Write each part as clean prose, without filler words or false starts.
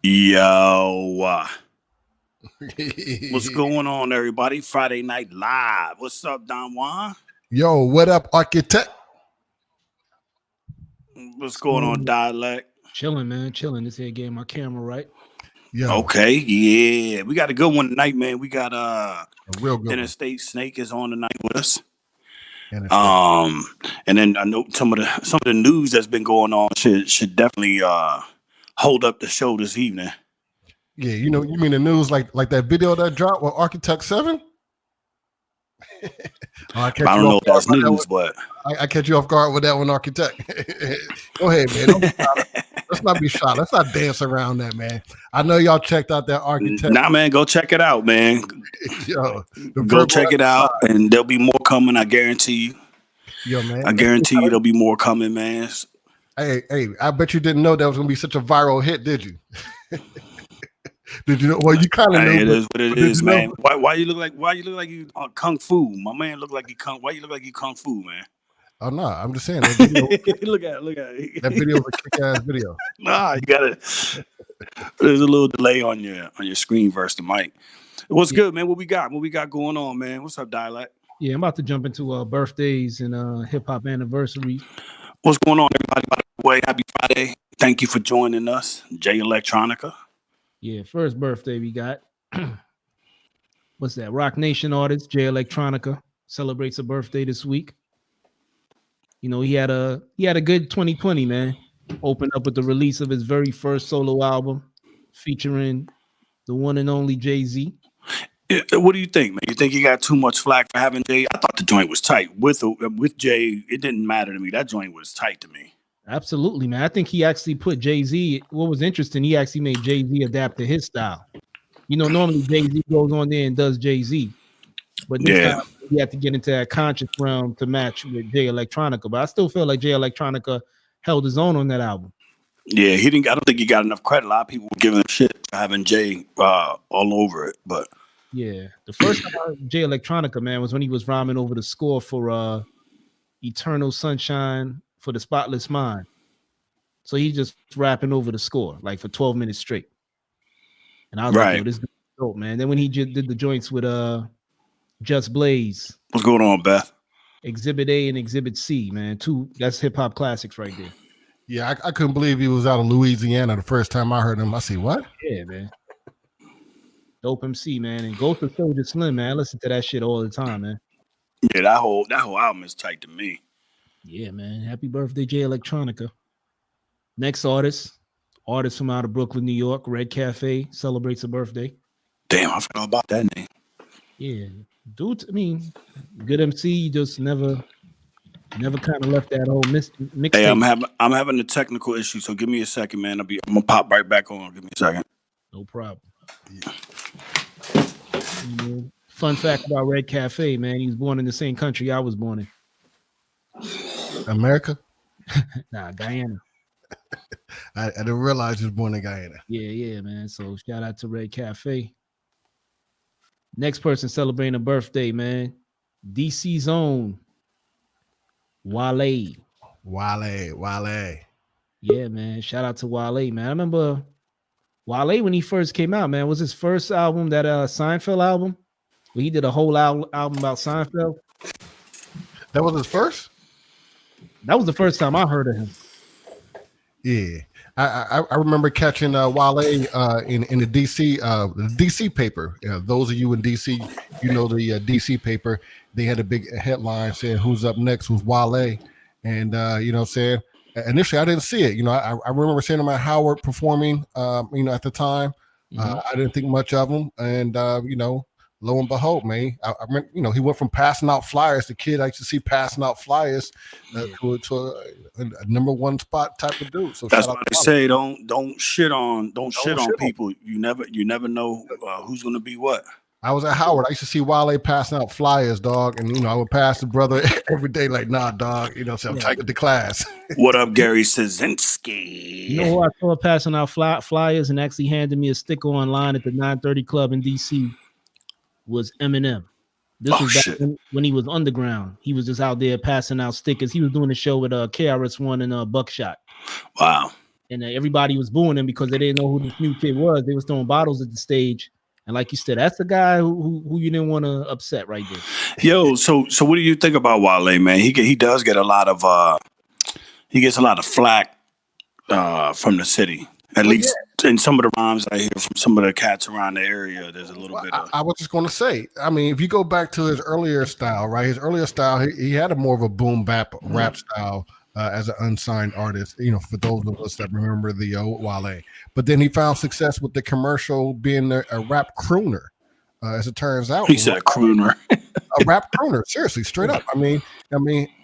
Yo, what's going on, everybody? Friday Night Live. What's up, Don Juan? Yo, what up, architect? What's going on, Dialect? Chilling, man. Chilling. This here getting my camera right. Yo. Okay, yeah. We got a good one tonight, man. We got a real good Interstate Snake is on tonight with us. Interstate. And then I know some of the news that's been going on should definitely hold up the show this evening. Yeah, you mean the news like that video that dropped with Architect 7? I don't know if that's news, but I catch you off guard with that one, Architect. Go ahead, man. Let's not be shy. Let's not dance around that, man. I know y'all checked out that Architect. Nah, man, go check it out, man. Yo, go check it out, and there'll be more coming. I guarantee you. Yo, man. I guarantee you there'll be more coming, man. Hey, I bet you didn't know that was gonna be such a viral hit, did you? Did you know? Well, you kind of know. It is what it is, man. Why you look like you kung fu? My man look like why you look like you kung fu, man? Oh no, I'm just saying. That video, look at it. That video was a kick-ass video. Nah, you gotta. There's a little delay on your screen versus the mic. What's good, man? What we got? What we got going on, man? What's up, Dialect? Yeah, I'm about to jump into birthdays and hip hop anniversaries. What's going on, everybody? By the way, happy Friday. Thank you for joining us, J Electronica. Yeah, first birthday we got. What's that? Rock Nation artist J Electronica celebrates a birthday this week. You know, he had a good 2020, man. Opened up with the release of his very first solo album featuring the one and only Jay-Z. What do you think, man? You think he got too much flack for having Jay? I thought the joint was tight. With Jay, it didn't matter to me. That joint was tight to me. Absolutely, man. I think he actually put Jay-Z. What was interesting, he actually made Jay-Z adapt to his style. You know, normally Jay-Z goes on there and does Jay-Z. But this time you have to get into that conscious realm to match with J Electronica. But I still feel like J Electronica held his own on that album. Yeah, he didn't. I don't think he got enough credit. A lot of people were giving him shit for having Jay all over it. But yeah, the first time I heard J Electronica, man, was when he was rhyming over the score for Eternal Sunshine for the Spotless Mind. So he just rapping over the score like for 12 minutes straight. And I was like, yo, this is dope, man. Then when he did the joints with Just Blaze. What's going on, Beth? Exhibit A and Exhibit C, man. That's hip hop classics right there. Yeah, I couldn't believe he was out of Louisiana the first time I heard him. I see what? Yeah, man. Dope MC, man. And Ghost of Soulja Slim, man. I listen to that shit all the time, man. Yeah, that whole album is tight to me. Yeah, man. Happy birthday, J Electronica. Next artist from out of Brooklyn, New York, Red Cafe, celebrates a birthday. Damn, I forgot about that name. Yeah. Dude, I mean, good MC, just never kind of left that whole mixtape. Hey, I'm having a technical issue, so give me a second, man. I'm gonna pop right back on. Give me a second. No problem. Yeah. Fun fact about Red Cafe, man. He was born in the same country I was born in. America? Nah, Guyana. I didn't realize he was born in Guyana. Yeah, man. So shout out to Red Cafe. Next person celebrating a birthday, man. DC's own Wale. Wale. Yeah, man. Shout out to Wale, man. I remember Wale when he first came out, man. Was his first album that Seinfeld album? Where he did a whole album about Seinfeld. That was his first? That was the first time I heard of him. Yeah. I remember catching Wale in the DC paper. Those of you in DC, you know the DC paper. They had a big headline saying "Who's up next?" was Wale, and you know what I'm saying. Initially, I didn't see it. You know, I remember seeing him at Howard performing. You know, at the time, I didn't think much of him, and you know, lo and behold, man, I remember, you know, he went from passing out flyers. The kid I used to see passing out flyers to a number one spot type of dude. So that's why they say don't shit on people. You never know who's gonna be what. I was at Howard. I used to see Wale passing out flyers, dog, and you know I would pass the brother every day, like, nah, dog. You know, so I'm taking the class. What up, Gary Szynski? You know who I saw passing out flyers and actually handed me a sticker online at the 930 Club in DC was Eminem. This was back when he was underground. He was just out there passing out stickers. He was doing a show with KRS-One and Buckshot. Wow. and everybody was booing him because they didn't know who this new kid was. They was throwing bottles at the stage, and like you said, that's the guy who you didn't want to upset right there. Yo, so what do you think about Wale, man? He does get a lot of he gets a lot of flack from the city. At least in some of the rhymes I hear from some of the cats around the area, there's a little bit of. I was just going to say, I mean, if you go back to his earlier style, right? His earlier style, he had a more of a boom bap rap style as an unsigned artist, for those of us that remember the old Wale. But then he found success with the commercial being a rap crooner. As it turns out, he said a crooner. A rap crooner, seriously, straight up. I mean,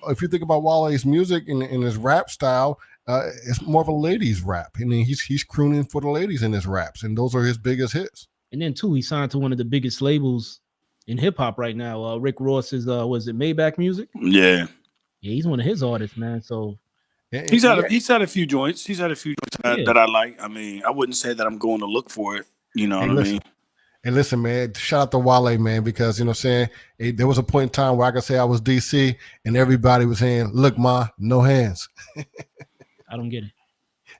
if you think about Wale's music and his rap style, it's more of a ladies rap. I mean, he's crooning for the ladies in his raps, and those are his biggest hits. And then too, he signed to one of the biggest labels in hip hop right now. Rick Ross's was it Maybach Music? Yeah, he's one of his artists, man. So he's had a few joints. He's had a few joints that I like. I mean, I wouldn't say that I'm going to look for it. You know what I mean? And listen, man, shout out to Wale, man, because, you know what I'm saying, there was a point in time where I could say I was DC and everybody was saying, look, ma, no hands. I don't get it.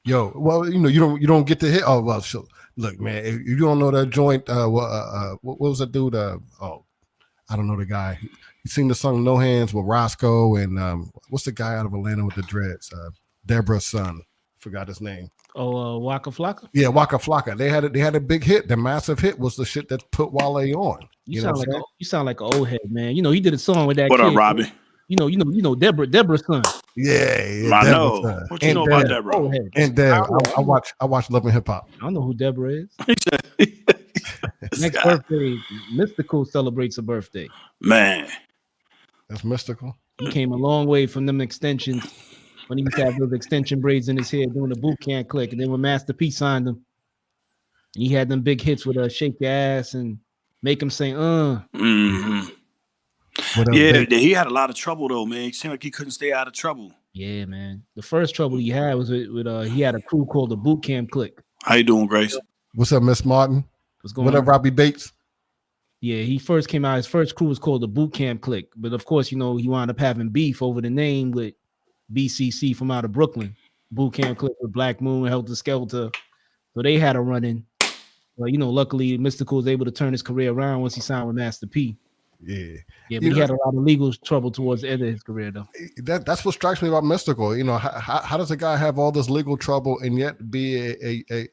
Yo, well, you don't get to hit. Oh, well, so, look, man, if you don't know that joint, what was that dude? I don't know the guy. You sing the song No Hands with Roscoe and what's the guy out of Atlanta with the dreads? Deborah's son. Forgot his name. Oh, Waka Flocka? Yeah, Waka Flocka. They had a big hit. The massive hit was the shit that put Wale on. You sound like an old head, man. He did a song with that. What kid. Up, Robbie? Deborah's son. Yeah, I know. Son. What you know about Deborah? And Deb, I watch Love and Hip Hop. I don't know who Deborah is. Next birthday, Mystical celebrates a birthday. Man, that's Mystical. He came a long way from them extensions. When he used to have those extension braids in his hair doing the boot camp click. And then when Master P signed him, and he had them big hits with Shake Your Ass and Make Him Say, Mm-hmm. Yeah, he had a lot of trouble, though, man. It seemed like he couldn't stay out of trouble. Yeah, man. The first trouble he had was with he had a crew called the Boot Camp Click. How you doing, Grace? What's up, Miss Martin? What's going on? What up, Robbie Bates? Yeah, he first came out. His first crew was called the Boot Camp Click. But, of course, he wound up having beef over the name with BCC from out of Brooklyn, Boot Camp Click with Black Moon, Helter Skelter. So they had a run in. Well, luckily Mystical was able to turn his career around once he signed with Master P. Yeah, but he had a lot of legal trouble towards the end of his career, though. That's what strikes me about Mystical. How does a guy have all this legal trouble and yet be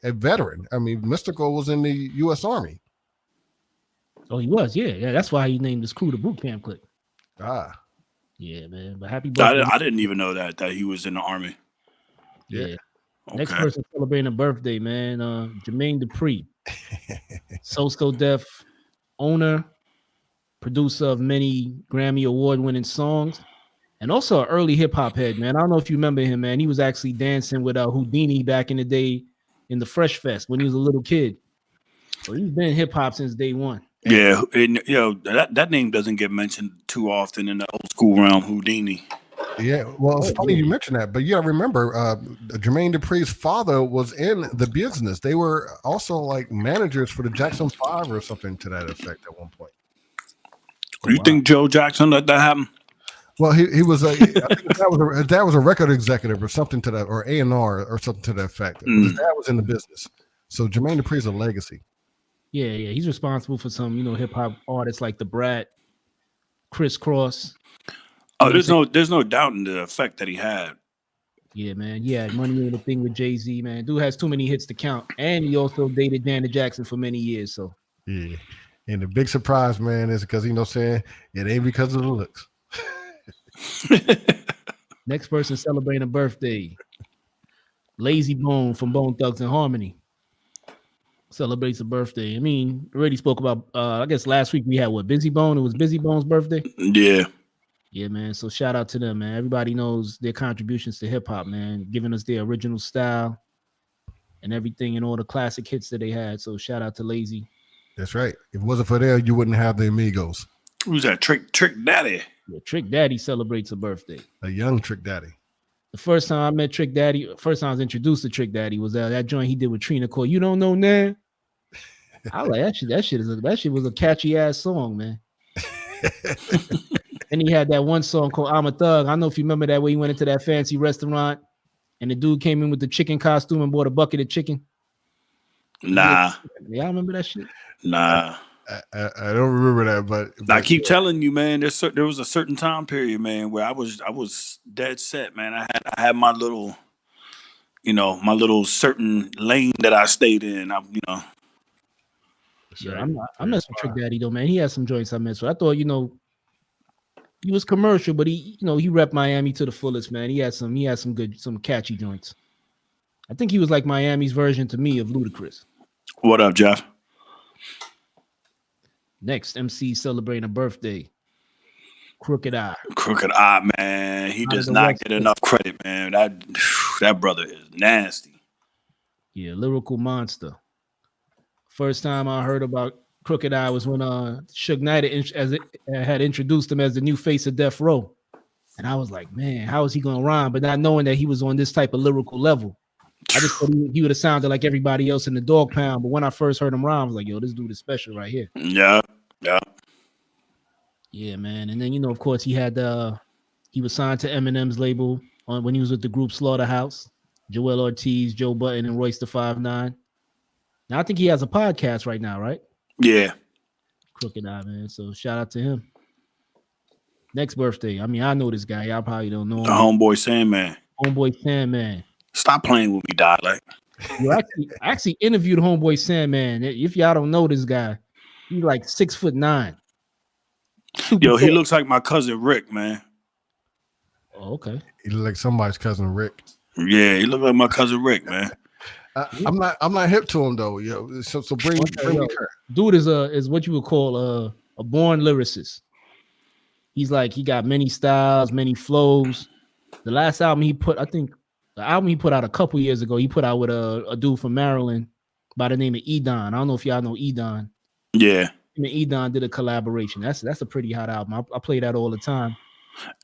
a veteran? I mean, Mystical was in the U.S. Army. Oh, he was, yeah. That's why he named his crew the Boot Camp Click. Yeah, man. But happy birthday. I didn't even know that he was in the Army. Yeah. Okay. Next person celebrating a birthday, man. Jermaine Dupri. Sosco Def owner, producer of many Grammy Award-winning songs, and also an early hip-hop head, man. I don't know if you remember him, man. He was actually dancing with Houdini back in the day in the Fresh Fest when he was a little kid. So he's been hip-hop since day one. Yeah, and that name doesn't get mentioned too often in the old school realm, Houdini. Yeah, well, it's funny you mentioned that, but you gotta remember, Jermaine Dupri's father was in the business. They were also like managers for the Jackson 5 or something to that effect at one point. Do you think Joe Jackson let that happen? Well, he was I think his dad was a record executive or something to that, or A&R or something to that effect. His dad was in the business, so Jermaine Dupri is a legacy. Yeah, he's responsible for some, hip hop artists like the Brat, Criss Cross. Oh, there's no doubt in the effect that he had. Yeah, man. Yeah, Money Ain't a Thing with Jay-Z, man. Dude has too many hits to count, and he also dated Janet Jackson for many years. So yeah, and the big surprise, man, is because saying it ain't because of the looks. Next person celebrating a birthday, Lazy Bone from Bone Thugs and Harmony. Celebrates a birthday. I mean, already spoke about I guess last week we had Busy Bone. It was Busy Bone's birthday. Yeah, man. So shout out to them, man. Everybody knows their contributions to hip hop, man, giving us their original style and everything and all the classic hits that they had. So shout out to Lazy. That's right. If it wasn't for them, you wouldn't have the Amigos. Who's that? Trick Daddy. Yeah, Trick Daddy celebrates a birthday. A young Trick Daddy. The first time I met Trick Daddy, first time I was introduced to Trick Daddy was that joint he did with Trina called "You Don't Know Now." I was like that shit was a catchy ass song, man. And he had that one song called "I'm a Thug." I don't know if you remember that where he went into that fancy restaurant and the dude came in with the chicken costume and bought a bucket of chicken? Nah. Y'all remember that shit? Nah. I don't remember that, but I keep telling you, man. There was a certain time period, man, where I was dead set, man. I had my little, my little certain lane that I stayed in. Yeah, I'm messing with Trick Daddy though, man. He had some joints I messed with. I thought, he was commercial, but he repped Miami to the fullest, man. He had some good, some catchy joints. I think he was like Miami's version to me of Ludacris. What up, Jeff? Next, MC celebrating a birthday. Crooked Eye. Crooked Eye, man. He does not get enough credit, man. That brother is nasty. Yeah, lyrical monster. First time I heard about Crooked Eye was when Suge Knight had introduced him as the new face of Death Row. And I was like, man, how is he going to rhyme? But not knowing that he was on this type of lyrical level. I just thought he would have sounded like everybody else in the Dog Pound. But when I first heard him rhyme, I was like, yo, this dude is special right here. Yeah. Yeah, man. And then, of course, he was signed to Eminem's label when he was with the group Slaughterhouse. Joel Ortiz, Joe Budden, and Royce the 5'9". Now, I think he has a podcast right now, right? Yeah. Crooked Eye, man. So shout out to him. Next birthday. I mean, I know this guy. Y'all probably don't know him. The Homeboy Sandman. Homeboy Sandman. Stop playing with me, dialect. Yo, I actually interviewed Homeboy Sandman. If y'all don't know this guy, he's like 6'9". Yo, he looks like my cousin Rick, man. Oh, okay. He look like somebody's cousin Rick. Yeah, he look like my cousin Rick, man. I'm not hip to him though. Yo, so bring me her. Dude is what you would call a born lyricist. He's like, he got many styles, many flows. The last album he put, I think the album he put out a couple years ago, he put out with a dude from Maryland by the name of Edon. I don't know if y'all know Edon. Yeah. Him and Edon did a collaboration. That's a pretty hot album. I play that all the time.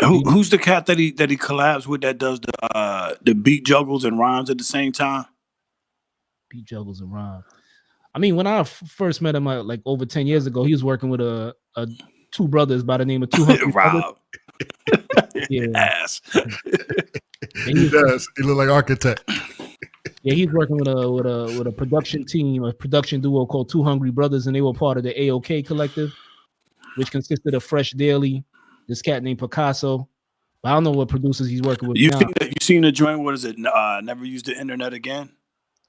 Who's the cat that he collabs with that does the beat juggles and rhymes at the same time? Beat juggles and rhymes. I mean, when I first met him like over 10 years ago, he was working with a two brothers by the name of 200 Rob. Yeah. Ass. He does. He look like architect. Yeah, he's working with a production team, a production duo called Two Hungry Brothers, and they were part of the AOK collective, which consisted of Fresh Daily, this cat named Picasso. But I don't know what producers he's working with. You seen the joint? What is it? Never Use the Internet Again.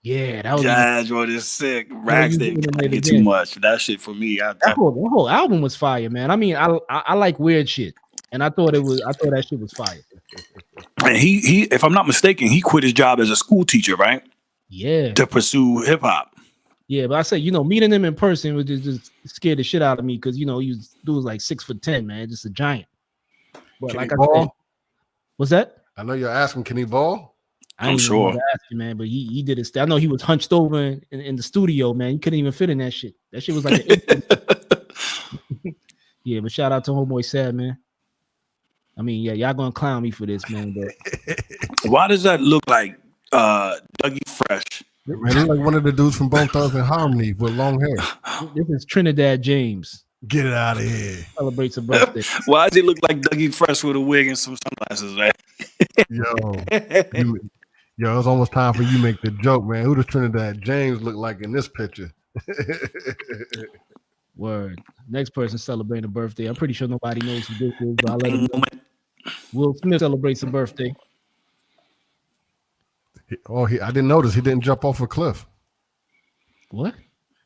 Yeah, that was. Yeah, joint is sick. Rags didn't get too much. That shit for me. That whole album was fire, man. I mean, I like weird shit, and I thought that shit was fire. And he, if I'm not mistaken, he quit his job as a school teacher, right? Yeah. To pursue hip hop. Yeah, but I say, meeting him in person was just scared the shit out of me because he was like 6'10", man, just a giant. But can like he I ball? said, what's that? I know you're asking, can he ball? I'm sure. Ask you, man, but he did his. I know he was hunched over in the studio, man. He couldn't even fit in that shit. That shit was like an Yeah, but shout out to Homeboy Sad, man. I mean, yeah, y'all gonna clown me for this, man. But why does that look like Dougie Fresh? Man, look like one of the dudes from Bone Thugs and Harmony with long hair. This is Trinidad James. Get it out of here. Celebrates a birthday. Why does he look like Dougie Fresh with a wig and some sunglasses, man? Yo, it's almost time for you to make the joke, man. Who does Trinidad James look like in this picture? Word. Next person celebrating a birthday. I'm pretty sure nobody knows who this is, but I'll let him know. Will Smith celebrates a birthday. I didn't notice he didn't jump off a cliff. What?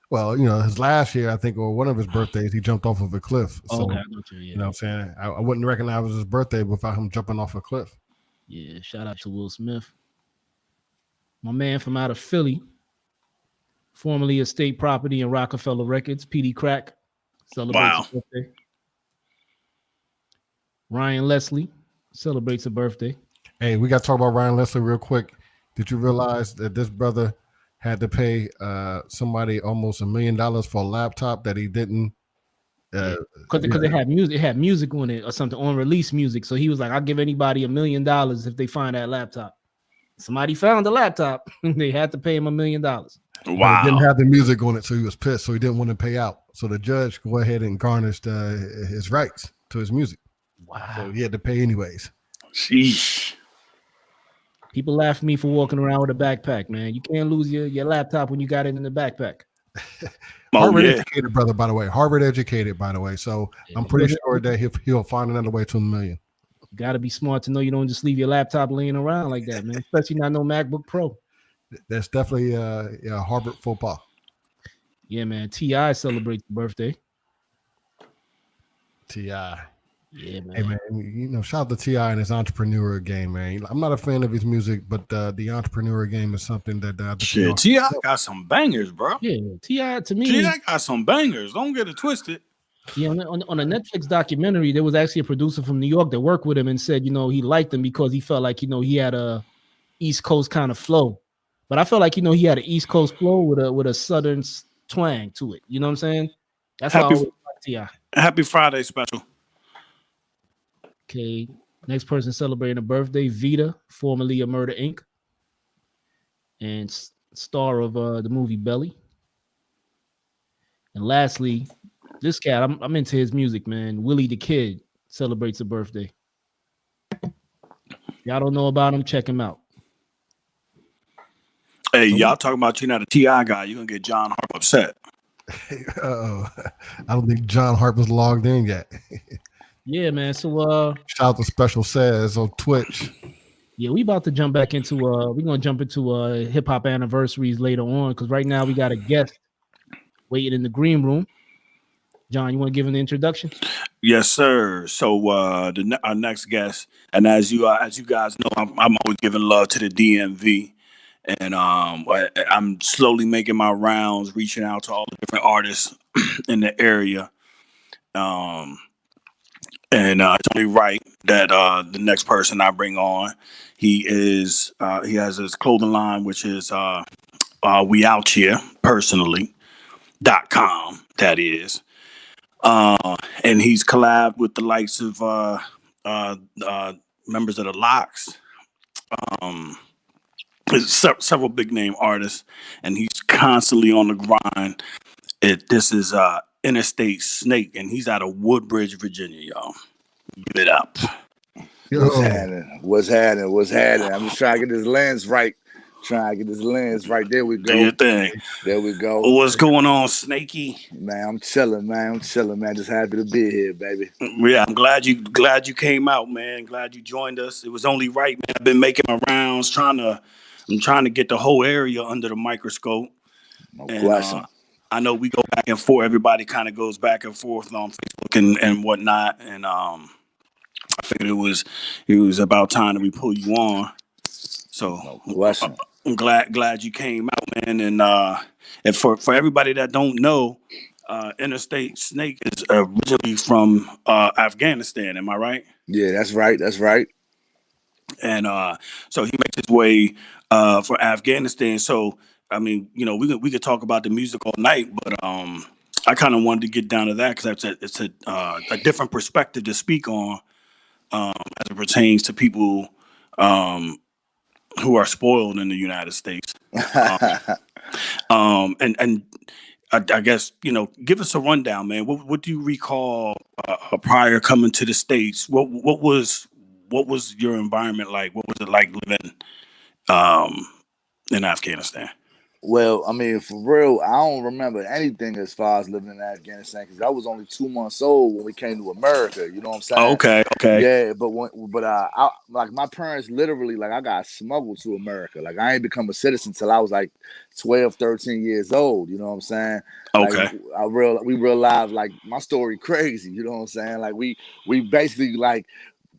Well, his last year, I think, or one of his birthdays, he jumped off of a cliff. So, okay, you know what I'm saying? I wouldn't recognize it was his birthday without him jumping off a cliff. Yeah, shout out to Will Smith. My man from out of Philly, formerly Estate Property and Rockefeller Records, PD Crack, celebrates a birthday. Ryan Leslie celebrates a birthday. Hey, we got to talk about Ryan Leslie real quick. Did you realize that this brother had to pay somebody almost $1 million for a laptop that he didn't? Because it had music, on it or something, on release music. So he was like, "I'll give anybody $1 million if they find that laptop." Somebody found the laptop, and they had to pay him $1 million. Wow! It didn't have the music on it, so he was pissed. So he didn't want to pay out. So the judge go ahead and garnished his rights to his music. Wow! So he had to pay anyways. Sheesh. People laugh at me for walking around with a backpack, man. You can't lose your laptop when you got it in the backpack. Harvard educated, brother, by the way. Harvard educated, by the way. So I'm pretty sure that he'll find another way to $1 million. You got to be smart to know you don't just leave your laptop laying around like that, man. Especially not no MacBook Pro. That's definitely Harvard faux pas. Yeah, man. T.I. celebrates the birthday. T.I. Yeah, man. Hey, man, shout out to T.I. and his entrepreneur game, man. I'm not a fan of his music, but the entrepreneur game is something that shit. T.I. got some bangers, bro. Yeah, T.I. to me. T.I. got some bangers. Don't get it twisted. Yeah, on a Netflix documentary, there was actually a producer from New York that worked with him and said, he liked him because he felt like, he had a East Coast kind of flow. But I felt like, he had an East Coast flow with a Southern twang to it. You know what I'm saying? That's how I always like T.I. Happy Friday special. Okay, next person celebrating a birthday, Vita, formerly of Murder Inc. and star of the movie Belly. And lastly, this cat, I'm into his music, man. Willie the Kid celebrates a birthday. Y'all don't know about him, check him out. Hey, y'all talking about you not a T.I. guy, you're going to get John Harp upset. I don't think John Harp was logged in yet. Yeah, man. So shout out to Special Says on Twitch. Yeah, we about to jump back into we're gonna jump into hip hop anniversaries later on, because right now we got a guest waiting in the green room. John, you want to give him the introduction? Yes, sir. So our next guest, and as you guys know, I'm always giving love to the DMV, and I'm slowly making my rounds, reaching out to all the different artists in the area. And it's only right that the next person I bring on, he has his clothing line, which is We Out Here Personally.com, that is. And he's collabed with the likes of members of the Locks, several big name artists, and he's constantly on the grind. This is Interstate Snake, and he's out of Woodbridge, Virginia, y'all. Give it up. What's happening? I'm just trying to get this lens right. There we go. Do your thing. There we go. What's going on, Snakey? Man, I'm chilling, man. Just happy to be here, baby. Yeah, I'm glad you came out, man. Glad you joined us. It was only right, man. I've been making my rounds, I'm trying to get the whole area under the microscope. No question. I know we go back and forth. Everybody kind of goes back and forth on Facebook and whatnot. And I figured it was about time that we pull you on. So no question. I'm glad you came out, man. And for everybody that don't know, Interstate Snake is originally from Afghanistan. Am I right? Yeah, that's right. And so he makes his way for Afghanistan. So I mean, we could talk about the music all night, but I kind of wanted to get down to that because it's a different perspective to speak on as it pertains to people who are spoiled in the United States. And I guess give us a rundown, man. What do you recall prior coming to the States? What was your environment like? What was it like living in Afghanistan? Well, I mean, for real, I don't remember anything as far as living in Afghanistan because I was only 2 months old when we came to America. You know what I'm saying? Okay. Yeah, but like my parents literally, like I got smuggled to America. Like I ain't become a citizen till I was like 12, 13 years old. You know what I'm saying? Okay. Like, we realized like my story crazy. You know what I'm saying? Like we basically like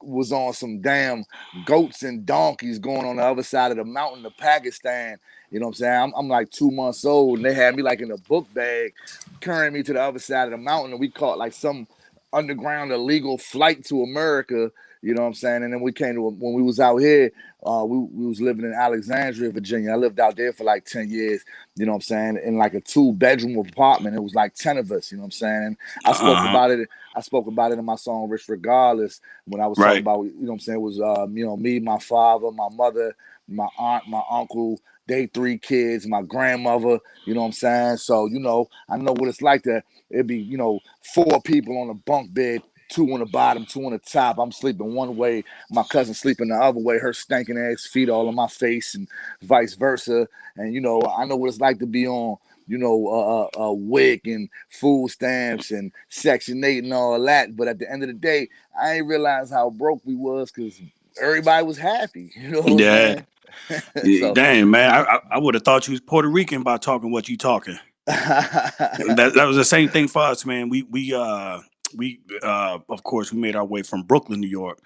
was on some damn goats and donkeys going on the other side of the mountain to Pakistan. You know what I'm saying? I'm like 2 months old, and they had me like in a book bag, carrying me to the other side of the mountain, and we caught like some underground illegal flight to America. You know what I'm saying? And then we came to when we was out here. We was living in Alexandria, Virginia. I lived out there for like 10 years. You know what I'm saying? In like a 2-bedroom apartment. It was like 10 of us. You know what I'm saying? And I spoke about it. I spoke about it in my song "Rich Regardless" when I was talking about. You know what I'm saying? It was me, my father, my mother, my aunt, my uncle. They 3 kids, my grandmother, you know what I'm saying? So, I know what it's like to, it'd be, 4 people on a bunk bed 2 on the bottom, 2 on the top. I'm sleeping one way, my cousin sleeping the other way, her stinking ass feet all on my face and vice versa. And, you know, I know what it's like to be on, you know, WIC and food stamps and Section 8 and all that. But at the end of the day, I ain't realized how broke we was because everybody was happy. You know what I'm saying? Yeah, damn, man. I would have thought you was Puerto Rican by talking what you talking. That was the same thing for us, man. We of course we made our way from Brooklyn, New York.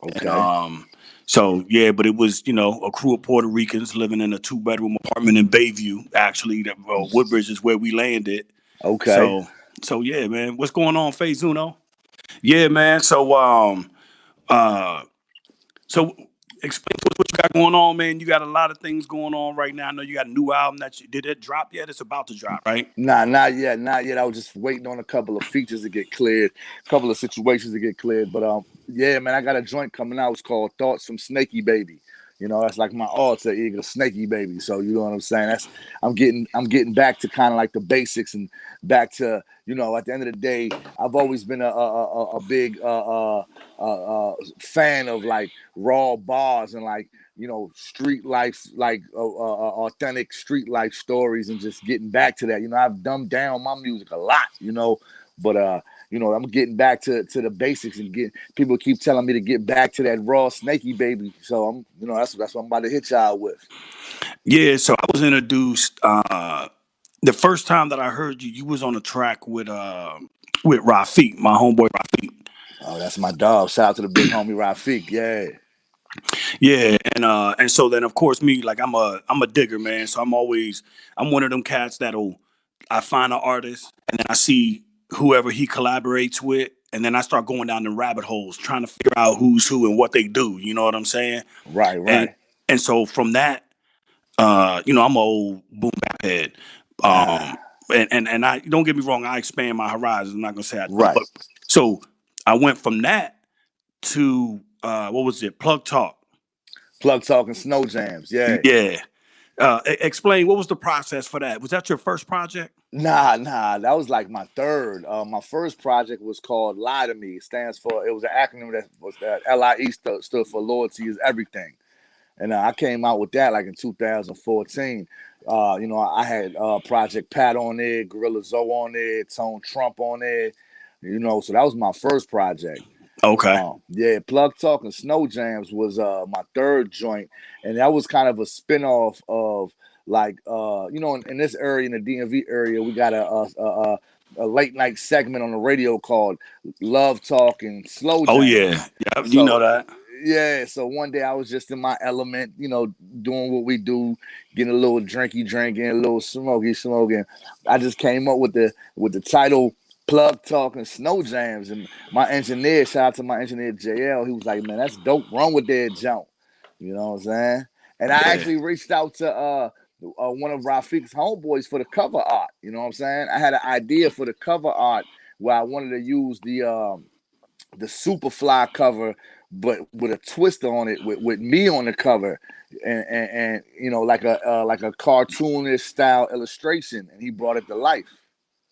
Okay. And, so yeah, but it was, you know, a crew of Puerto Ricans living in a 2-bedroom apartment in Bayview. Actually, Woodbridge is where we landed. Okay. So yeah, man. What's going on, Faye Zuno? Yeah, man. So explain to us what you got going on, man. You got a lot of things going on right now. I know you got a new album did it drop yet? It's about to drop, right? Nah, not yet. I was just waiting on a couple of features to get cleared, a couple of situations to get cleared. But yeah, man, I got a joint coming out. It's called Thoughts from Snaky Baby. You know, that's like my alter ego, Snaky Baby. So you know what I'm saying? I'm getting back to kind of like the basics and back to, you know, at the end of the day, I've always been a big fan of like raw bars and like, you know, street life, like authentic street life stories, and just getting back to that. You know, I've dumbed down my music a lot, you know, but you know, I'm getting back to the basics and people keep telling me to get back to that raw Snaky Baby. So I'm, you know, that's what I'm about to hit y'all with. Yeah, so I was introduced the first time that I heard you was on a track with Rafiq, my homeboy Rafiq. Oh, that's my dog. Shout out to the big homie Rafiq. Yeah. Yeah, and so then of course me, like I'm a digger, man. So I'm one of them cats I find an artist and then I see whoever he collaborates with, and then I start going down the rabbit holes trying to figure out who's who and what they do. You know what I'm saying? Right. And so from that, you know, I'm an old boom bap head. And I don't get me wrong, I expand my horizons. I'm not gonna say I don't. Right. But so I went from that to what was it? Plug Talk. Plug Talk and Snow Jams. Yeah. Yeah. Explain, what was the process for that? Was that your first project? Nah. That was like my third. My first project was called Lie to Me. It was an acronym that was that LIE stood for Loyalty is Everything. And I came out with that like in 2014. You know, I had Project Pat on there, Gorilla Zoe on there, Tone Trump on there. You know, so that was my first project. Okay. Yeah, Plug Talk and Snow Jams was my third joint, and that was kind of a spinoff of like you know, in this area, in the DMV area, we got a late night segment on the radio called Love Talk and Slow Jams. Oh yeah, yeah, you So, know that. Yeah, so one day I was just in my element, you know, doing what we do, getting a little drinking, a little smoking. I just came up with the title Plug Talk and Snow Jams, and my engineer, shout out to my engineer JL, he was like, "Man, that's dope. Run with that jump." You know what I'm saying? And I actually reached out to one of Rafiq's homeboys for the cover art. You know what I'm saying? I had an idea for the cover art where I wanted to use the Superfly cover, but with a twist on it, with me on the cover, and you know, like a cartoonish style illustration, and he brought it to life.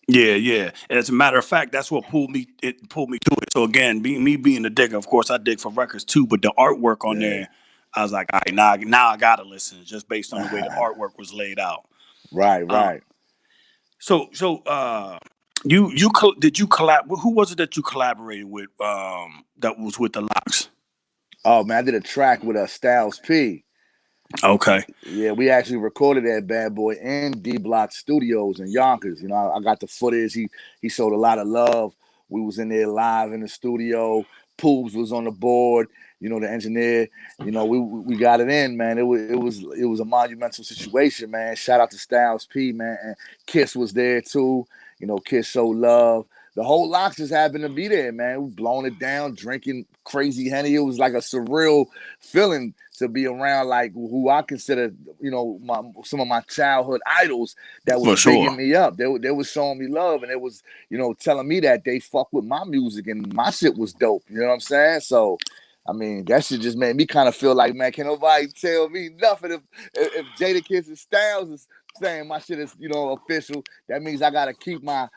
Yeah. And as a matter of fact, that's what pulled me to it. So again, me being a digger, of course, I dig for records too, but the artwork on there, I was like, all right, now I gotta listen, just based on the way the artwork was laid out. Right. So did you collab? Who was it that you collaborated with? That was with the Locks. Oh man, I did a track with Styles P. Okay. Yeah, we actually recorded that bad boy in D Block Studios in Yonkers. You know, I got the footage. He showed a lot of love. We was in there live in the studio. Poobs was on the board. You know, the engineer. You know, we got it in, man. It was a monumental situation, man. Shout out to Styles P, man. And Kiss was there too. You know, Kiss showed love. The whole Locks just happened to be there, man. We blowing it down, drinking crazy Henny. It was like a surreal feeling to be around like who I consider, you know, some of my childhood idols that was bigging me up. They was showing me love, and it was, you know, telling me that they fuck with my music and my shit was dope. You know what I'm saying? So, I mean, that shit just made me kind of feel like, man, can nobody tell me nothing if Jadakiss and Styles is saying my shit is, you know, official. That means I gotta keep my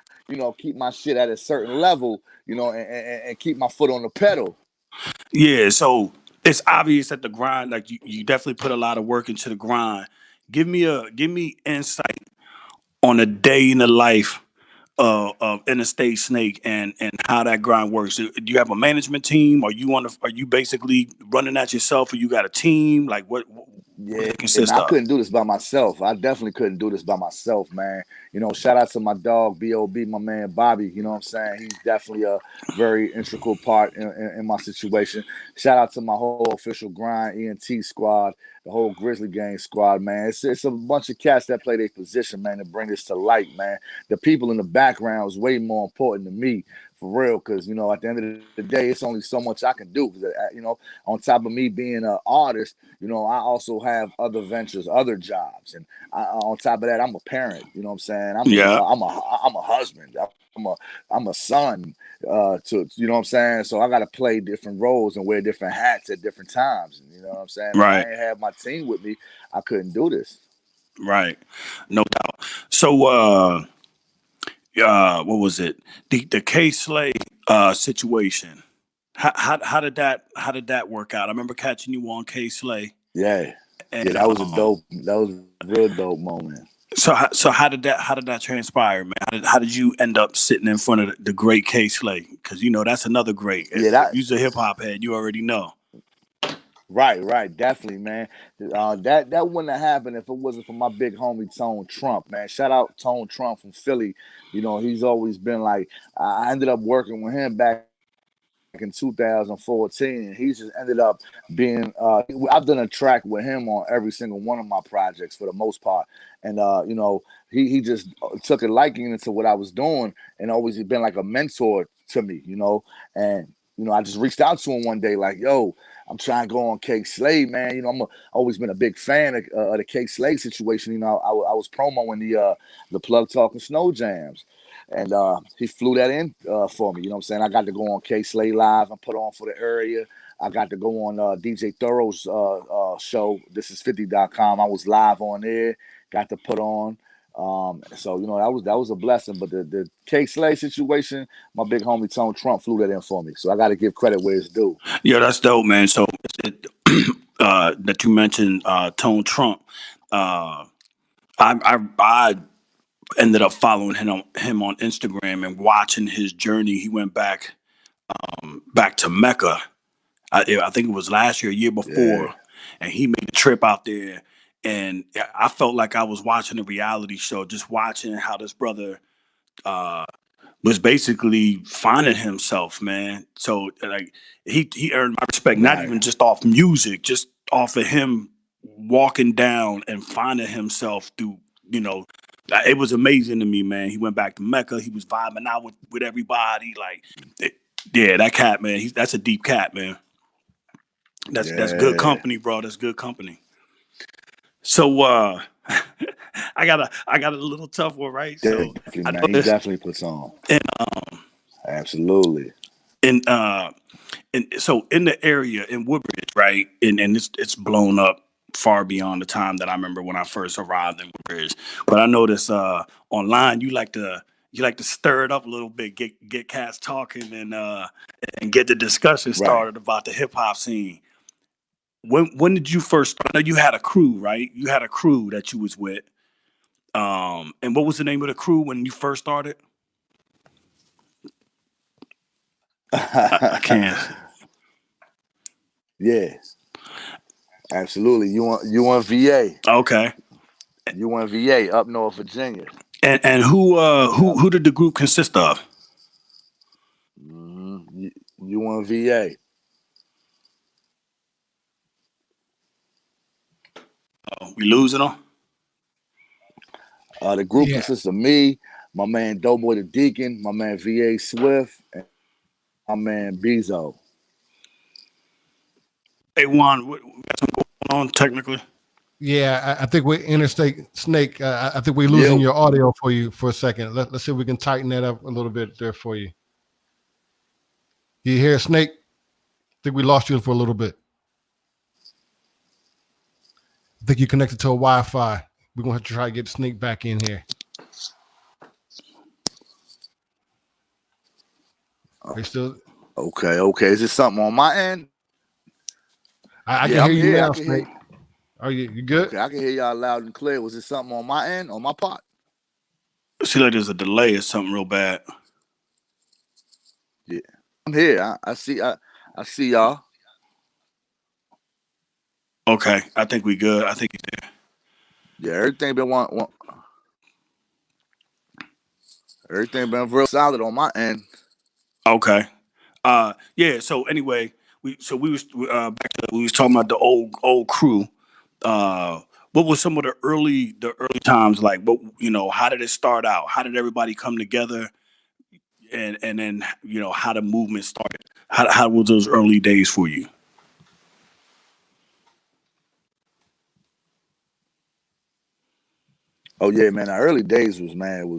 keep my shit at a certain level, and keep my foot on the pedal. Yeah, so it's obvious that the grind, like you definitely put a lot of work into the grind. Give me insight on a day in the life of Interstate Snake and how that grind works. Do you have a management team? Are you basically running that yourself, or you got a team? Like what does Yeah, it man, consist I of? couldn't do this by myself. I definitely couldn't do this by myself, man. Shout out to my dog, B.O.B., my man, Bobby. You know what I'm saying? He's definitely a very integral part in my situation. Shout out to my whole official grind ENT squad, the whole Grizzly Gang squad, man. It's a bunch of cats that play their position, man, to bring this to light, man. The people in the background is way more important than me, for real, because, at the end of the day, it's only so much I can do. On top of me being an artist, I also have other ventures, other jobs, and on top of that, I'm a parent. You know what I'm saying? Yeah. I'm a husband. I'm a son. To you know what I'm saying? So I got to play different roles and wear different hats at different times. You know what I'm saying? If I Right. ain't have my team with me, I couldn't do this. Right. No doubt. So what was it? The K Slay situation. How did that work out? I remember catching you on K Slay. Yeah, And that was a real dope moment. So how did that transpire, man? How did you end up sitting in front of the great K Slay? Because that's another great. Yeah, If you're a hip hop head, you already know. Right, definitely, man. That wouldn't have happened if it wasn't for my big homie Tone Trump, man. Shout out Tone Trump from Philly. He's always been like, I ended up working with him back in 2014, and he just ended up being. I've done a track with him on every single one of my projects for the most part, and he just took a liking into what I was doing, and always been like a mentor to me, and I just reached out to him one day, like, yo, I'm trying to go on K Slade, man. Always been a big fan of the K Slade situation. I was promoing the Plug Talking Snow Jams. And he flew that in for me. You know what I'm saying? I got to go on K Slade Live and put on for the area. I got to go on DJ Thorough's show, thisis50.com. I was live on there, got to put on. So that was a blessing. But the K Slade situation, my big homie Tone Trump flew that in for me. So I got to give credit where it's due. Yeah, that's dope, man. So that you mentioned Tone Trump. I ended up following him on Instagram and watching his journey. He went back to Mecca. I think it was last year before, and he made a trip out there. And I felt like I was watching a reality show, just watching how this brother was basically finding himself, man. So like he earned my respect, not even just off music, just off of him walking down and finding himself through, it was amazing to me, man. He went back to Mecca. He was vibing out with everybody. Yeah, that cat, man. That's a deep cat, man. That's good company, bro. That's good company. So I got a little tough one, right? So Definitely, I man. know He this. definitely puts on. And Absolutely. and so in the area in Woodbridge, right? And it's blown up far beyond the time that I remember when I first arrived in Woodbridge. But I noticed online you like to stir it up a little bit, get cats talking and get the discussion started about the hip hop scene. When did you first start? I know you had a crew, right? You had a crew that you was with. And what was the name of the crew when you first started? I can't. Yeah, absolutely. You want VA? Okay. You want VA up North Virginia? And who did the group consist of? You want VA? We losing them? The group consists of me, my man Doughboy the Deacon, my man VA Swift, and my man Bezo. Hey Juan, we got something going on technically. Yeah, I think we're Interstate Snake. I think we're losing your audio for you for a second. Let's see if we can tighten that up a little bit there for you. You hear Snake? I think we lost you for a little bit. I think you connected to a Wi-Fi. We're gonna have to try to get Snake back in here. Are you still? Okay. Is this something on my end? I Yeah, can I'm hear you here. I now, can hear. Snake. Are you good? Okay, I can hear y'all loud and clear. Was it something on my end, on my part? See, like there's a delay or something real bad. Yeah, I'm here. I see. I see y'all. Okay, I think we good. I think he's there. Yeah, everything been real solid on my end. Okay. Yeah. So anyway, we was back to we was talking about the old crew. Uh, what was some of the early times like? What how did it start out? How did everybody come together? And then how the movement started. How was those early days for you? Oh yeah, man. The early days was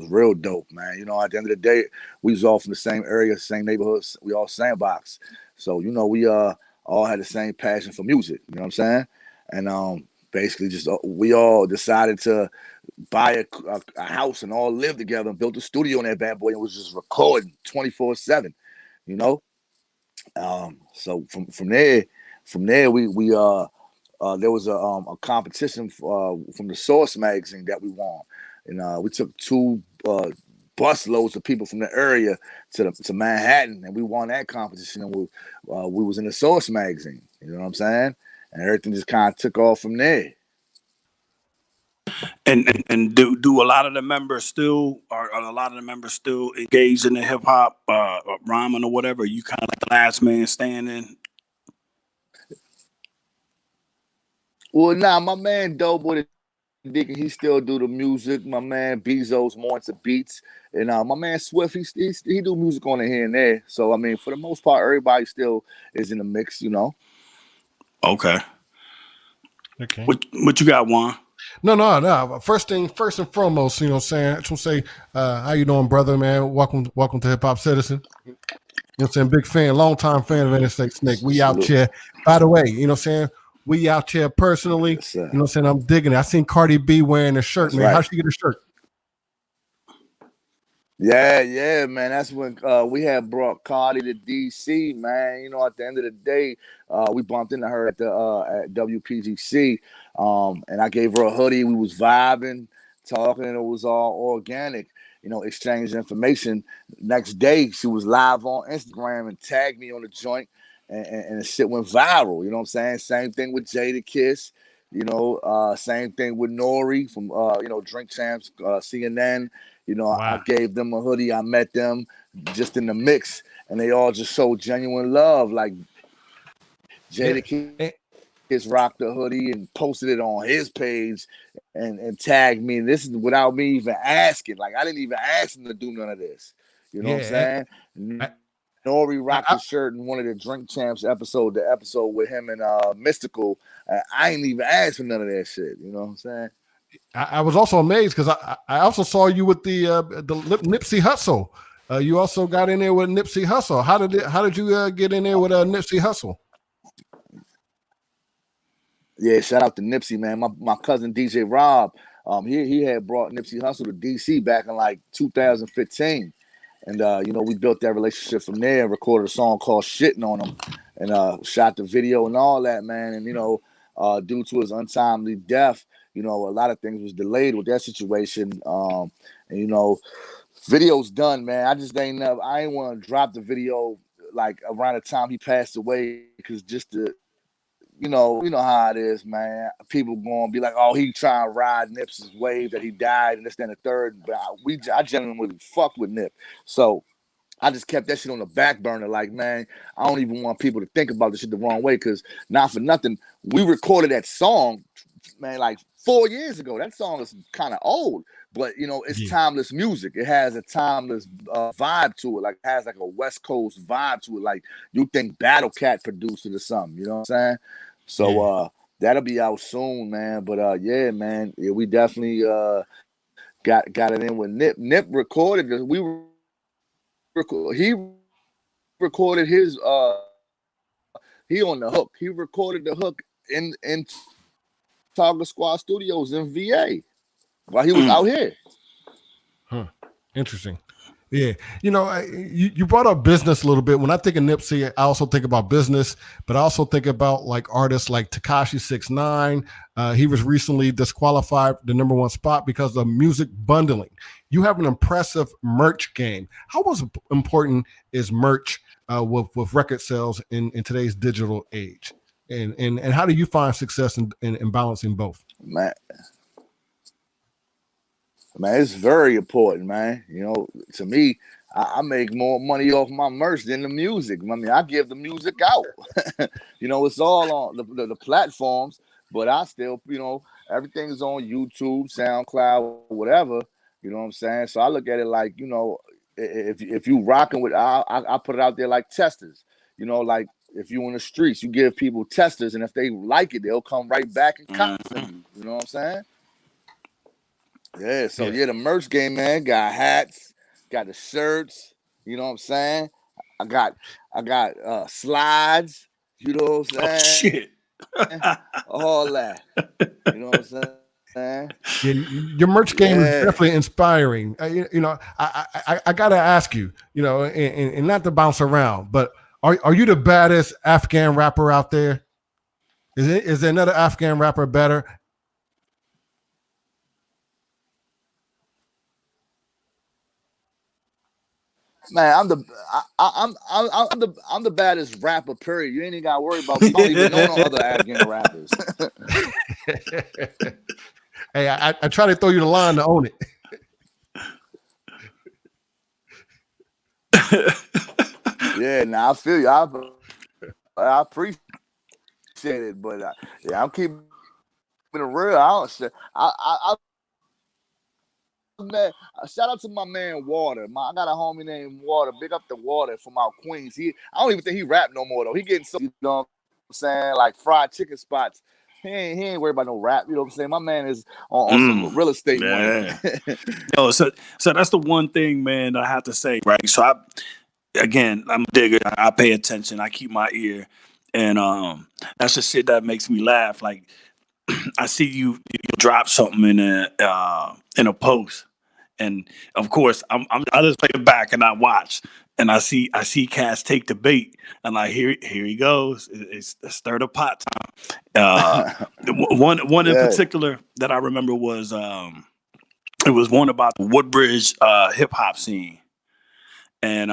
real dope, man. At the end of the day, we was all from the same area, same neighborhoods. We all sandbox. So, we all had the same passion for music. You know what I'm saying? And basically just we all decided to buy a house and all live together and built a studio in that bad boy and was just recording 24/7, you know? So from there we there was a competition from the Source magazine that we won, and we took two bus loads of people from the area to Manhattan, and we won that competition. And we was in the Source magazine. You know what I'm saying? And everything just kind of took off from there. And do a lot of the members still are a lot of the members still engaged in the hip hop rhyming or whatever? You kind of like the last man standing. Well, nah, my man Doughboy the Deacon, he still do the music. My man Bezos more into beats, and my man Swift, he do music on it here and there. So I mean, for the most part, everybody still is in the mix. Okay. Okay. What you got, Juan? No. First and foremost, what I'm saying? I just want to say, how you doing, brother, man? Welcome to Hip Hop Citizen. You know what I'm saying? Big fan, long time fan of Interstate Snake. We out Salute. here. By the way, you know what I'm saying? We out here personally. Yes, sir. You know what I'm saying? I'm digging it. I seen Cardi B wearing a shirt, That's man. right. How'd she get a shirt? Yeah, man. That's when we had brought Cardi to DC, man. At the end of the day, we bumped into her at the at WPGC, and I gave her a hoodie. We was vibing, talking, and it was all organic. Exchanging information. Next day, she was live on Instagram and tagged me on the joint, and the shit went viral. You know what I'm saying? Same thing with Jada Kiss. Same thing with Nori from Drink Champs, CNN. Wow. I gave them a hoodie. I met them just in the mix, and they all just showed genuine love. Like Jada Kiss rocked the hoodie and posted it on his page and tagged me. And this is without me even asking. Like I didn't even ask him to do none of this. You know what I'm saying? Nori rocked the shirt in one of the Drink Champs episode, the episode with him and Mystical. I ain't even asked for none of that shit. You know what I'm saying? I was also amazed because I also saw you with the Nipsey Hussle. You also got in there with Nipsey Hussle. How did you get in there with Nipsey Hussle? Yeah, shout out to Nipsey, man. My cousin DJ Rob, he had brought Nipsey Hussle to DC back in like 2015. And we built that relationship from there and recorded a song called Shitting on Him and shot the video and all that, man. And due to his untimely death, a lot of things was delayed with that situation. Video's done, man. I ain't want to drop the video like around the time he passed away because just to how it is, man. People gonna be like, "Oh, he trying to ride Nip's wave that he died and this, then the third." But I genuinely fuck with Nip, so I just kept that shit on the back burner. Like, man, I don't even want people to think about this shit the wrong way because not for nothing, we recorded that song, man, like 4 years ago. That song is kind of old, but it's timeless music. It has a timeless vibe to it. Like, it has like a West Coast vibe to it. Like, you think Battle Cat produced it or something. You know what I'm saying? So that'll be out soon, man. But yeah, man, we definitely got it in with Nip. Nip recorded this. He recorded his he on the hook. He recorded the hook in Target Squad Studios in VA while he was out here. Interesting. Yeah, you brought up business a little bit. When I think of Nipsey, I also think about business, but I also think about like artists like Tekashi 6ix9ine. He was recently disqualified the #1 spot because of music bundling. You have an impressive merch game. How important is merch with record sales in today's digital age? And how do you find success in balancing both? Man, it's very important, man. To me, I make more money off my merch than the music. I mean, I give the music out. It's all on the platforms, but I still, everything's on YouTube, SoundCloud, whatever. You know what I'm saying? So I look at it like, if you rocking with, I put it out there like testers. Like if you in the streets, you give people testers, and if they like it, they'll come right back and cop from you. You know what I'm saying? Yeah, so the merch game, man, got hats, got the shirts, you know what I'm saying? I got slides, you know what I'm saying? Oh shit. All that. You know what I'm saying? Yeah, your merch game is definitely inspiring. I gotta ask you, and not to bounce around, but are you the baddest Afghan rapper out there? Is there another Afghan rapper better? Man, I'm the baddest rapper. Period. You ain't even gotta worry about. I don't even know no other Afghan rappers. Hey, I try to throw you the line to own it. Yeah, now I feel you. I appreciate it, but I'm keeping it real. Man, shout out to my man Water. I got a homie named Water. Big up the Water from out Queens. I don't even think he rap no more though. He getting so, you know what I'm saying, like fried chicken spots. He ain't worried about no rap. You know what I'm saying? My man is on some real estate money. Yo, so that's the one thing, man, I have to say, right? So I'm a digger. I pay attention. I keep my ear, and that's the shit that makes me laugh. Like I see you drop something in a post. And of course, I just play it back and I watch, and I see Cass take the bait, and like here he goes. It's stir the pot time. One in particular that I remember was it was one about the Woodbridge hip hop scene, and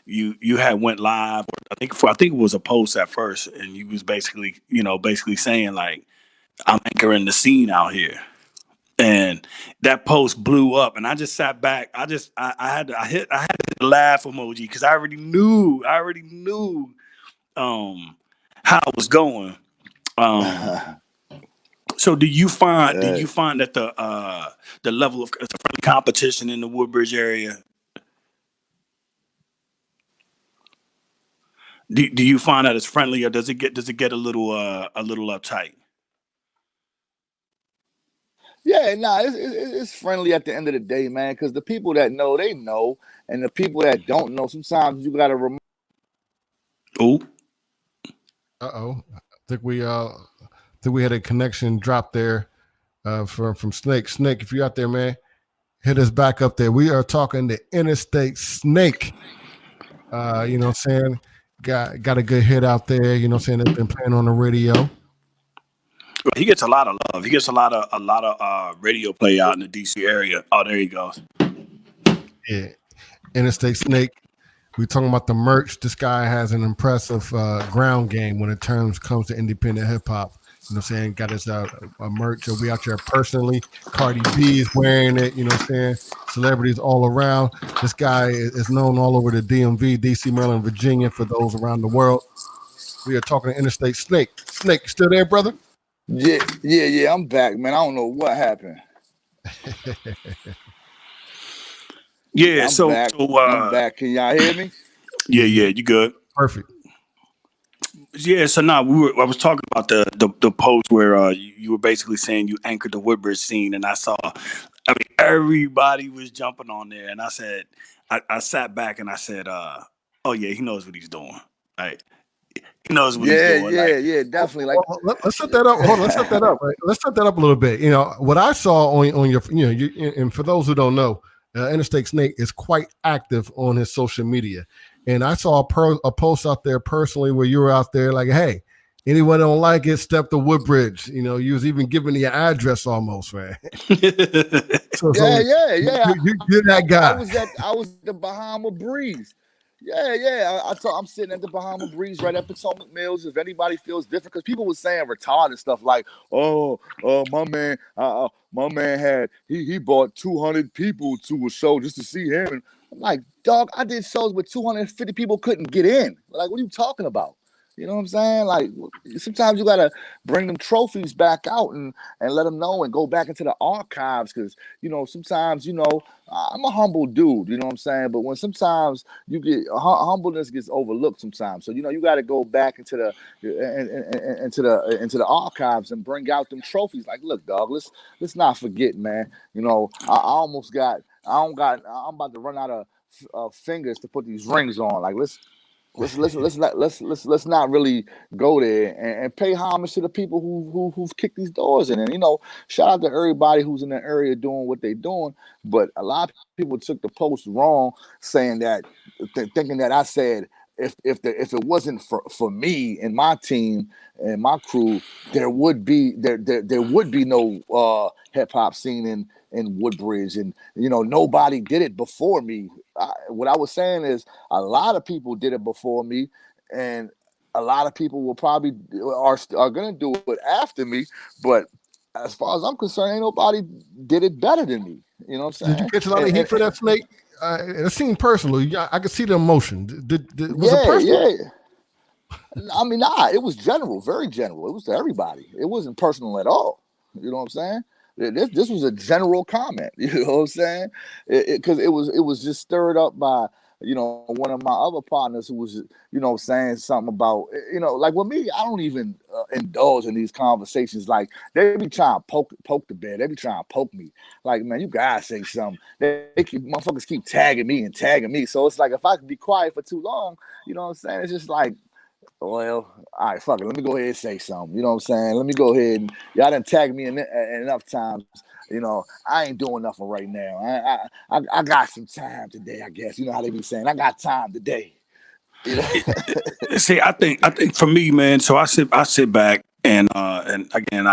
you had went live. I think it was a post at first, and you was basically saying like, I'm anchoring the scene out here. And that post blew up, and I just sat back. I had to hit the laugh emoji because I already knew how it was going. So do you find that the level of competition in the Woodbridge area? Do you find that it's friendly, or does it get a little uptight? Yeah, nah, it's friendly at the end of the day, man. Because the people that know, they know, and the people that don't know, sometimes you gotta remember. Oh, I think we had a connection drop there from Snake. Snake, if you're out there, man, hit us back up there. We are talking to Interstate Snake. You know what I'm saying? Got a good hit out there. You know what I'm saying? That's been playing on the radio. He gets a lot of love. He gets a lot of radio play out in the DC area. Oh, there he goes. Yeah, Interstate Snake. We're talking about the merch. This guy has an impressive ground game when it comes to independent hip hop. You know what I'm saying? Got his a merch. We out there personally. Cardi B is wearing it. You know what I'm saying? Celebrities all around. This guy is known all over the DMV, DC, Maryland, Virginia, for those around the world. We are talking to Interstate Snake. Snake, you still there, brother? Yeah, I'm back, man. I don't know what happened. Yeah, I'm back. Can y'all hear me? Yeah, you good? Perfect. Yeah, so now I was talking about the post where you were basically saying you anchored the Woodbridge scene, and I mean, everybody was jumping on there, and I said, I sat back and I said, oh yeah, he knows what he's doing, right? He knows what he's doing. Yeah, definitely. Like, let's set that up. Hold on, let's set that up. Right? Let's set that up a little bit. What I saw on your, and for those who don't know, Interstate Snake is quite active on his social media. And I saw a post out there personally where you were out there like, hey, anyone don't like it, step to Woodbridge. You know, you was even giving the address almost, man. Yeah. You're that guy. I was at the Bahama Breeze. Yeah. I'm sitting at the Bahama Breeze right at Potomac Mills. If anybody feels different, because people were saying retarded stuff like, my man had he bought 200 people to a show just to see him. And I'm like, dog, I did shows with 250 people couldn't get in. Like, what are you talking about? You know what I'm saying? Like, sometimes you gotta bring them trophies back out and let them know and go back into the archives, because sometimes I'm a humble dude. You know what I'm saying? But when sometimes you get humbleness gets overlooked sometimes, so you got to go back into the into the archives and bring out them trophies. Like, look, dog, let's not forget, man. I'm about to run out of fingers to put these rings on. Like, let's not really go there and pay homage to the people who've kicked these doors in. And shout out to everybody who's in the area doing what they're doing. But a lot of people took the post wrong, saying that, thinking that I said if it wasn't for me and my team and my crew, there would be no hip hop scene in Woodbridge, and nobody did it before me. What I was saying is a lot of people did it before me, and a lot of people will probably are gonna do it after me. But as far as I'm concerned, ain't nobody did it better than me. You know what I'm saying? Did you catch a lot of heat for that, Snake? It seemed personal. I could see the emotion. Was it personal? Yeah. I mean, it was general, very general. It was to everybody. It wasn't personal at all. You know what I'm saying? This was a general comment. You know what I'm saying? Because it was just stirred up by one of my other partners who was saying something about like with me. I don't even indulge in these conversations. Like, they be trying to poke the bear. They be trying to poke me. Like, man, you guys say something. Motherfuckers keep tagging me. So it's like, if I could be quiet for too long, you know what I'm saying? It's just like, well, all right, fuck it. Let me go ahead and say something. You know what I'm saying? Let me go ahead and y'all done tagged me enough times. I ain't doing nothing right now. I got some time today, I guess. You know how they be saying, I got time today. See, I think for me, man. So I sit back and again,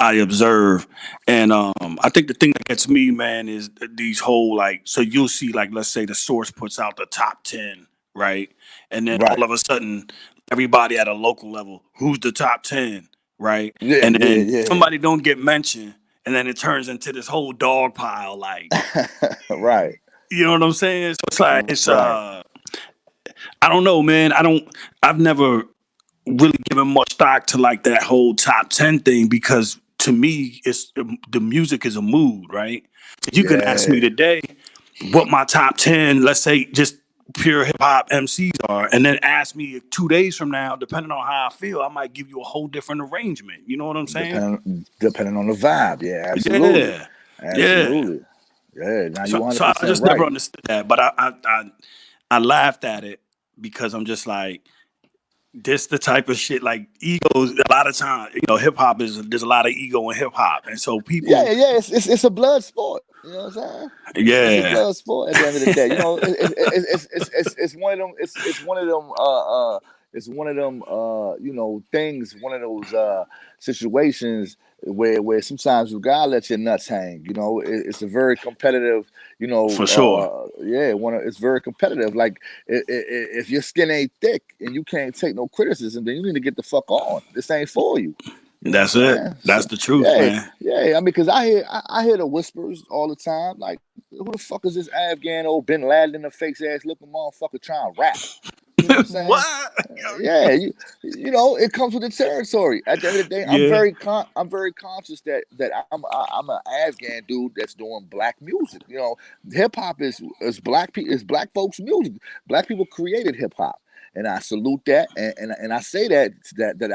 I observe, and I think the thing that gets me, man, is these whole, like, so you'll see, like, let's say the source puts out the top 10, right? And then all of a sudden, everybody at a local level, who's the top 10, right? And then somebody don't get mentioned, and then it turns into this whole dog pile, like, right. You know what I'm saying? So it's like, I don't know, man. I've never really given much stock to like that whole top 10 thing, because to me, it's the music is a mood, right? So you can ask me today what my top 10, let's say just pure hip hop MCs are, and then ask me 2 days from now, depending on how I feel, I might give you a whole different arrangement. You know what I'm saying? Depending on the vibe. Yeah, absolutely. Yeah. Absolutely. Yeah. Now you 100% so I just right. never understood that, but I laughed at it because I'm just like, this the type of shit, like, egos. A lot of times, hip hop there's a lot of ego in hip hop, and so people. Yeah, it's a blood sport. You know what I'm saying? Yeah, it's a blood sport at the end of the day. It's one of them. It's one of them. It's one of them. Things. One of those situations where sometimes you gotta let your nuts hang. It's a very competitive. For sure. It's very competitive. Like, if your skin ain't thick and you can't take no criticism, then you need to get the fuck on. This ain't for you. That's it. That's the truth, man. Yeah. I mean, because I hear the whispers all the time. Like, who the fuck is this Afghan old Bin Laden in the face ass looking motherfucker trying to rap? You know what I'm saying? What? Yeah, it comes with the territory. At the end of the day, I'm very conscious that I'm an Afghan dude that's doing black music. Hip hop is black folks' music. Black people created hip hop. And I salute that, and I say that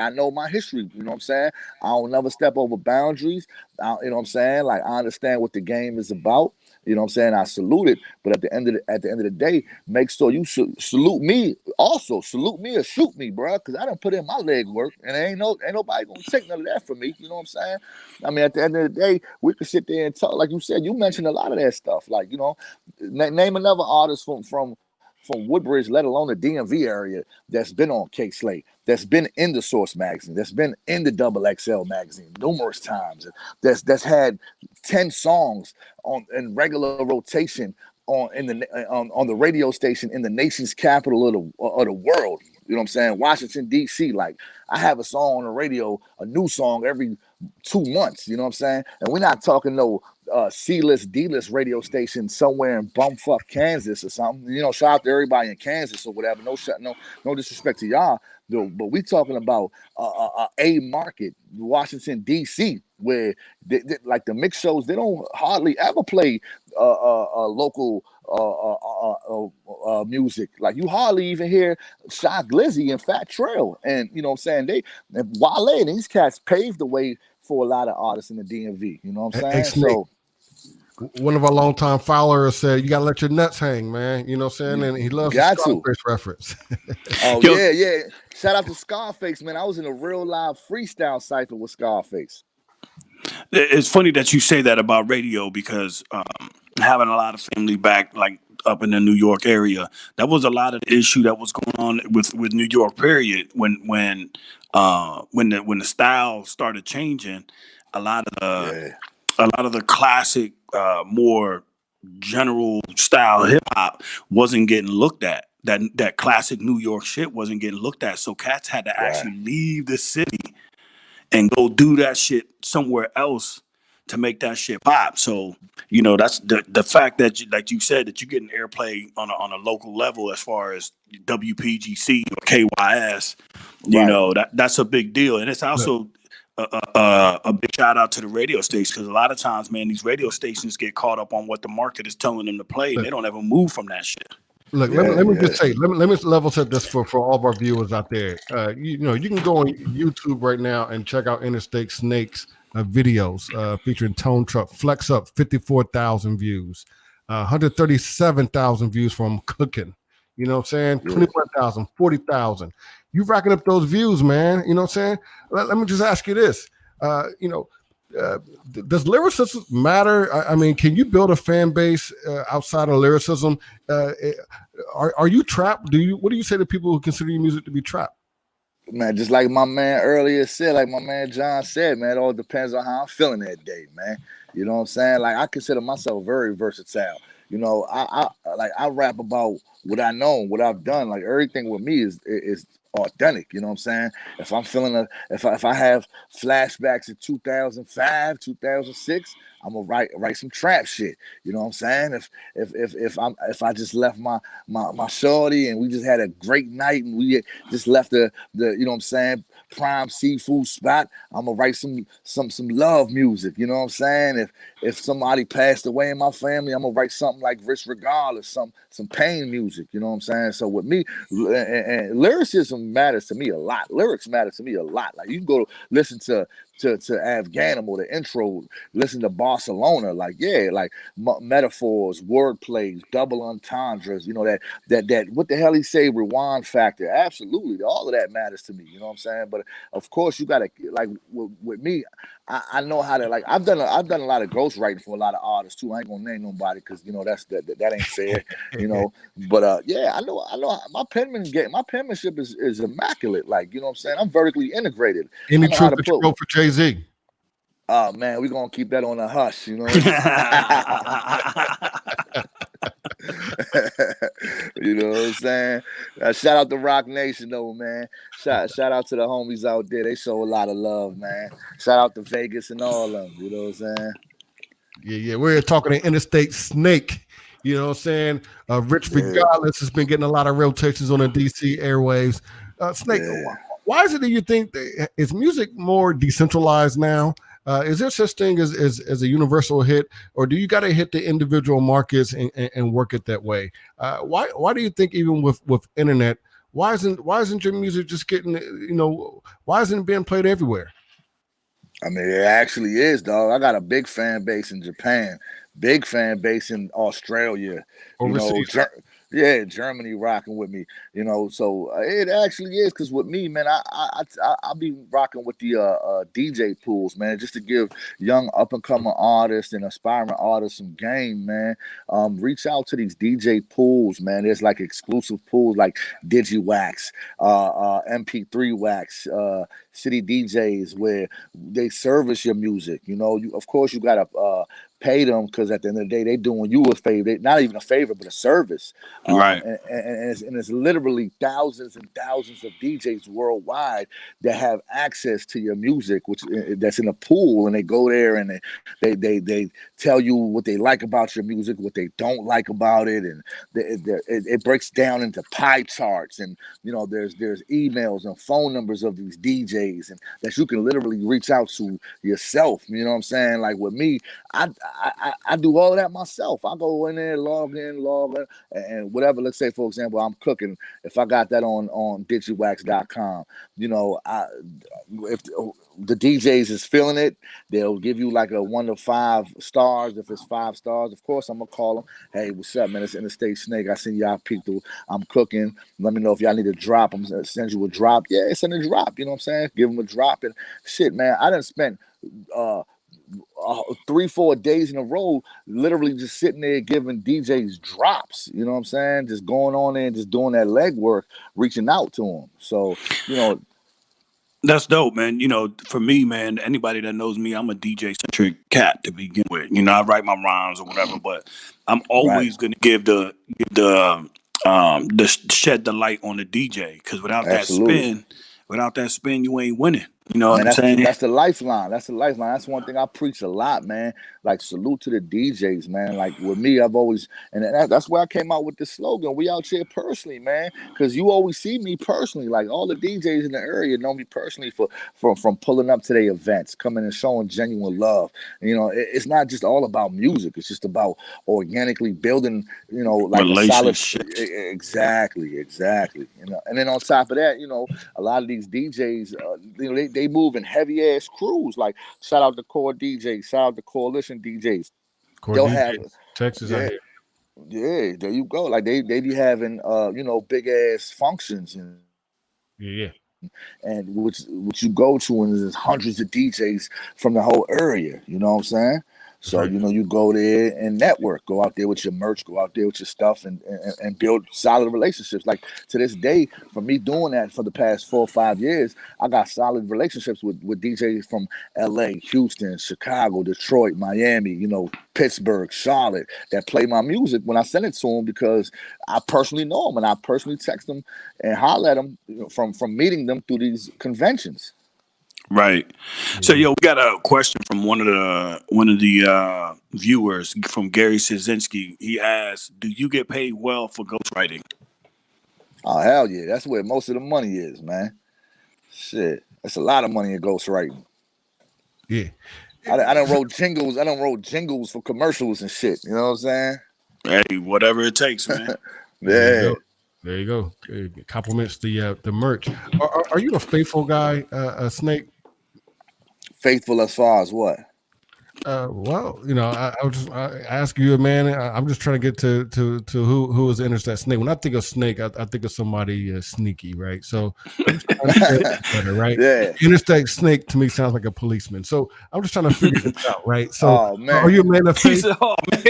I know my history. You know what I'm saying? I don't never step over boundaries. You know what I'm saying? Like, I understand what the game is about. You know what I'm saying? I salute it, but at the end of the day, make sure you salute me. Also, salute me or shoot me, bro, because I done put in my leg work, and ain't nobody gonna take none of that from me. You know what I'm saying? I mean, at the end of the day, we could sit there and talk, like you said. You mentioned a lot of that stuff, like, you know, name another artist from Woodbridge, let alone the DMV area, that's been on K Slate, that's been in the Source magazine, that's been in the Double XL magazine numerous times, that's had 10 songs in regular rotation on the radio station in the nation's capital of the world. You know what I'm saying? Washington, D.C. Like, I have a song on the radio, a new song every 2 months. You know what I'm saying? And we're not talking no C-list, D-list radio station somewhere in bumfuck Kansas or something. You know, shout out to everybody in Kansas or whatever. No disrespect to y'all, though, but we talking about a market, Washington, D.C., where like the mix shows, they don't hardly ever play local music. Like, you hardly even hear Shy Glizzy and Fat Trail, and you know what I'm saying, Wale, these cats paved the way for a lot of artists in the DMV. You know what I'm saying? So one of our longtime followers said, you gotta let your nuts hang, man. You know what I'm saying? And he loves the Scarface reference. Oh, yeah. Shout out to Scarface, man. I was in a real live freestyle cypher with Scarface. It's funny that you say that about radio, because having a lot of family back, like up in the New York area, that was a lot of the issue that was going on with New York. Period. When the style started changing, a lot of the classic, more general style hip hop wasn't getting looked at. That classic New York shit wasn't getting looked at. So cats had to actually leave the city and go do that shit somewhere else to make that shit pop. So, you know, that's the fact that, like you said, that you're getting airplay on a local level as far as WPGC or KYS. You know, that's a big deal, and it's also a big shout out to the radio stations, because a lot of times, man, these radio stations get caught up on what the market is telling them to play, and they don't ever move from that shit. Look, let me just say, let me level set this for all of our viewers out there. You know, you can go on YouTube right now and check out Interstate Snake's videos featuring Tone Truck. Flex Up, 54,000 views, 137,000 views from Cooking. You know what I'm saying? 21,000, 40,000. You racking up those views, man. You know what I'm saying? Let me just ask you this. You know, does lyricism matter? I mean, can you build a fan base outside of lyricism? Are you trapped? What do you say to people who consider your music to be trapped? Man, just like my man earlier said, like my man John said, man, it all depends on how I'm feeling that day, man. You know what I'm saying? Like, I consider myself very versatile. You know, I rap about what I know, what I've done. Like, everything with me is authentic. You know what I'm saying? If I'm feeling if I have flashbacks of 2005, 2006, I'm gonna write some trap shit. You know what I'm saying? If I just left my shorty and we just had a great night and we just left the you know what I'm saying, prime seafood spot, I'm gonna write some love music. You know what I'm saying? If somebody passed away in my family, I'm gonna write something like Rich Regardless, some pain music. You know what I'm saying? So with me, and lyricism matters to me a lot. Lyrics matter to me a lot. Like, you can go listen to Afghanim, the intro, listen to Barcelona, like, like metaphors, wordplays, double entendres, you know, that what the hell he say, rewind factor. Absolutely, all of that matters to me. You know what I'm saying? But of course, you gotta, like, with me, I know how to, like, I've done a lot of ghostwriting for a lot of artists too. I ain't gonna name nobody, because, you know, that ain't fair, you know. But I know my penmanship is immaculate. Like, you know what I'm saying? I'm vertically integrated. Any truth that you wrote for Jay-Z? Oh man, we're gonna keep that on a hush, you know. You know what I'm saying? Shout out to Rock Nation though, man. Shout out to the homies out there. They show a lot of love, man. Shout out to Vegas and all of them. You know what I'm saying? Yeah. We're talking to Interstate Snake. You know what I'm saying? Rich Regardless has been getting a lot of rotations on the DC airwaves. Snake, why is it that you think is music more decentralized now? Is there such thing as a universal hit, or do you got to hit the individual markets and work it that way? Why do you think, even with internet, why isn't your music just getting, you know, why isn't it being played everywhere? I mean, it actually is, dog. I got a big fan base in Japan, big fan base in Australia. You know, Overseas. yeah, Germany rocking with me. You know, so it actually is because with me, man, I be rocking with the DJ pools, man, just to give young up and coming artists and aspiring artists some game, man. Reach out to these DJ pools, man. There's like exclusive pools like DigiWax, MP3 Wax, City DJs where they service your music. You know, you of course you gotta pay them because at the end of the day they doing you a favor, not even a favor but a service. Right. And it's literally thousands and thousands of DJs worldwide that have access to your music, which that's in a pool, and they go there and they tell you what they like about your music, what they don't like about it, and it breaks down into pie charts, and you know there's emails and phone numbers of these DJs, and that you can literally reach out to yourself. You know what I'm saying? Like with me, I do all of that myself. I go in there, log in, and whatever. Let's say, for example, I'm cooking. If I got that on digiwax.com, you know, if the DJs is feeling it, they'll give you like a 1 to 5 stars. If it's 5 stars, of course, I'm gonna call them. Hey, what's up, man? It's Interstate Snake. I seen y'all peek through. I'm cooking. Let me know if y'all need a drop. I'm gonna send you a drop. Yeah, send a drop. You know what I'm saying? Give them a drop and shit, man. I done spent 3-4 days in a row, literally just sitting there giving DJs drops. You know what I'm saying? Just going on there and just doing that legwork, reaching out to them. So, you know, That's dope, man. You know, for me, man, anybody that knows me, I'm a DJ centric cat to begin with. You know, I write my rhymes or whatever, but I'm right. always gonna give the shed the light on the DJ, because Absolutely. without that spin, you ain't winning. You know what Man, I'm saying? that's the lifeline. That's the lifeline. That's one thing I preach a lot, man. Like salute to the DJs, man. Like with me, I've always, and that's where I came out with the slogan. We out here personally, man, because you always see me personally. Like all the DJs in the area know me personally from pulling up to their events, coming and showing genuine love. You know, it's not just all about music. It's just about organically building, you know, like a solid. Relationships. Exactly. You know, and then on top of that, you know, a lot of these DJs, you know, they move in heavy ass crews. Like shout out to Core DJs, shout out to Coalition DJs. Core They'll have, DJs, Texas out yeah, here. yeah. There you go. Like they be having, you know, big ass functions Yeah. and which you go to, and there's hundreds of DJs from the whole area. You know what I'm saying? That's So right. you know, you go there and network, go out there with your merch, go out there with your stuff, and build solid relationships. Like to this day, for me doing that for the past 4 or 5 years, I got solid relationships with DJs from L.A., Houston, Chicago, Detroit, Miami, you know, Pittsburgh, Charlotte, that play my music when I send it to them because I personally know them and I personally text them and holler at them, you know, from meeting them through these conventions. Right. So, yo, we got a question from one of the viewers from Gary Szynski. He asked, "Do you get paid well for ghostwriting?" Oh hell yeah, that's where most of the money is, man. Shit, that's a lot of money in ghostwriting. Yeah. I done wrote jingles. I done wrote jingles for commercials and shit. You know what I'm saying? Hey, whatever it takes, man. There you Yeah. go. There you go. It compliments the merch. Are you a faithful guy, Snake? Faithful as far as what? Well, you know, I was just ask you, man. I'm just trying to get to who is Interstate Snake. When I think of Snake, I think of somebody sneaky, right? So I'm just trying to get it better, right? Yeah. Interstate Snake to me sounds like a policeman. So I'm just trying to figure this out, right? So Oh man. are you a man of He faith? said, "Oh man,"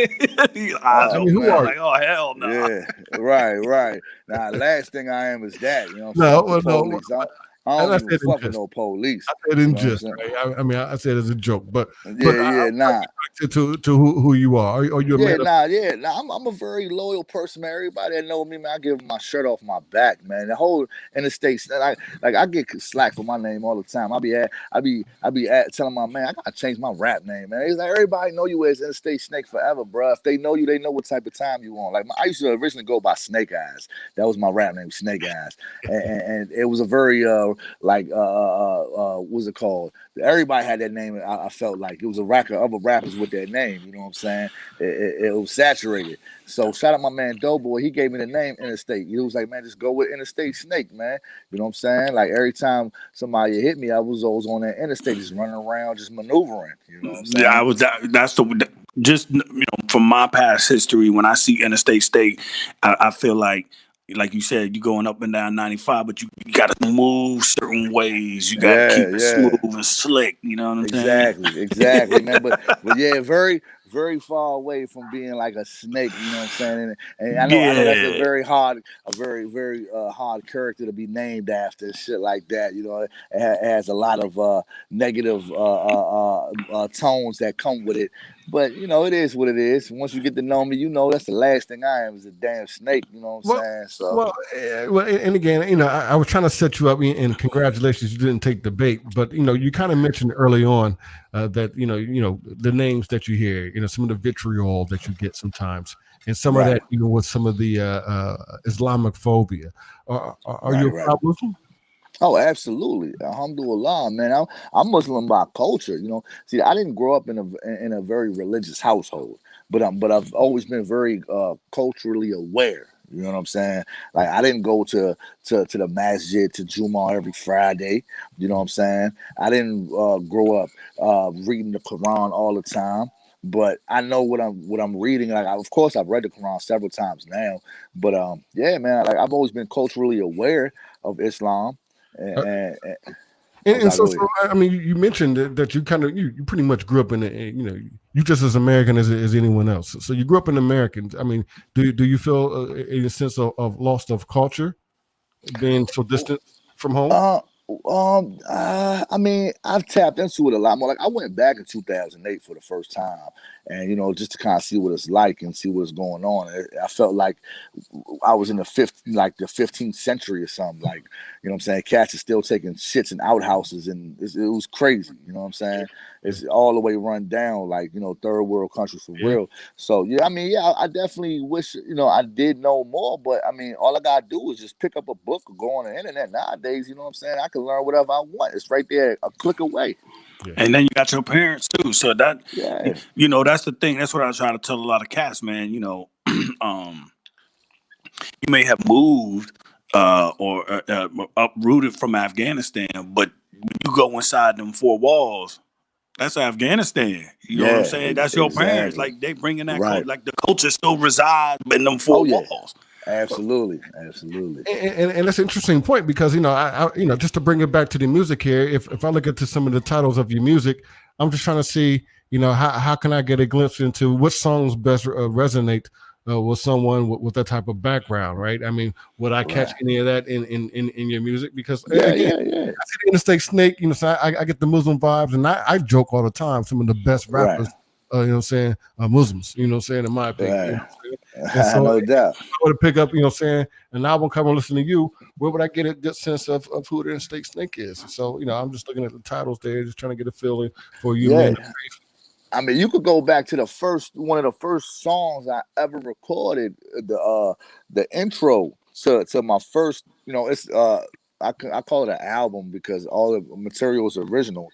he eyes I open, mean, who man. are Like, "Oh hell no." Yeah. Right. Now, last thing I am is that. You know what I'm No, saying? well, The no. police. I And don't I even said in fuck with jest. no police. I said You in know what I'm jest, saying? right? I mean, I said it as a joke, but Yeah. Nah. to who you are. Are you a man of I'm a very loyal person, man. Everybody that know me, man, I give my shirt off my back, man. The whole interstate, I get slack for my name all the time. I be telling my man, I gotta change my rap name, man. He's like, everybody know you as Interstate Snake forever, bro. If they know you, they know what type of time you on. Like I used to originally go by Snake Eyes. That was my rap name, Snake Eyes, and it was a very what's it called? Everybody had that name. I felt like it was a rack of other rappers with that name. You know what I'm saying? It was saturated. So shout out my man Doughboy. He gave me the name Interstate. He was like, man, just go with Interstate Snake, man. You know what I'm saying? Like every time somebody hit me, I was always on that interstate, just running around, just maneuvering. You know what I'm saying? Yeah, that's just from my past history. When I see Interstate State, I feel like you said, you going up and down 95, but you got to move certain ways. You got to keep it smooth and slick. You know what I'm saying? Exactly, man. But yeah, very, very far away from being like a snake. You know what I'm saying? And I know that's a very, very hard character to be named after. Shit like that. You know, it has a lot of negative tones that come with it. But you know, it is what it is. Once you get to know me, you know that's the last thing I am is a damn snake. You know what I'm saying? So and again, I was trying to set you up, and congratulations, you didn't take the bait. But you kind of mentioned early on that the names that you hear, some of the vitriol that you get sometimes, and some of that, with some of the Islamic phobia. Are you a proud Muslim? Oh, absolutely. Alhamdulillah, man. I'm Muslim by culture. See, I didn't grow up in a very religious household, but I've always been very culturally aware. You know what I'm saying? Like I didn't go to the masjid, to Jumu'ah every Friday. You know what I'm saying? I didn't grow up reading the Quran all the time. But I know what I'm reading. Like, of course, I've read the Quran several times now. But yeah, man. Like I've always been culturally aware of Islam. And so I mean, you mentioned that you kind of you pretty much grew up in you just as American as anyone else. So you grew up in American. I mean, do you feel a sense of loss of culture, being so distant from home? I mean, I've tapped into it a lot more. Like I went back in 2008 for the first time, and just to kind of see what it's like and see what's going on. I felt like I was in the 15th century or something. Like, what I'm saying? Cats are still taking shits in outhouses, and it was crazy. You know what I'm saying? It's all the way run down, like third world country for real. So yeah, I mean, yeah, I definitely wish I did know more. But I mean, all I gotta do is just pick up a book or go on the internet nowadays. You know what I'm saying? I can learn whatever I want. It's right there, a click away. And then you got your parents too. So that that's the thing. That's what I try to tell a lot of cats, man. You may have moved or uprooted from Afghanistan, but when you go inside them four walls, that's Afghanistan. You know what I'm saying? That's your parents. Like they bringing that like the culture still resides in them four walls. Absolutely. And that's an interesting point because I just to bring it back to the music here. If I look at some of the titles of your music, I'm just trying to see how can I get a glimpse into what songs best resonate with someone with that type of background, right? I mean, would I catch any of that in your music? Because I see the Interstate Snake, so I get the Muslim vibes, and I joke all the time. Some of the best rappers, Muslims, in my opinion. And so, no doubt. If I were to pick up, an album cover and listen to you, where would I get a good sense of who the Interstate Snake is? So, I'm just looking at the titles there, just trying to get a feeling for you, man. I mean, you could go back to one of the first songs I ever recorded, the intro to my first, it's I call it an album because all the material is original,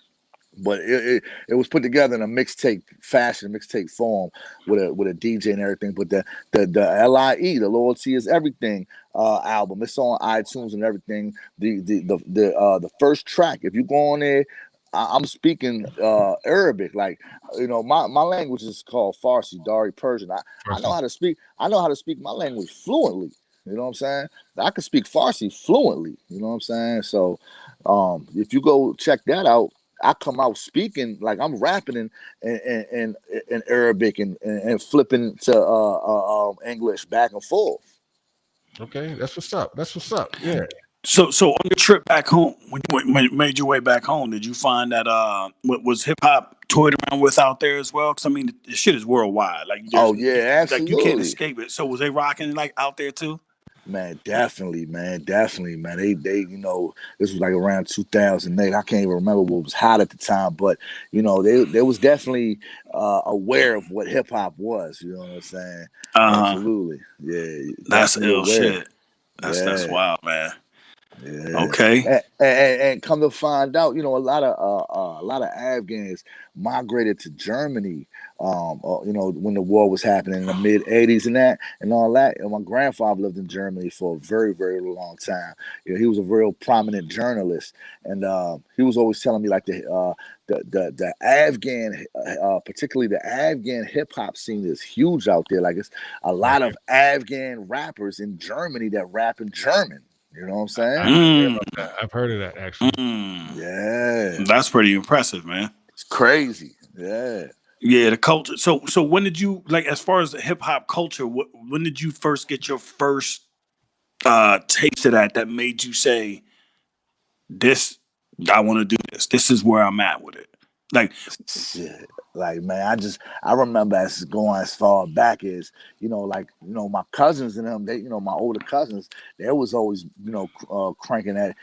but it was put together in a mixtape fashion, mixtape form with a DJ and everything. But the LIE, the Loyalty Is Everything album, it's on iTunes and everything. The first track, if you go on there, I'm speaking Arabic, like my language is called Farsi, Dari, Persian. I know how to speak. I know how to speak my language fluently. You know what I'm saying? I can speak Farsi fluently. You know what I'm saying? So, if you go check that out, I come out speaking like I'm rapping in Arabic and flipping to English back and forth. Okay, that's what's up. Yeah. So on your trip back home, when you made your way back home, did you find that was hip hop toyed around with out there as well? Because I mean, the shit is worldwide. Like, absolutely. Like you can't escape it. So was they rocking like out there too? Man, definitely, man. They this was like around 2008. I can't even remember what was hot at the time, but they was definitely aware of what hip hop was. You know what I'm saying? Absolutely, yeah. That's ill shit. That's wild, man. Yeah. Okay. And come to find out, a lot of Afghans migrated to Germany. When the war was happening in the mid '80s and all that. And my grandfather lived in Germany for a very, very long time. He was a real prominent journalist, and he was always telling me like the Afghan, particularly the Afghan hip hop scene is huge out there. Like it's a lot of Afghan rappers in Germany that rap in German. You know what I'm saying? I've heard of that actually. Yeah, That's pretty impressive, man. it's crazy. Yeah. Yeah, the culture. So when did you like, as far as the hip hop culture? When did you first get your first taste of that made you say, "This, I want to do this. This is where I'm at with it." Like, Shit. Like, man, I remember going as far back as, my cousins and them, my older cousins, they was always, cranking that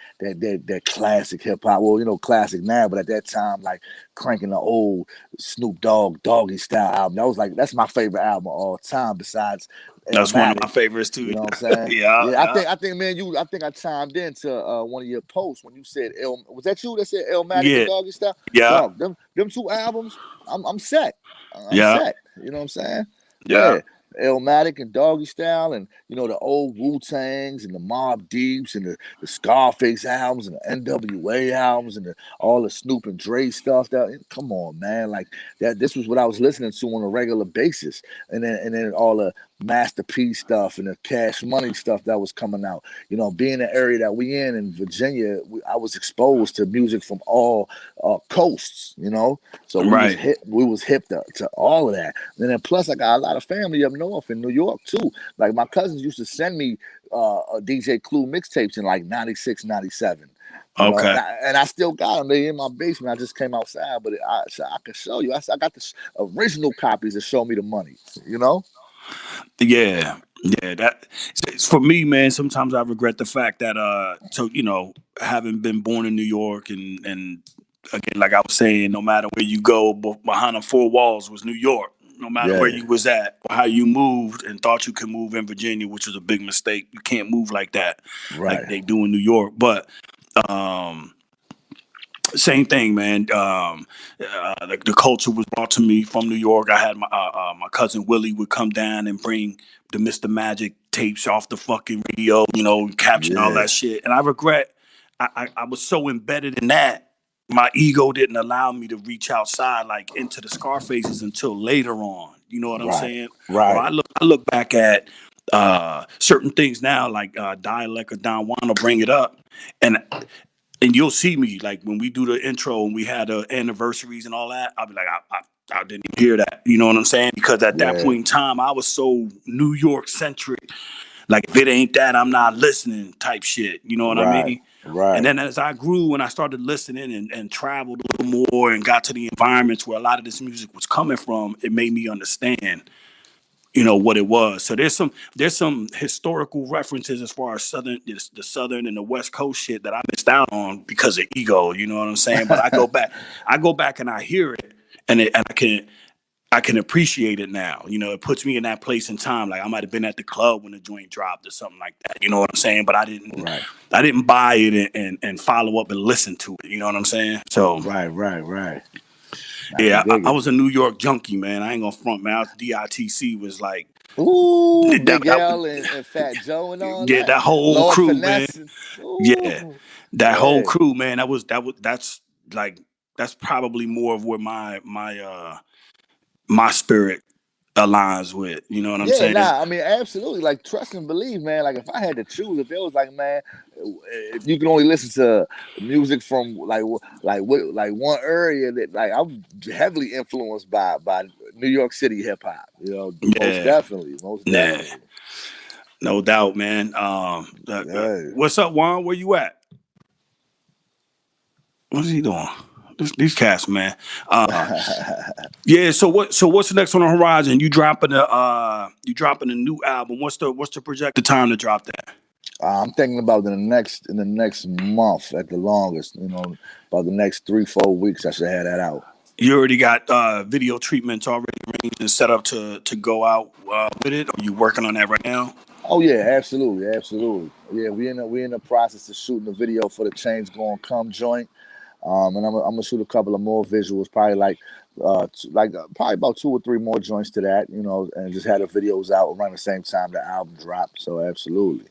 classic hip hop. Well, classic now, but at that time, like cranking the old Snoop Dogg Doggy Style album. That's my favorite album of all time besides that's one of my favorites too. You know what I'm saying? Yeah. I think, man, I chimed into one of your posts when you said was that you that said Illmatic and Doggy Style? Yeah. Dog, them two albums, I'm set. I'm set. You know what I'm saying? Yeah. Illmatic and Doggy Style, and the old Wu-Tangs and the Mobb Deeps and the Scarface albums and the NWA albums and all the Snoop and Dre stuff. Come on, man, like that. This was what I was listening to on a regular basis, and then all the Master P stuff and the Cash Money stuff that was coming out. Being the area that we in Virginia, I was exposed to music from all coasts. So we was hip to all of that. And then plus I got a lot of family up north in New York too. Like my cousins used to send me DJ Clue mixtapes in like 96, 97. Okay. And I still got them. They in my basement. I just came outside, but I can show you. I got the original copies that show me the money. Yeah. That for me, man. Sometimes I regret the fact that having been born in New York and again, like I was saying, no matter where you go, behind the four walls was New York. No matter where you was at or how you moved and thought you could move in Virginia, which was a big mistake. You can't move like that, like they do in New York. But same thing, man. The culture was brought to me from New York. I had my cousin Willie would come down and bring the Mr. Magic tapes off the fucking radio, capturing all that shit. And I regret I was so embedded in that. My ego didn't allow me to reach outside, like into the Scarfaces until later on. You know what I'm saying? Right. Or I look back at certain things now, like Dialect or Don Juan will bring it up, and you'll see me like when we do the intro and we had the anniversaries and all that. I'll be like, I didn't even hear that. You know what I'm saying? Because at that point in time, I was so New York centric. Like if it ain't that, I'm not listening type shit. You know what I mean? Right. And then as I grew and I started listening and traveled a little more and got to the environments where a lot of this music was coming from, it made me understand, what it was. So there's some historical references as far as the Southern and the West Coast shit that I missed out on because of ego. You know what I'm saying? But I go back and I hear it and I can appreciate it now. It puts me in that place in time. Like I might have been at the club when the joint dropped or something like that. You know what I'm saying? But I didn't buy it and follow up and listen to it. You know what I'm saying? So Right. Yeah, I was a New York junkie, man. I ain't gonna front, man. DITC was like, Big L and Fat Joe and all that. Yeah, that whole Lord crew, Finesse. man. Yeah, that whole crew, man. That's probably more of where my spirit aligns with. You know what I'm saying? I mean, absolutely. Like, trust and believe, man. Like, if I had to choose, if it was like, man, if you can only listen to music from like one area that, like, I'm heavily influenced by New York City hip hop. Most definitely. No doubt, man. What's up, Juan? Where you at? What's he doing? These cats, man. So what's the next on the horizon? You dropping a new album. What's the projected time to drop that? I'm thinking about in the next month at the longest. About the next 3-4 weeks, I should have that out. You already got video treatments already arranged and set up to go out with it. Are you working on that right now? Oh yeah, absolutely, absolutely. Yeah, we in the process of shooting the video for the Change Gonna Come joint. And I'm gonna shoot a couple of more visuals, probably probably about 2 or 3 more joints to that, and just had the videos out around the same time the album dropped. So absolutely,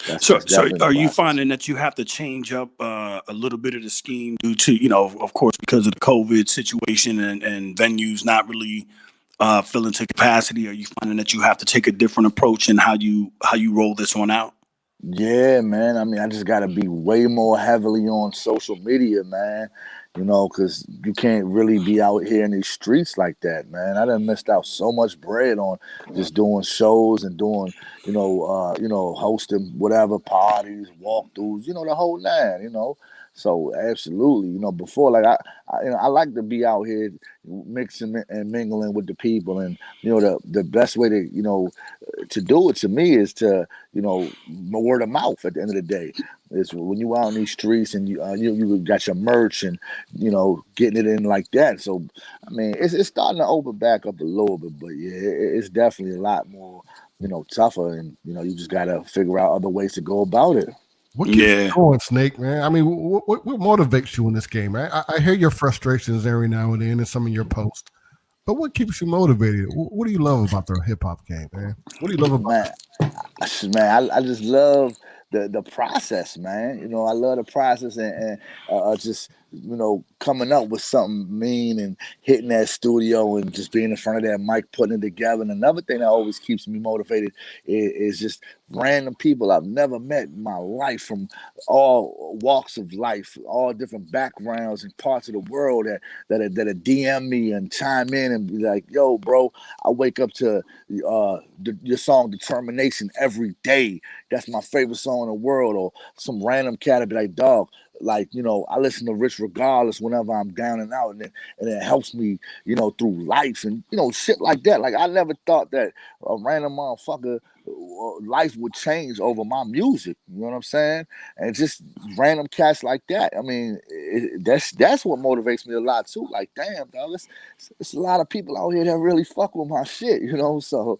that's So, that's so definitely the are you process. finding that you have to change up a little bit of the scheme due to, of course, because of the COVID situation and venues not really filling to capacity? Are you finding that you have to take a different approach in how you roll this one out? Yeah, man. I mean, I just gotta be way more heavily on social media, man. Because you can't really be out here in these streets like that, man. I done missed out so much bread on just doing shows and doing, hosting whatever parties, walkthroughs, the whole nine. So absolutely, before like I like to be out here mixing and mingling with the people, and the best way to do it to me is to word of mouth at the end of the day. It's when you out in these streets and you got your merch and getting it in like that. So I mean, it's starting to open back up a little bit, but yeah, it's definitely a lot more tougher, and you just gotta figure out other ways to go about it. What keeps you Yeah. going, Snake, man? I mean, what motivates you in this game, man? I hear your frustrations every now and then in some of your posts, but what keeps you motivated? What do you love about the hip hop game, man? What do you love about Man, I just love the process, man. I love the process and just coming up with something mean and hitting that studio and just being in front of that mic, putting it together. And another thing that always keeps me motivated is just random people I've never met in my life from all walks of life, all different backgrounds and parts of the world that DM me and chime in and be like, "Yo, bro, I wake up to your song Determination every day. That's my favorite song in the world." Or some random cat would be like, "Dog, like, I listen to Rich Regardless whenever I'm down and out, and it helps me, through life and, shit like that." Like, I never thought that a random motherfucker life would change over my music. You know what I'm saying? And just random cats like that. I mean, that's what motivates me a lot too. Like, damn, dog, it's a lot of people out here that really fuck with my shit, So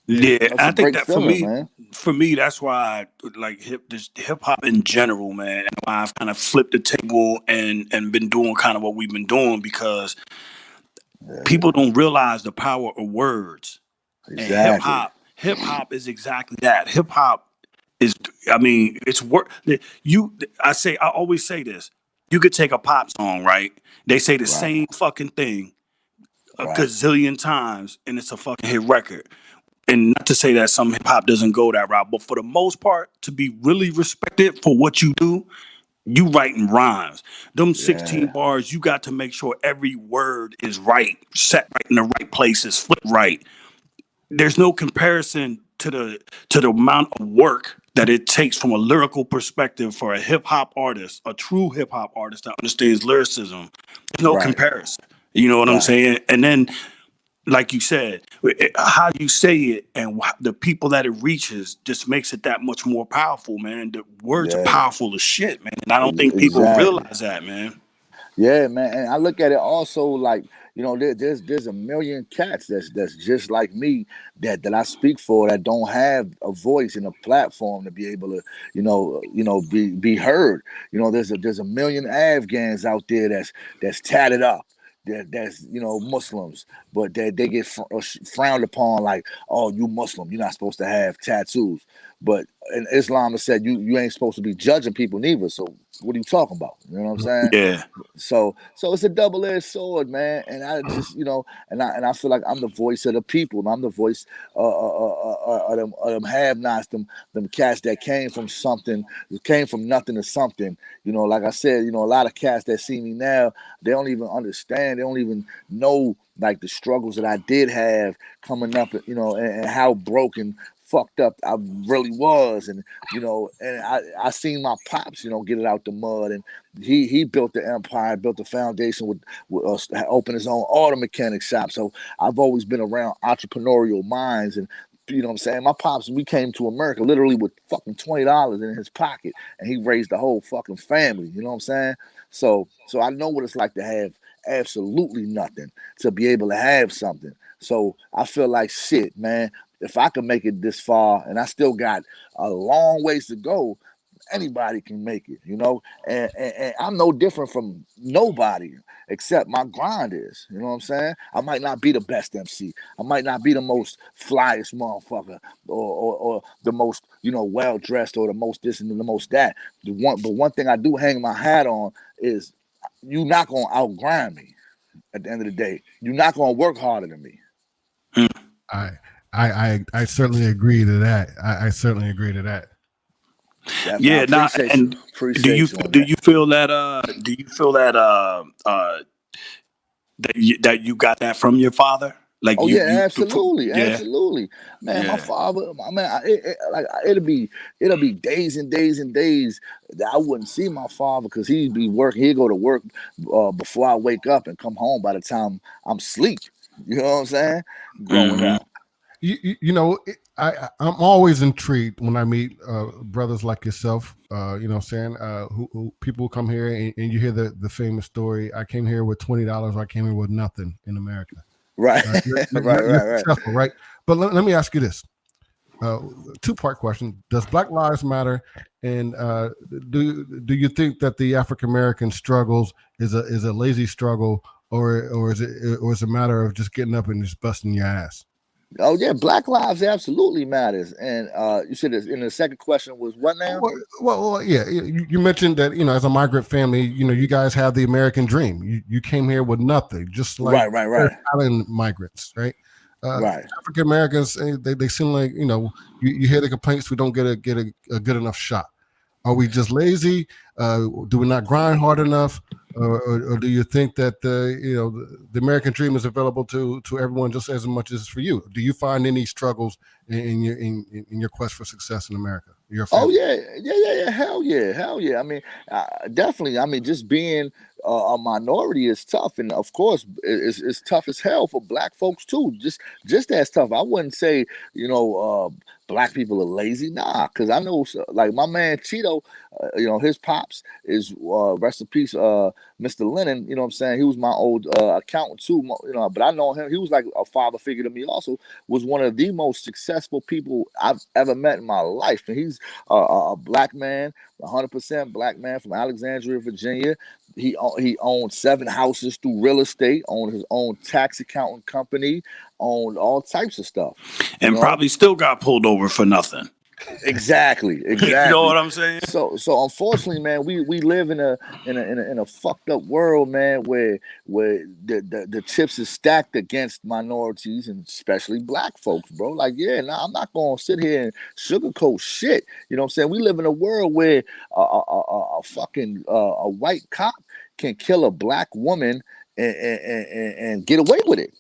Yeah, it's a I think great that for feeling, me, man. that's why I like hip hop in general, man. And why I've kind of flipped the table and been doing kind of what we've been doing because Yeah, people don't realize the power of words. And exactly. hip hop is exactly that. Hip hop is, I mean, it's work. I always say this. You could take a pop song, right? They say the Right, same fucking thing a right. gazillion times, and it's a fucking hit record. And not to say that some hip hop doesn't go that route, but for the most part, to be really respected for what you do, you writing rhymes. Them 16 Yeah, bars, you got to make sure every word is right, set right in the right places, flip right. There's no comparison to the amount of work that it takes from a lyrical perspective for a hip hop artist, a true hip hop artist that understands lyricism. There's no right, comparison. You know what I'm right. saying? And then like you said, how you say it and the people that it reaches just makes it that much more powerful, man. The words are Yeah, powerful as shit, man. And I don't think people exactly. realize that, man. Yeah, man. And I look at it also like, there's a million cats that's just like me that I speak for that don't have a voice and a platform to be able to, be heard. There's a million Afghans out there that's tatted up. That's Muslims, but they get frowned upon like, "Oh, you Muslim, you're not supposed to have tattoos." But in Islam, it said you ain't supposed to be judging people neither. So what are you talking about? You know what I'm saying? Yeah. So it's a double-edged sword, man. And I just, and I feel like I'm the voice of the people. I'm the voice of them have-nots, them cats that came from nothing to something. Like I said, a lot of cats that see me now, they don't even understand. They don't even know like the struggles that I did have coming up, and how broken, fucked up I really was. And I seen my pops, get it out the mud, and he built the empire, built the foundation with opened his own auto mechanic shop. So I've always been around entrepreneurial minds, and you know what I'm saying? My pops, we came to America literally with fucking $20 in his pocket, and he raised the whole fucking family. You know what I'm saying? So I know what it's like to have absolutely nothing, to be able to have something. So I feel like shit, man. if I can make it this far, and I still got a long ways to go, anybody can make it, you know. And I'm no different from nobody except my grind is. You know what I'm saying? I might not be the best MC. I might not be the most flyest motherfucker, or the most, you know, well dressed, or the most this and the most that. But one thing I do hang my hat on is you're not gonna outgrind me. At the end of the day, you're not gonna work harder than me. I certainly agree to that. I certainly agree to that. Yeah, now and do you feel that that you got that from your father? Like, oh, yeah, absolutely, yeah. absolutely, man. Yeah. My father, it'll be days and days and days that I wouldn't see my father, because he'd be working. He'd go to work before I wake up and come home by the time I'm asleep. You know what I'm saying? Growing up. You know, I'm always intrigued when I meet brothers like yourself. You know what I'm saying? Who people come here and you hear the famous story. I came here with $20. I came here with nothing in America. Right. You're successful, right? But let me ask you this. Two-part question. Does Black Lives Matter? And do you think that the African American struggles is a lazy struggle, or is it a matter of just getting up and just busting your ass? Oh yeah, Black lives absolutely matters. And you said this in the second question was what now? Well, yeah, you mentioned that, you know, as a migrant family, you know, you guys have the American dream. You came here with nothing, just like right. island migrants, right? Right. African Americans, they seem like, you know, you hear the complaints, we don't get a good enough shot. Are we just lazy? Do we not grind hard enough? Or do you think that you know, the American dream is available to everyone just as much as for you? Do you find any struggles in your quest for success in America? Oh yeah, hell yeah. I mean, definitely. I mean, just being a minority is tough, and of course, it's tough as hell for Black folks too. Just as tough. I wouldn't say, you know, Black people are lazy, nah, because I know, like my man Cheeto, you know, his pops is rest in peace, Mr. Lennon. You know what I'm saying? He was my old accountant too, you know. But I know him. He was like a father figure to me. Also, was one of the most successful people I've ever met in my life, and he's a Black man, 100% Black man from Alexandria, Virginia. He owned 7 houses through real estate, owned his own tax accounting company, owned all types of stuff, and probably still got pulled over for nothing. Exactly. You know what I'm saying? So unfortunately, man, we live in a fucked up world, man, where the chips is stacked against minorities and especially Black folks, bro. Like, yeah, nah, I'm not gonna sit here and sugarcoat shit. You know what I'm saying? We live in a world where a fucking a white cop can kill a Black woman and get away with it,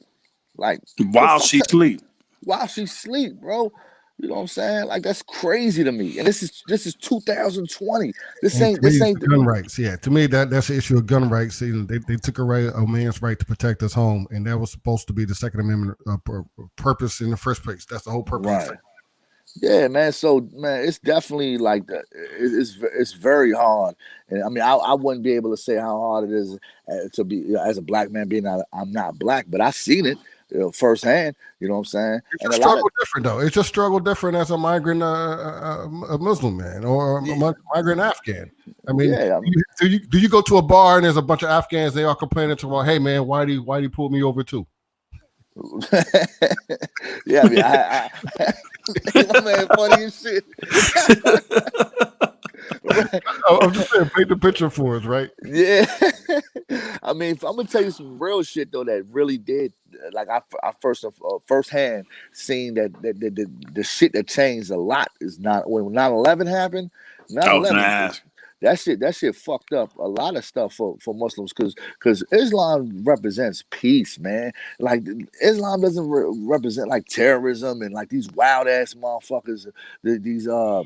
like while she sleep. While she sleep, bro. You know what I'm saying? Like, that's crazy to me. And this is 2020. This ain't gun rights. Yeah, to me that's the issue of gun rights. They took away a man's right to protect his home, and that was supposed to be the Second Amendment purpose in the first place. That's the whole purpose. Right. Yeah, man. So, man, it's definitely like that. It's very hard, and I mean, I wouldn't be able to say how hard it is to be as a Black man, being I'm not Black, but I've seen it. Firsthand, you know what I'm saying? It's just struggle different, though. It's just struggle different as a migrant, a Muslim man, or a migrant Afghan. I mean, do you go to a bar and there's a bunch of Afghans? They all complaining to, well, hey man, why do you pull me over too? Yeah, I mean, my man, funny as shit. Right. I'm just saying, paint the picture for us, right? Yeah. I mean, I'm gonna tell you some real shit though that really did. Like I firsthand seen that the shit that changed a lot is not when 9/11 happened. 9/11. That shit fucked up a lot of stuff for Muslims, because Islam represents peace, man. Like, Islam doesn't represent like terrorism and like these wild ass motherfuckers. These I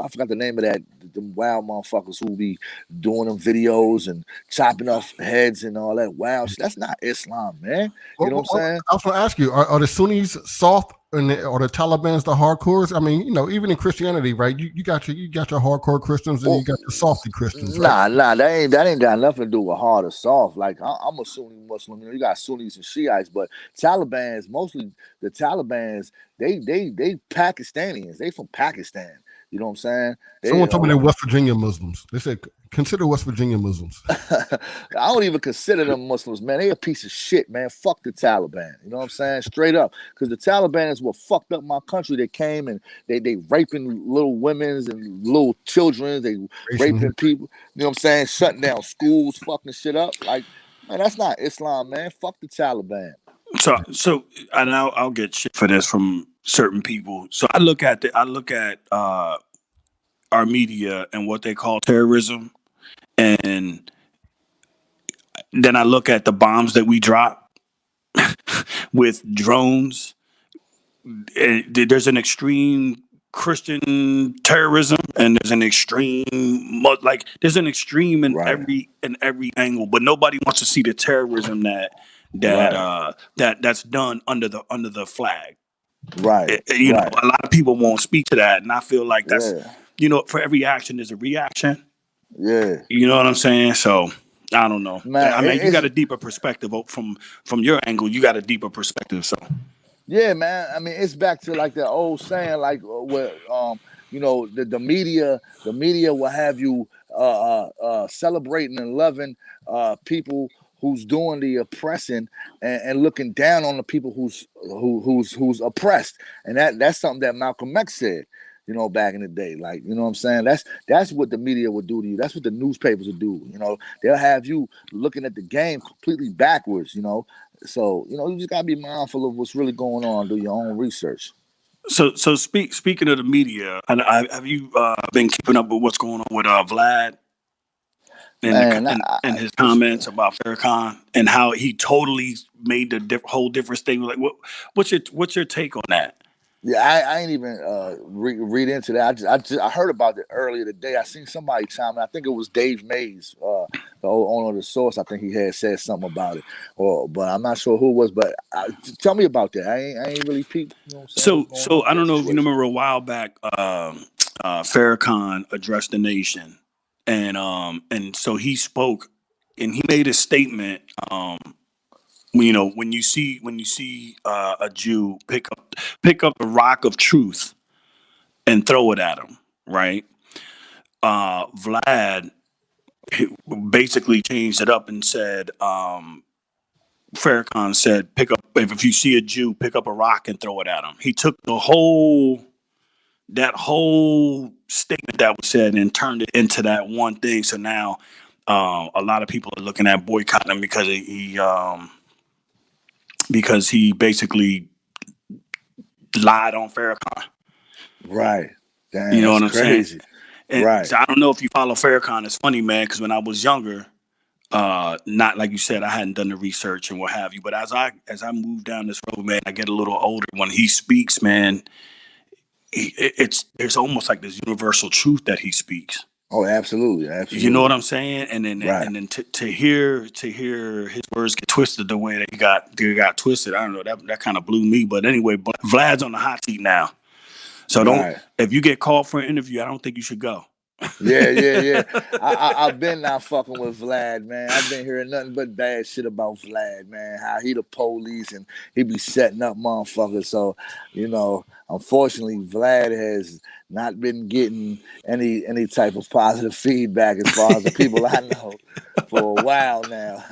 forgot the name of that. The wild motherfuckers who be doing them videos and chopping off heads and all that wild shit. That's not Islam, man. You know what I'm saying? I was gonna ask you: Are the Sunnis soft or the Taliban's the hardcores? I mean, even in Christianity, right? You got your hardcore Christians and you got your softy Christians, right? Nah, that ain't got nothing to do with hard or soft. Like I'm a Sunni Muslim, you got Sunnis and Shiites, but Taliban's mostly the Taliban's. They Pakistanians. They from Pakistan. You know what I'm saying? Someone told me they're West Virginia Muslims. They said consider West Virginia Muslims. I don't even consider them Muslims, man. They a piece of shit, man. Fuck the Taliban. You know what I'm saying? Straight up. Because the Taliban is what fucked up my country. They came and they raping little women and little children. They raping people. You know what I'm saying? Shutting down schools, fucking shit up. Like, man, that's not Islam, man. Fuck the Taliban. So, and I'll get shit for this from certain people. So I look at our media and what they call terrorism, and then I look at the bombs that we drop with drones. There's an extreme Christian terrorism, and there's an extreme there's an extreme in every angle, but nobody wants to see the terrorism that's done under the flag. Right. A lot of people won't speak to that, and I feel like that's for every action there's a reaction. Yeah. You know what I'm saying? So I don't know. Man, I mean, you got a deeper perspective from your angle. You got a deeper perspective. So yeah, man. I mean, it's back to like the old saying, like where the media will have you celebrating and loving people who's doing the oppressing and looking down on the people who's oppressed, and that's something that Malcolm X said. Back in the day, like, you know what I'm saying? That's what the media would do to you. That's what the newspapers would do. They'll have you looking at the game completely backwards, So, you just gotta be mindful of what's really going on. Do your own research. So speaking of the media, and have you been keeping up with what's going on with Vlad and his comments about Farrakhan and how he totally made the whole different statement? Like, what's your take on that? Yeah, I ain't even read into that. I heard about it earlier today. I seen somebody chime in. I think it was Dave Mays, the owner of the Source. I think he had said something about it, but I'm not sure who it was. But tell me about that. I ain't really peeped. So I don't know if you remember a while back, Farrakhan addressed the nation, and so he spoke and he made a statement. When you see a Jew pick up the rock of truth and throw it at him, right? Vlad basically changed it up and said, Farrakhan said, pick up, if you see a Jew, pick up a rock and throw it at him. He took that whole statement that was said and turned it into that one thing. So now a lot of people are looking at boycotting him because he basically lied on Farrakhan. Right. Damn, you know what I'm crazy. saying? And right. So I don't know if you follow Farrakhan. It's funny, man, because when I was younger, not like you said, I hadn't done the research and what have you. But as I move down this road, man, I get a little older. When he speaks, man, there's almost like this universal truth that he speaks. Oh, absolutely. You know what I'm saying? And then to hear his words get twisted the way they got twisted, I don't know, that kind of blew me. But anyway, Vlad's on the hot seat now. So if you get called for an interview, I don't think you should go. Yeah. I've been not fucking with Vlad, man. I've been hearing nothing but bad shit about Vlad, man. How he the police and he be setting up motherfuckers. So, unfortunately, Vlad has not been getting any type of positive feedback as far as the people I know for a while now.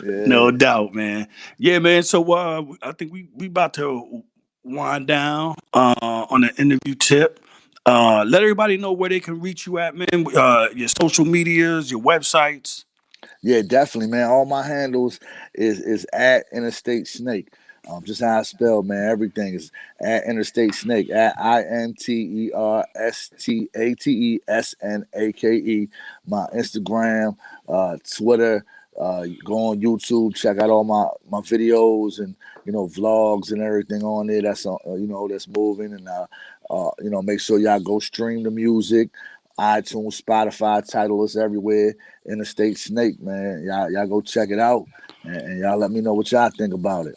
Yeah. No doubt, man. Yeah, man. So I think we about to wind down on an interview tip. Let everybody know where they can reach you at, man. Your social medias, your websites. Yeah, definitely, man. All my handles is at Interstate Snake. Just how I spell, man. Everything is at Interstate Snake. At INTERSTATESNAKE. My Instagram, Twitter. Go on YouTube. Check out all my videos and vlogs and everything on there. That's that's moving and make sure y'all go stream the music. iTunes, Spotify, Tidal is everywhere. Interstate Snake, man. Y'all go check it out and y'all let me know what y'all think about it.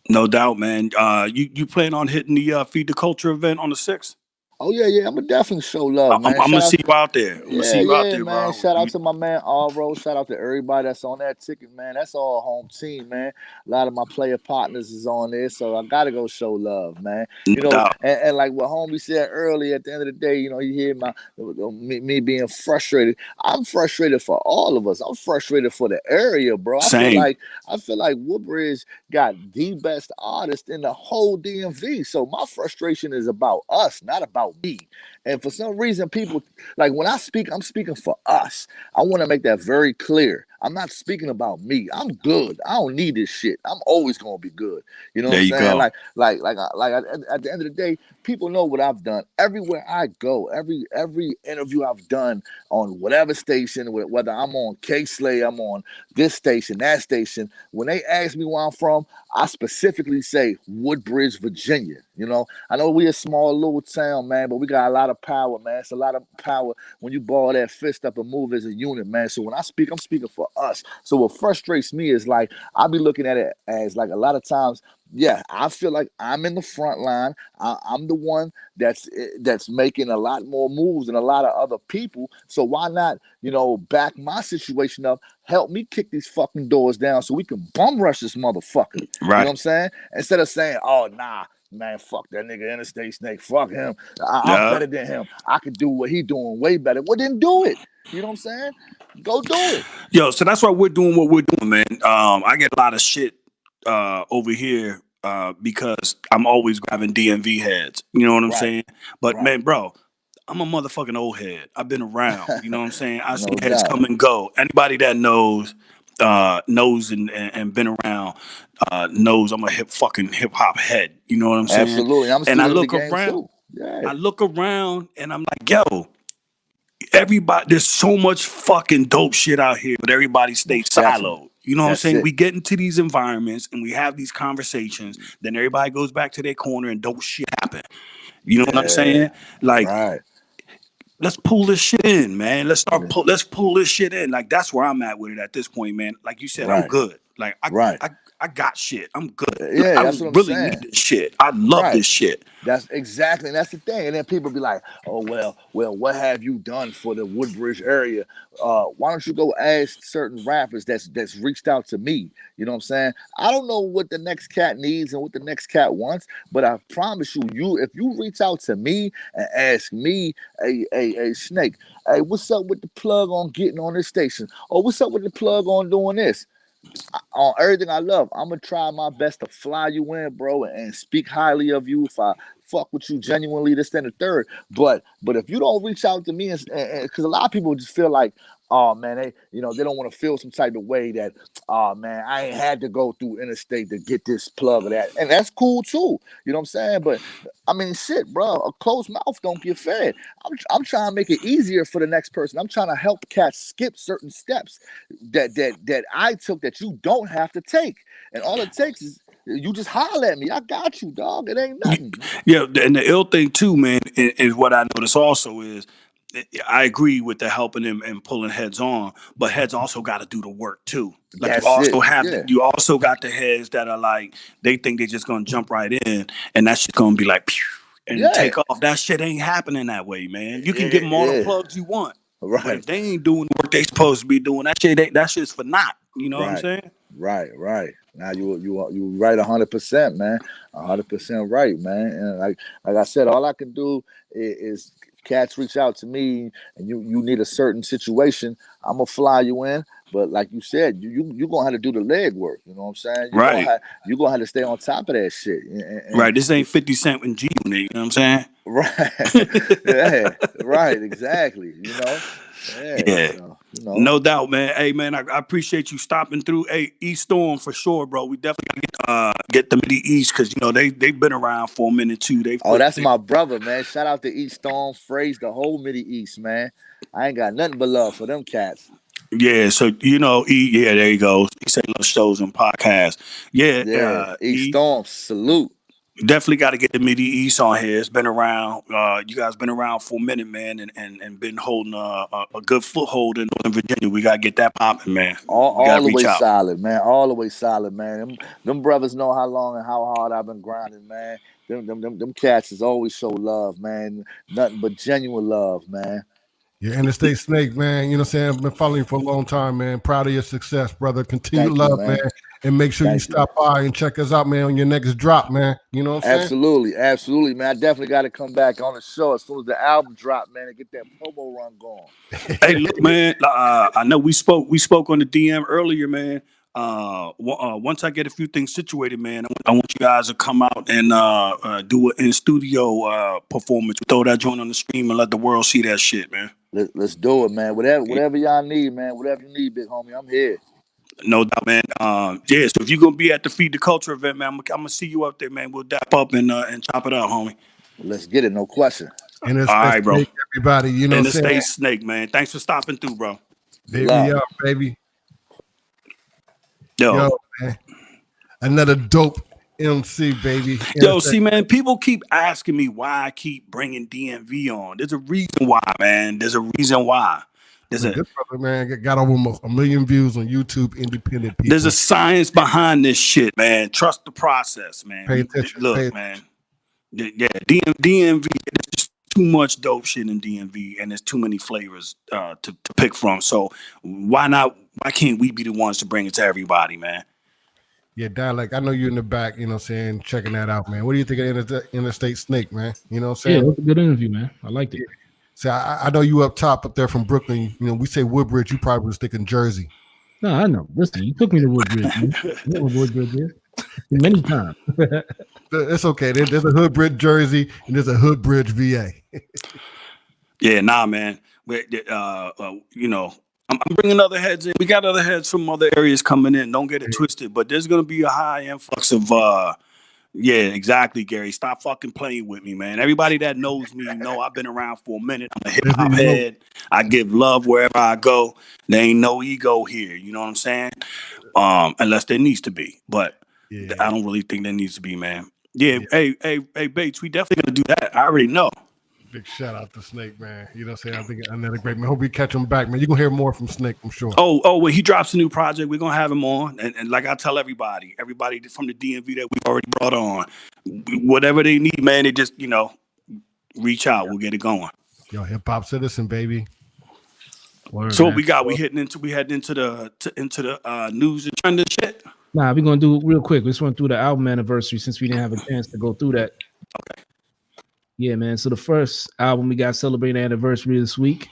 No doubt, man. You plan on hitting the Feed the Culture event on the 6th? Oh yeah, I'm gonna definitely show love, I'm man. gonna Shout out, see you out there. I'm gonna see you out yeah, there, man. bro. Shout out to my man Alro. Shout out to everybody that's on that ticket, man. That's all home team, man. A lot of my player partners is on there, so I gotta go show love, man. No You know, doubt. and like what homie said earlier, at the end of the day, you know, you hear me being frustrated. I'm frustrated for all of us. I'm frustrated for the area, bro. Same. I feel like Woodbridge got the best artist in the whole DMV. So my frustration is about us, not about me. And for some reason, people like when I speak, I'm speaking for us. I want to make that very clear. I'm not speaking about me. I'm good. I don't need this shit. I'm always gonna be good. You know what There I'm you saying? go. At the end of the day, people know what I've done. Everywhere I go, every interview I've done on whatever station, whether I'm on K-Slay, I'm on this station, that station. When they ask me where I'm from, I specifically say Woodbridge, Virginia. You know, I know we a small little town, man, but we got a lot of power, man. It's a lot of power when you ball that fist up and move as a unit, man. So when I speak, I'm speaking for us. So what frustrates me is like I be looking at it as like a lot of times, yeah, I feel like I'm in the front line. I'm the one that's making a lot more moves than a lot of other people. So why not, back my situation up, help me kick these fucking doors down so we can bum rush this motherfucker. You know what Right. I'm saying? Instead of saying, oh nah, man, fuck that nigga Interstate Snake. Fuck him. I'm Yeah. better than him. I could do what he doing way better. Well, then do it. You know what I'm saying? Go do it. Yo, so that's why we're doing what we're doing, man. I get a lot of shit over here because I'm always grabbing DMV heads. You know what I'm Right. saying? But Right. man, bro, I'm a motherfucking old head. I've been around. You know what I'm saying? I've seen No heads doubt. come and go. Anybody that knows and been around knows I'm a fucking hip hop head. You know what I'm saying? Absolutely. I'm a And I student of the look game around. too. Yeah. I look around and I'm like, yo, everybody, there's so much fucking dope shit out here, but everybody stays Most definitely. siloed. You know what I'm That's saying? it. We get into these environments and we have these conversations, then everybody goes back to their corner and dope shit happen. You know what I'm Yeah. saying? Like, Right. let's pull this shit in, man. Yeah. Let's pull this shit in. Like, that's where I'm at with it at this point, man. Like you said, I'm Right. good. Like Right. I got shit. I'm good. Like, Yeah, I that's what don't I'm really saying. need this shit. I love Right. this shit. That's exactly, and that's the thing. And then people be like, "Oh well, what have you done for the Woodbridge area? Why don't you go ask certain rappers that's reached out to me? You know what I'm saying? I don't know what the next cat needs and what the next cat wants, but I promise you, if you reach out to me and ask me, a Snake, hey, what's up with the plug on getting on this station? Or what's up with the plug on doing this? On everything I love, I'm gonna try my best to fly you in, bro, and speak highly of you if I fuck with you genuinely, this, then the third. But if you don't reach out to me, and because a lot of people just feel like, oh man, they don't want to feel some type of way that, oh man, I ain't had to go through Interstate to get this plug or that, and that's cool too. You know what I'm saying? But I mean, shit, bro, a closed mouth don't get fed. I'm trying to make it easier for the next person. I'm trying to help cats skip certain steps that I took that you don't have to take. And all it takes is you just holler at me. I got you, dog. It ain't nothing. Yeah, and the ill thing too, man, is what I notice also is I agree with the helping him and pulling heads on, but heads also got to do the work too. Like That's it. Yeah. you also got the heads that are like they think they're just gonna jump right in, and that's just gonna be like, pew, and Yeah. take off. That shit ain't happening that way, man. You can give them all the Yeah. plugs you want, but Right. if they ain't doing the work they supposed to be doing, that shit's for naught. You know what I'm Right. saying? Right. Now you right 100%, man. 100% right, man. And like I said, all I can do is cats reach out to me and you need a certain situation, I'm gonna fly you in. But like you said, you gonna have to do the leg work. You know what I'm saying? Right, You gonna have to stay on top of that shit. right. This ain't 50 Cent and G Unit. You know what I'm saying? Right. Yeah. Right. Exactly. Yeah. Yeah. So, No doubt, man. Hey, man, I appreciate you stopping through. Hey, East Storm for sure, bro. We definitely get them to the East because they've been around for a minute too. Oh, that's my brother, man. Shout out to East Storm, Phrase, the whole Midi East, man. I ain't got nothing but love for them cats. Yeah. So E, yeah, there you go. He said love shows and podcasts. Yeah, Yeah. East E. Storm, salute. Definitely got to get the Midi East on here. It's been around. You guys been around for a minute, man, and been holding a good foothold in Northern Virginia. We got to get that popping, man. We got All to the way reach out. solid, man. All the way solid, man. Them brothers know how long and how hard I've been grinding, man. Them cats is always show love, man. Nothing but genuine love, man. Yeah, Interstate Snake, man. You know what I'm saying? I've been following you for a long time, man. Proud of your success, brother. Continue Thank love, you, man. And make sure you Thank you. stop by and check us out, man, on your next drop, man. You know what I'm saying? Absolutely, man. I definitely got to come back on the show as soon as the album drop, man, and get that promo run going. Hey, look, man. I know we spoke on the DM earlier, man. Once I get a few things situated, man, I want you guys to come out and do an in studio performance. Throw that joint on the stream and let the world see that shit, man. Let's do it, man. Whatever y'all need, man. Whatever you need, big homie, I'm here. No doubt, man. Yeah. So if you're gonna be at the Feed the Culture event, man, I'm gonna see you out there, man. We'll dap up and chop it up, homie. Let's get it. No question. And all right, bro. Snake, everybody, you know, Interstate Snake, man. Thanks for stopping through, bro. Baby, baby. Yo, man. Another dope MC, baby. Yo, see, man, people keep asking me why I keep bringing DMV on. There's a reason why, man. There's a reason why. This brother, man, got over 1 million views on YouTube. Independent people. There's a science behind this shit, man. Trust the process, man. Pay attention. Look, man. Yeah, DMV. There's just too much dope shit in DMV, and there's too many flavors to pick from. So why not? Why can't we be the ones to bring it to everybody, man? Yeah, Dialect, I know you're in the back, you know what I'm saying, checking that out, man. What do you think of Interstate Snake, man? You know what I'm saying? Yeah, it was a good interview, man. I liked it. Yeah. So I know you up top up there from Brooklyn. You know, we say Woodbridge, you probably was thinking Jersey. No, I know. Listen, you took me to Woodbridge, man. You know what Woodbridge is? Many times. It's okay. There's a Hoodbridge, Jersey, and there's a Hoodbridge, VA. Yeah, nah, man. You know, I'm bringing other heads in. We got other heads from other areas coming in. Don't get it twisted, but there's gonna be a high influx of. Yeah, exactly, Gary. Stop fucking playing with me, man. Everybody that knows me know I've been around for a minute. I'm a hip hop head. I give love wherever I go. There ain't no ego here. You know what I'm saying? Unless there needs to be, but I don't really think there needs to be, man. Yeah. Hey, Bates, we definitely gonna do that. I already know. Big shout out to Snake, man. You know what I'm saying? I think another great man. Hope we catch him back, man. You're gonna hear more from Snake, I'm sure. When he drops a new project, we're gonna have him on. And like I tell everybody from the DMV that we've already brought on, whatever they need, man, they just, reach out. We'll get it going. Yo, HipHopCitizen, baby. Word, so man. We heading into the news and trending shit. Nah, we're gonna do it real quick. Let's run through the album anniversary since we didn't have a chance to go through that. Okay. Yeah, man. So the first album we got celebrating anniversary this week.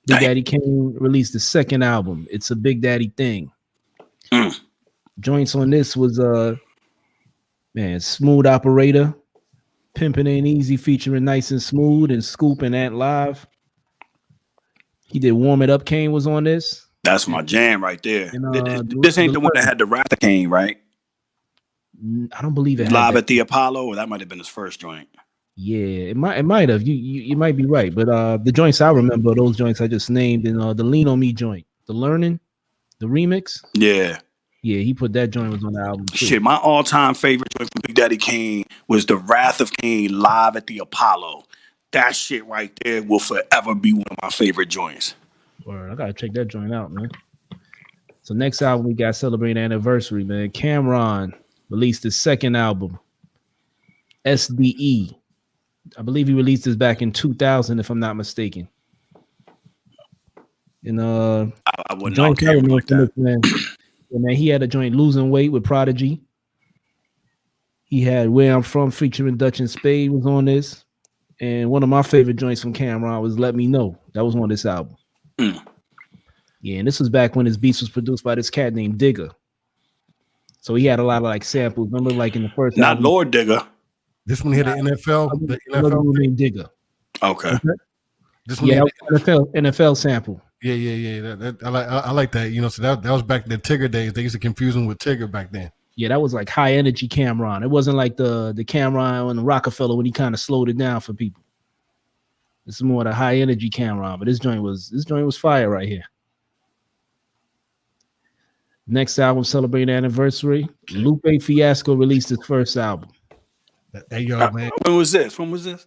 Big Daddy Kane released the second album. It's a Big Daddy thing. Joints on this was Smooth Operator, Pimpin' Ain't Easy featuring Nice and Smooth and Scoop and Ant Live. He did Warm It Up. Kane was on this. That's my jam right there. And, this ain't the one that had the Wrath of Kane, right? I don't believe it. Live at the Apollo, or that might have been his first joint. Yeah, it might have. You might be right, but the joints I remember, those joints I just named, and the Lean on Me joint, the Learning, the remix. Yeah, he put that joint was on the album too. Shit, my all-time favorite joint from Big Daddy Kane was the Wrath of Kane Live at the Apollo. That shit right there will forever be one of my favorite joints. Word, I gotta check that joint out, man. So next album we got celebrating anniversary, man. Cameron released his second album, SDE. I believe he released this back in 2000, if I'm not mistaken. And I wouldn't know like that. Man. Yeah, man, he had a joint Losing Weight with Prodigy. He had Where I'm From featuring Dutch and Spade was on this. And one of my favorite joints from Cameron was Let Me Know. That was on this album. Yeah, and this was back when his beats was produced by this cat named Digger. So he had a lot of like samples. Remember, like in the first Not album, Lord Digger. This one hit the NFL. The NFL named Digger. Okay. This one NFL sample. Yeah. I like that. You know, so that was back in the Tigger days. They used to confuse him with Tigger back then. Yeah, that was like high energy Cameron. It wasn't like the Cameron and Rockefeller when he kind of slowed it down for people. This is more the high energy Cameron, but this joint was fire right here. Next album celebrating anniversary. Lupe Fiasco released his first album. Hey, yo, man. When was this? When was this?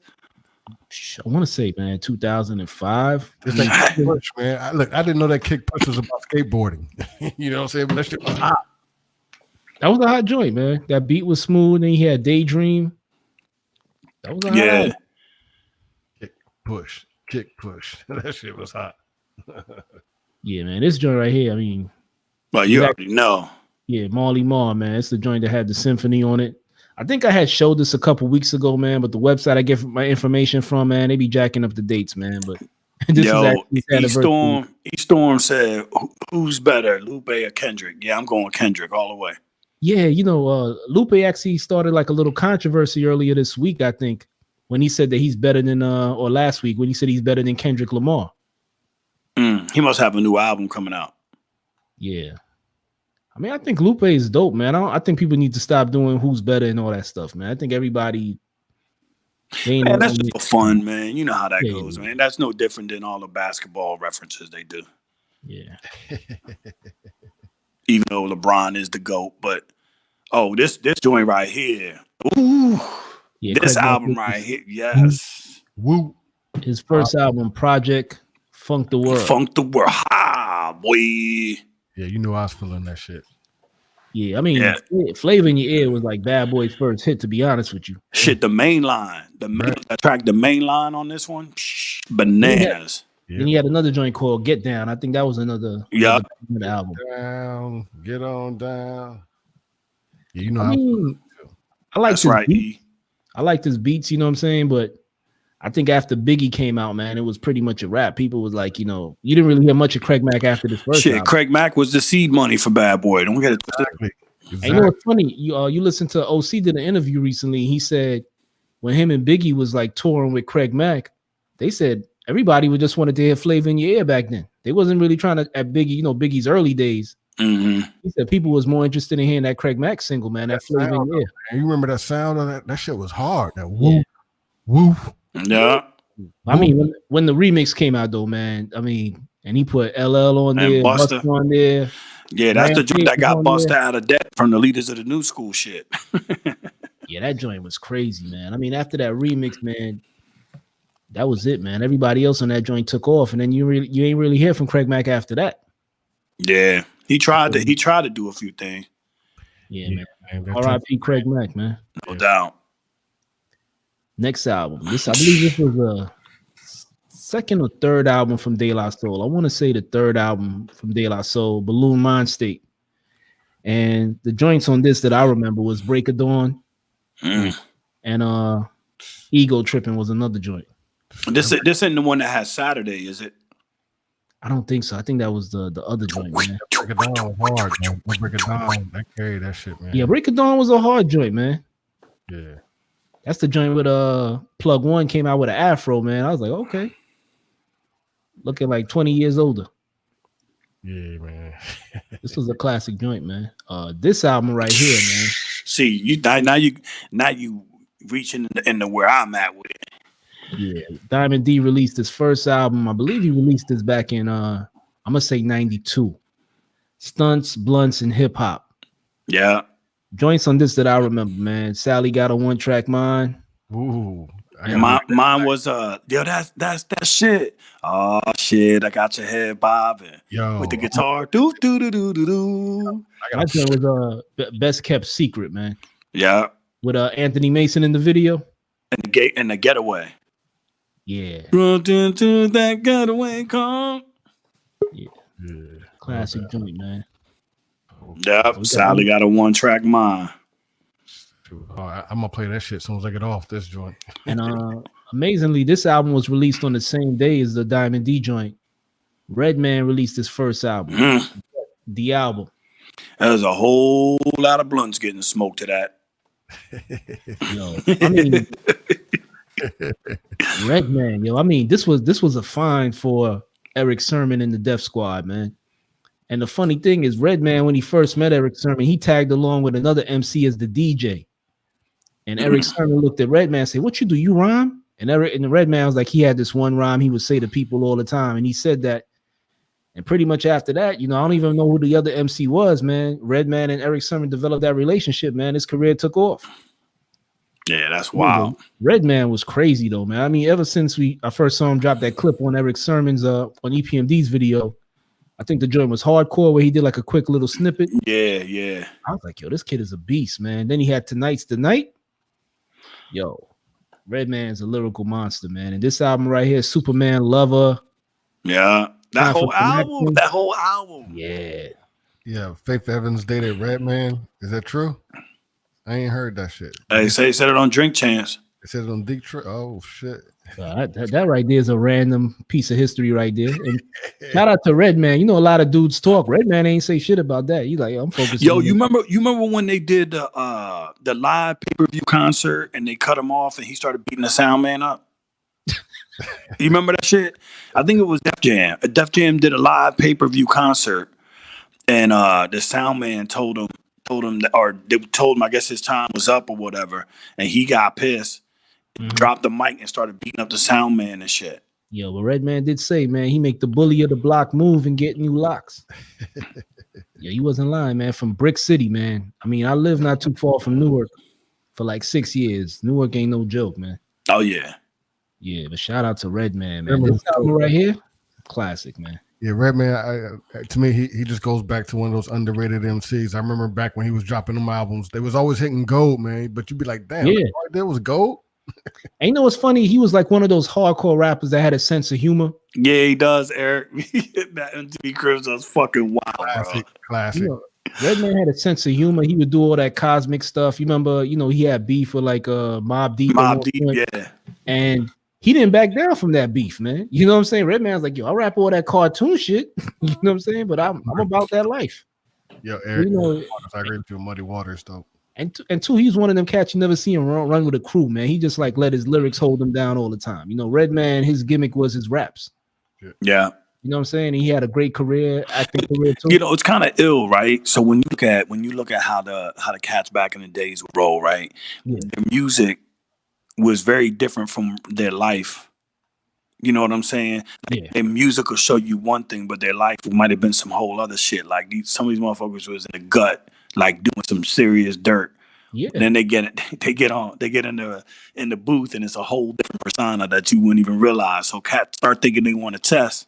I want to say, man, 2005. It's that kick push, man. I didn't know that kick push was about skateboarding. You know what I'm saying? But that shit was hot. That was a hot joint, man. That beat was smooth. Then he had Daydream. That was a hot album. Kick push. That shit was hot. Yeah, man. This joint right here, I mean. Well, you already know. Yeah, Marley Marl, man. It's the joint that had the symphony on it. I think I had showed this a couple weeks ago, man, but the website I get my information from, man, they be jacking up the dates, man. But this is actually E-Storm said, who's better, Lupe or Kendrick? Yeah, I'm going Kendrick all the way. Yeah, Lupe actually started like a little controversy earlier this week, I think, when he said that he's better than, or last week, when he said he's better than Kendrick Lamar. He must have a new album coming out. Yeah. I mean, I think Lupe is dope, man. I think people need to stop doing who's better and all that stuff, man. I think everybody. Man, that's just fun, man. You know how that goes, man. That's no different than all the basketball references they do. Yeah. Even though LeBron is the GOAT, but this joint right here. Ooh. Yeah, this album right here. Yes. Woo. His first album, Project Funk the World. Funk the World. Ha, boy. Yeah, you knew I was feeling that shit. Yeah, I mean, Flavor in Your Ear was like Bad Boy's first hit, to be honest with you. Shit, the main line. The main line on this one, bananas. Then he had another joint called Get Down. I think that was another album. Down, get on down. Yeah, you know, I like this beat. I like this beats, you know what I'm saying? But I think after Biggie came out, man, it was pretty much a wrap. People was like, you didn't really hear much of Craig Mack after this first album. Craig Mack was the seed money for Bad Boy. Don't get it twisted. Exactly. And what's funny? You listen to OC did an interview recently. He said when him and Biggie was like touring with Craig Mack, they said everybody would just wanted to hear Flavor in Your Ear back then. They wasn't really trying to at Biggie, Biggie's early days. Mm-hmm. He said people was more interested in hearing that Craig Mack single, man. That Flavor in Your Ear. You remember that sound of that? That shit was hard. That woo, woo. Yeah. I mean, when the remix came out, though, man, I mean, and he put LL on there, Busta on there. Yeah, that's the joint that got Busta out of debt from the Leaders of the New School shit. Yeah, that joint was crazy, man. I mean, after that remix, man, that was it, man. Everybody else on that joint took off, and then you ain't really hear from Craig Mack after that. Yeah, he tried to do a few things. Yeah, man. R.I.P. Craig Mack, man. No doubt. Next album. I believe this was a second or third album from De La Soul. I want to say the third album from De La Soul, Balloon Mind State. And the joints on this that I remember was Break of Dawn and Ego Tripping was another joint. This ain't the one that has Saturday, is it? I don't think so. I think that was the other joint, man. Break of Dawn was hard, man. Break of Dawn, that carried that shit, man. Yeah, Break of Dawn was a hard joint, man. Yeah. That's the joint with Plug One came out with an afro, man. I was like, okay. Looking like 20 years older. Yeah, man. This was a classic joint, man. This album right here, man. See, you reaching into where I'm at with it. Yeah. Diamond D released his first album. I believe he released this back in I'm gonna say 92. Stunts, Blunts, and Hip Hop. Yeah. Joints on this that I remember, man. Sally Got a One Track Mind. Ooh. Mine was that's that shit. Oh shit, I got your head bobbing. Yo, with the guitar. Do do do do do do. That was Best Kept Secret, man. Yeah. With Anthony Mason in the video. And the Getaway. Yeah. Run into that getaway car. Yeah. Classic joint, man. Yep. Sally Got a One Track Mind. I'm gonna play that shit as soon as I get off this joint. And amazingly, this album was released on the same day as the Diamond D joint. Redman released his first album, The Album. There's a whole lot of blunts getting smoked to that. Yo, I mean, Redman, yo, I mean, this was a find for Eric Sermon and the Def Squad, man. And the funny thing is, Redman, when he first met Eric Sermon, he tagged along with another MC as the DJ. And Eric Sermon looked at Redman and said, "What you do? You rhyme?" And the Redman was like, he had this one rhyme he would say to people all the time. And he said that. And pretty much after that, I don't even know who the other MC was, man. Redman and Eric Sermon developed that relationship, man. His career took off. Yeah, that's wild. Redman was crazy though, man. I mean, ever since I first saw him drop that clip on Eric Sermon's on EPMD's video, I think the joint was Hardcore where he did like a quick little snippet. Yeah. I was like, yo, this kid is a beast, man. Then he had Tonight's the Night. Yo, Redman's a lyrical monster, man. And this album right here, Superman Lover. Yeah. That whole album. Yeah. Yeah, Faith Evans dated Redman. Is that true? I ain't heard that shit. Hey, said it on Drink Chance. They said it on Detroit. Oh shit. That right there is a random piece of history right there. And shout out to Redman. You know, a lot of dudes talk. Redman ain't say shit about that. He's like, I'm focused. Yo, you remember when they did the live pay-per-view concert and they cut him off and he started beating the sound man up? You remember that shit? I think it was Def Jam. Def Jam did a live pay-per-view concert and the sound man told him that, or they told him, I guess his time was up or whatever, and he got pissed, dropped the mic and started beating up the sound man and shit. Yo, but Redman did say, man, he make the bully of the block move and get new locks. Yeah, he wasn't lying, man. From Brick City, man. I mean, I live not too far from Newark for like 6 years. Newark ain't no joke, man. Oh yeah. Yeah, but shout out to Redman, man. This album right here, classic, man. Yeah, Redman, to me, he just goes back to one of those underrated MCs. I remember back when he was dropping them albums, they was always hitting gold, man. But you'd be like, damn, yeah, there was gold. And you know what's funny? He was like one of those hardcore rappers that had a sense of humor. Yeah, he does, Eric. That MTV Cribs was fucking wild, Classic. You know, Redman had a sense of humor. He would do all that cosmic stuff. You remember, you know, he had beef with like Mobb Deep. Yeah. And he didn't back down from that beef, man. You know what I'm saying? Redman's like, yo, I rap all that cartoon shit. You know what I'm saying? But I'm about that life. Yo, Eric, you know, I agree with you. Muddy Waters, though. And two, he's one of them cats you never see him run with a crew, man. He just like let his lyrics hold him down all the time. You know, Redman, his gimmick was his raps. Yeah. You know what I'm saying? He had a great career, acting career too. You know, it's kind of ill, right? So when you look at how the cats back in the days would roll, right? Yeah. Their music was very different from their life. You know what I'm saying? Like, their music will show you one thing, but their life might have been some whole other shit. Like some of these motherfuckers was in the gut, like doing some serious dirt. Yeah. And then they get in the booth, and it's a whole different persona that you wouldn't even realize. So cats start thinking they want to test.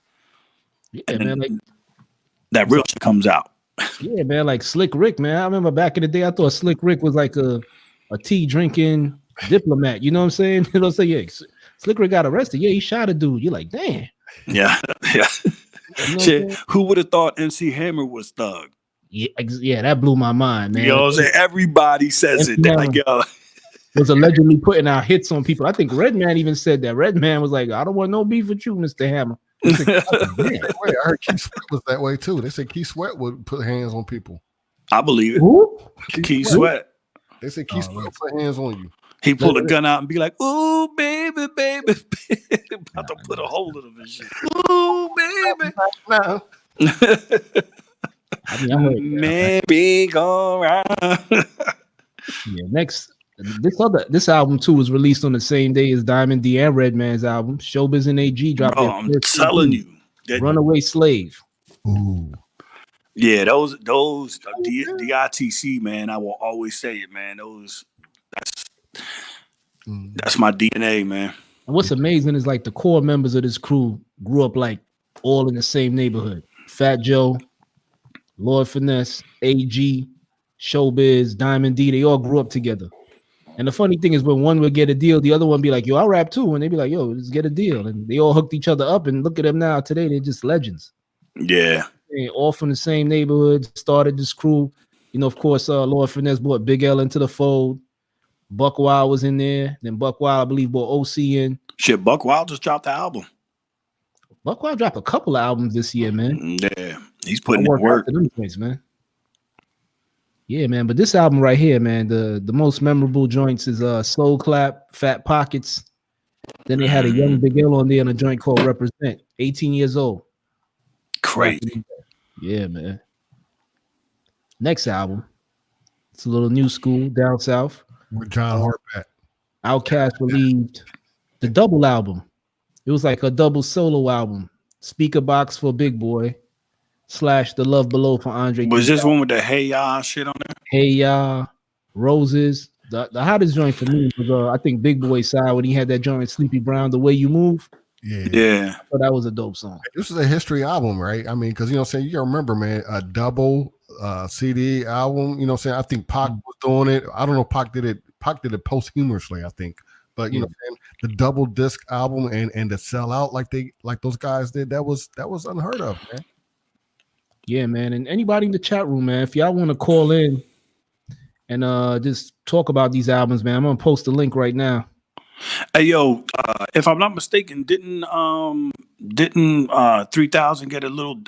Yeah, and man. Like, that real shit comes out. Yeah, man. Like Slick Rick, man. I remember back in the day, I thought Slick Rick was like a tea drinking diplomat. You know what I'm saying? They'll say, yeah, Slick Rick got arrested. Yeah, he shot a dude. You're like, damn. Yeah. You know shit. Who would have thought MC Hammer was thug? Yeah, that blew my mind, man. You know what I'm saying? Everybody says it. They're like, yo. Was allegedly putting out hits on people. I think Redman even said that. Redman was like, I don't want no beef with you, Mr. Hammer. Wait, I heard Keith Sweat was that way too. They said Keith Sweat would put hands on people. I believe it. Who? Keith Sweat. They said Keith Sweat put hands on you. He pulled a gun out and be like, "Ooh, baby, baby," about to put a hold of him and shit. Ooh, baby. No. I mean, maybe go around. Yeah, next. This album too was released on the same day as Diamond D and Redman's album. Showbiz and AG dropped. Oh, I'm telling you, Runaway Slave. Ooh. Yeah, those DITC, man. I will always say it, man. That's my DNA, man. And what's amazing is like the core members of this crew grew up like all in the same neighborhood. Fat Joe, Lord Finesse, AG, Showbiz, Diamond D. They all grew up together. And the funny thing is when one would get a deal, the other one be like, yo, I rap too. And they'd be like, yo, let's get a deal. And they all hooked each other up. And look at them now. Today, they're just legends. Yeah. They all from the same neighborhood, started this crew. You know, of course, Lord Finesse brought Big L into the fold. Buck Wild was in there. Then Buck Wild, I believe, brought OC in. Shit, Buck Wild just dropped the album. Buck Wild dropped a couple of albums this year, man. Yeah, he's putting in work. Them points, man. Yeah, man. But this album right here, man, the most memorable joints is Soul Clap, Fat Pockets. Then they had a young Big L on there on a joint called Represent, 18 years old. Crazy. Yeah, man. Next album. It's a little new school down south. With John Hartback. Outkast released the double album. It was like a double solo album. Speaker Box for Big Boy / The Love Below for Andre. Was this one with the Hey Ya shit on there? Hey Ya, Roses. The hottest joint for me was I think Big Boy side when he had that joint Sleepy Brown, The Way You Move. Yeah. So that was a dope song. This is a history album, right? I mean, because you know what I'm saying, you gotta remember, man, a double CD album, you know what I'm saying? I think Pac was doing it. I don't know, Pac did it posthumously, I think. But you know what I'm saying, the double disc album and to sell out like those guys did, that was unheard of, man. Yeah, man. And anybody in the chat room, man, if y'all want to call in and just talk about these albums, man, I'm gonna post the link right now. Hey yo, if I'm not mistaken, didn't 3000 get a little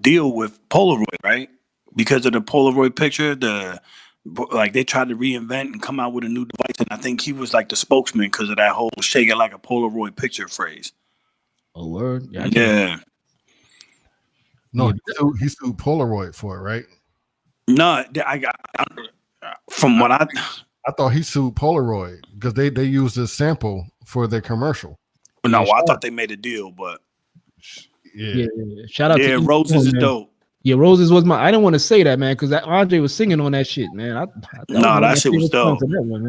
deal with Polaroid, right? Because of the Polaroid picture, they tried to reinvent and come out with a new device, and I think he was like the spokesman because of that whole "shake it like a Polaroid" picture phrase. Oh, word, yeah. No, he sued Polaroid for it, right? No, from what I thought he sued Polaroid because they used a sample for their commercial. No, I thought they made a deal, but yeah. Shout out to Roses is dope. Yeah, Roses was I didn't want to say that, man, because Andre was singing on that shit, man. That shit was dope. That one,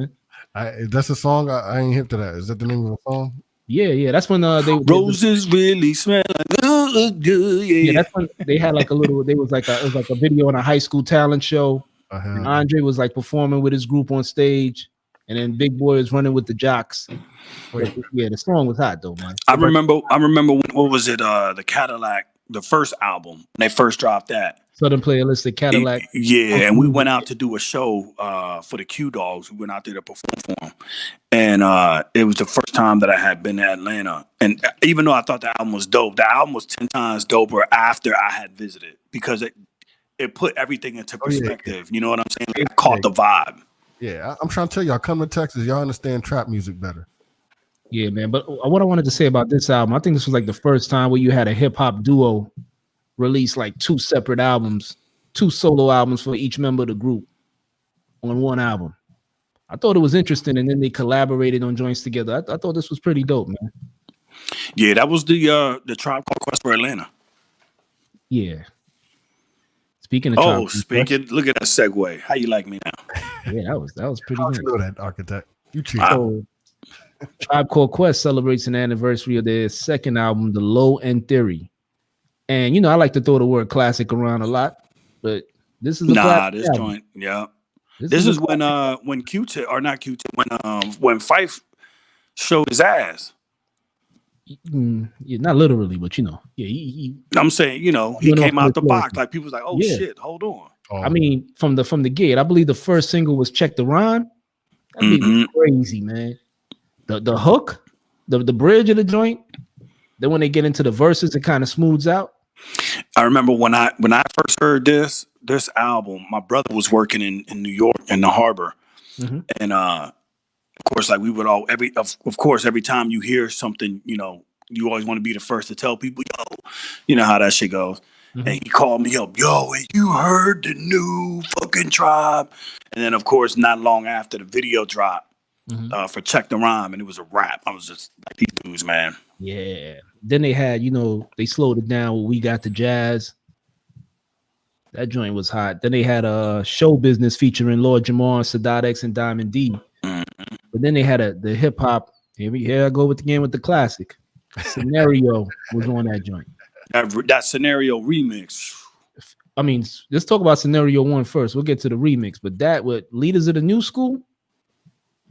man. That's a song. I ain't hip to that. Is that the name of the song? Yeah. That's when Roses really smell good. Yeah. That's when they had like a little. It was like a video on a high school talent show. And Andre was like performing with his group on stage, and then Big Boy was running with the jocks. Yeah, the song was hot though, man. I remember when, what was it? The Cadillac, the first album, when they first dropped that. Southern Playalistic Cadillac. Yeah, and we went out to do a show for the Q Dogs. We went out there to perform for them, and it was the first time that I had been to Atlanta. And even though I thought the album was dope, the album was 10 times doper after I had visited because it put everything into perspective. You know what I'm saying? Like, I caught the vibe. Yeah, I'm trying to tell y'all, come to Texas, y'all understand trap music better. Yeah, man. But what I wanted to say about this album, I think this was like the first time where you had a hip hop duo release like two separate albums, two solo albums for each member of the group on one album. I thought it was interesting, and then they collaborated on joints together. I thought this was pretty dope, man. Yeah, that was the Tribe Called Quest for Atlanta. Yeah. Speaking of look at that segue. How you like me now? Yeah, that was pretty How'd good. You know that, architect? You cheat. Tribe Called Quest celebrates an anniversary of their second album, The Low End Theory. And you know, I like to throw the word classic around a lot, but this is this joint, yeah. This is when Q-Tip, or not Q-Tip, when Phife showed his ass. Yeah, not literally, but you know, yeah. I'm saying, you know, he came out the box. Like people was like, "Oh shit, hold on." I mean, from the gate, I believe the first single was "Check the Rhyme." That crazy, man. The hook, the bridge of the joint. Then when they get into the verses, it kind of smooths out. I remember when I first heard this album, my brother was working in New York in the harbor, and of course, like we would every time you hear something, you know, you always want to be the first to tell people, yo, you know how that shit goes. And he called me up, yo, you heard the new fucking Tribe? And then of course, not long after the video dropped for Check the Rhyme, and it was a rap. I was just like, these dudes, man. Yeah. Then they had, you know, they slowed it down when We Got the Jazz. That joint was hot. Then they had a Show Business featuring Lord Jamar, Sadat X, and Diamond D. But then they had the hip hop. Here I go with the classic. Scenario was on that joint. That Scenario remix. I mean, let's talk about Scenario 1 first. We'll get to the remix. But that with Leaders of the New School,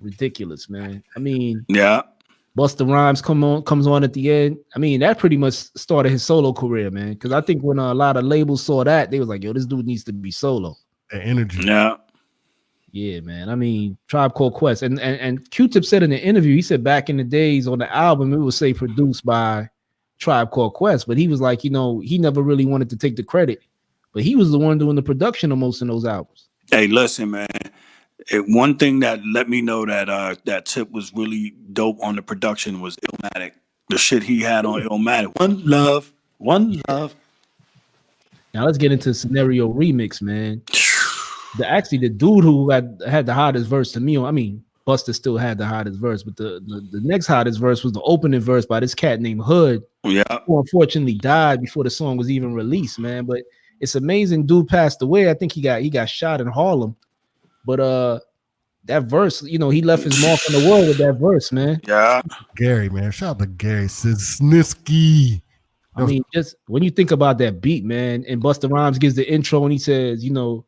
ridiculous, man. I mean, yeah. Busta Rhymes comes on at the end. I mean, that pretty much started his solo career, man. Because I think when a lot of labels saw that, they was like, yo, this dude needs to be solo. The energy. Yeah. Yeah, man. I mean, Tribe Called Quest. And Q-Tip said in the interview, he said back in the days on the album, it would say produced by Tribe Called Quest. But he was like, you know, he never really wanted to take the credit. But he was the one doing the production of most of those albums. Hey, listen, man. One thing that let me know that that Tip was really dope on the production was Illmatic. The shit he had on Illmatic. One love. Now let's get into Scenario remix, man. The dude who had the hottest verse to me, I mean, Busta still had the hottest verse, but the next hottest verse was the opening verse by this cat named Hood. Yeah. Who unfortunately died before the song was even released, man. But it's amazing. Dude passed away. I think he got shot in Harlem. But that verse, you know, he left his mark on the world with that verse, man. Yeah. Gary, man. Shout out to Gary Sisniski. I mean, just when you think about that beat, man, and Busta Rhymes gives the intro and he says, you know,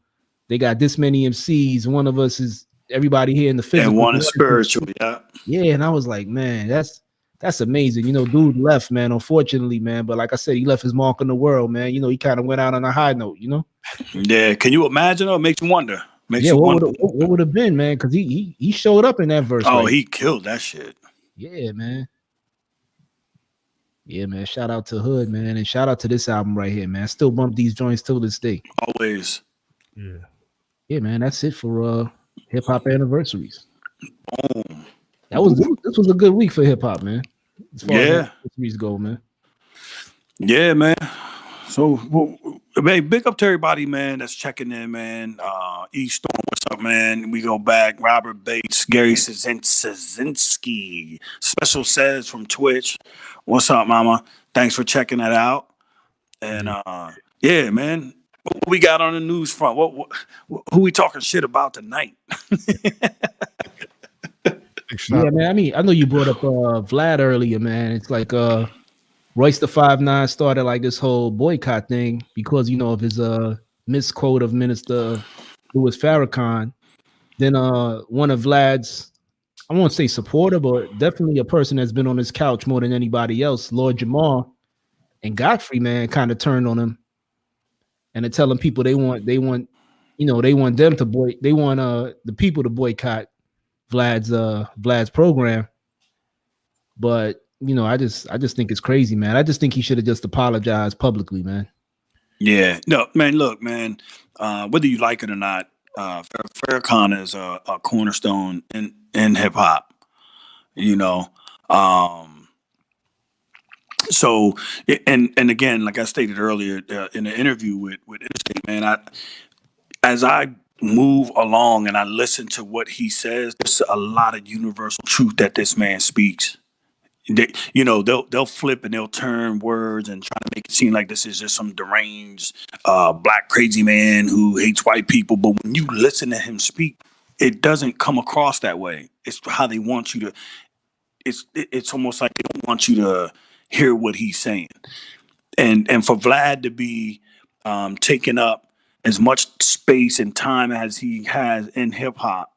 they got this many MCs. One of us is everybody here in the physical. And one is spiritual, yeah. Yeah, and I was like, man, that's amazing. You know, dude left, man, unfortunately, man. But like I said, he left his mark on the world, man. You know, he kind of went out on a high note, you know? Yeah, can you imagine? It makes you wonder. What would have been, man? Because he showed up in that verse. Oh, right? he killed that shit. Yeah, man. Yeah, man. Shout out to Hood, man, and shout out to this album right here, man. I still bump these joints till this day. Always. Yeah. Yeah, man. That's it for hip hop anniversaries. Boom. This was a good week for hip hop, man. As far as anniversaries go, man. Yeah, man. So, man, big up to everybody, man, that's checking in, man. E Storm, what's up, man? We go back. Robert Bates, Gary Szynski, Special Says from Twitch. What's up, mama? Thanks for checking that out. And yeah, man, what we got on the news front? Who we talking shit about tonight? Yeah, man. I mean, I know you brought up Vlad earlier, man. It's like Royce the 5'9" started like this whole boycott thing because, you know, of his misquote of Minister Louis Farrakhan. Then one of Vlad's, I won't say supporter, but definitely a person that's been on his couch more than anybody else, Lord Jamar and Godfrey, man, kind of turned on him and they're telling people they want the people to boycott Vlad's program. But you know, I just think it's crazy, man. I just think he should have just apologized publicly, man. Yeah, no, man. Look, man. Whether you like it or not, Farrakhan is a cornerstone in hip hop. You know, so and again, like I stated earlier in the interview with Interstate, man. As I move along and I listen to what he says, there's a lot of universal truth that this man speaks. They'll flip and they'll turn words and try to make it seem like this is just some deranged black crazy man who hates white people. But when you listen to him speak, it doesn't come across that way. It's how they want you to. It's almost like they don't want you to hear what he's saying. And for Vlad to be taking up as much space and time as he has in hip hop,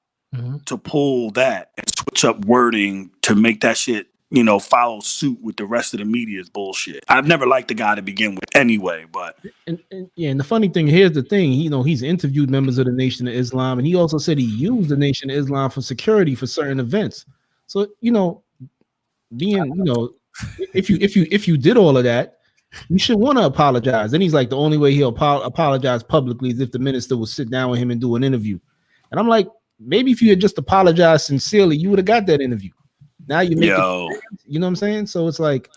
to pull that and switch up wording to make that shit, follow suit with the rest of the media is bullshit. I've never liked the guy to begin with anyway, but and the funny thing, here's the thing, he's interviewed members of the Nation of Islam, and he also said he used the Nation of Islam for security for certain events. So, if you did all of that, you should want to apologize. Then he's like, the only way he'll apologize publicly is if the minister will sit down with him and do an interview. And I'm like, maybe if you had just apologized sincerely, you would have got that interview. Now you make it, you know what I'm saying? So it's like,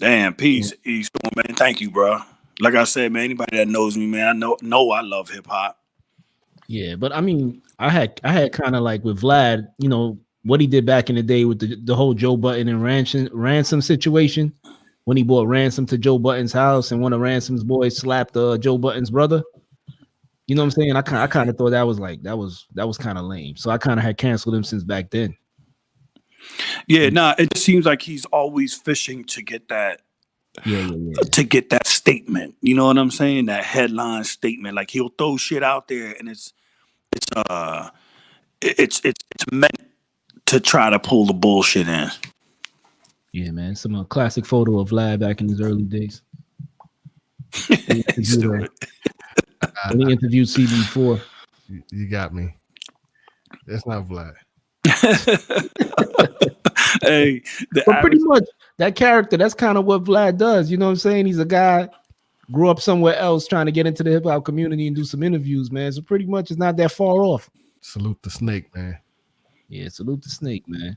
damn, peace, man. Thank you, bro. Like I said, man, anybody that knows me, man, I know I love hip hop. Yeah, but I mean, I had kind of like with Vlad, what he did back in the day with the whole Joe Budden and ransom situation, when he bought ransom to Joe Budden's house and one of Ransom's boys slapped Joe Budden's brother. You know what I'm saying? I kind of thought that was kind of lame. So I kind of had canceled him since back then. Yeah, it just seems like he's always fishing to get that. Yeah. To get that statement. You know what I'm saying? That headline statement. Like he'll throw shit out there and it's meant to try to pull the bullshit in. Yeah, man. Some classic photo of Vlad back in his early days. When he interviewed CB4. You got me. That's not Vlad. Hey, but pretty much that character, that's kind of what Vlad does. You know what I'm saying? He's a guy, grew up somewhere else trying to get into the hip hop community and do some interviews, man. So pretty much it's not that far off. Salute the snake, man. Yeah, salute the snake, man.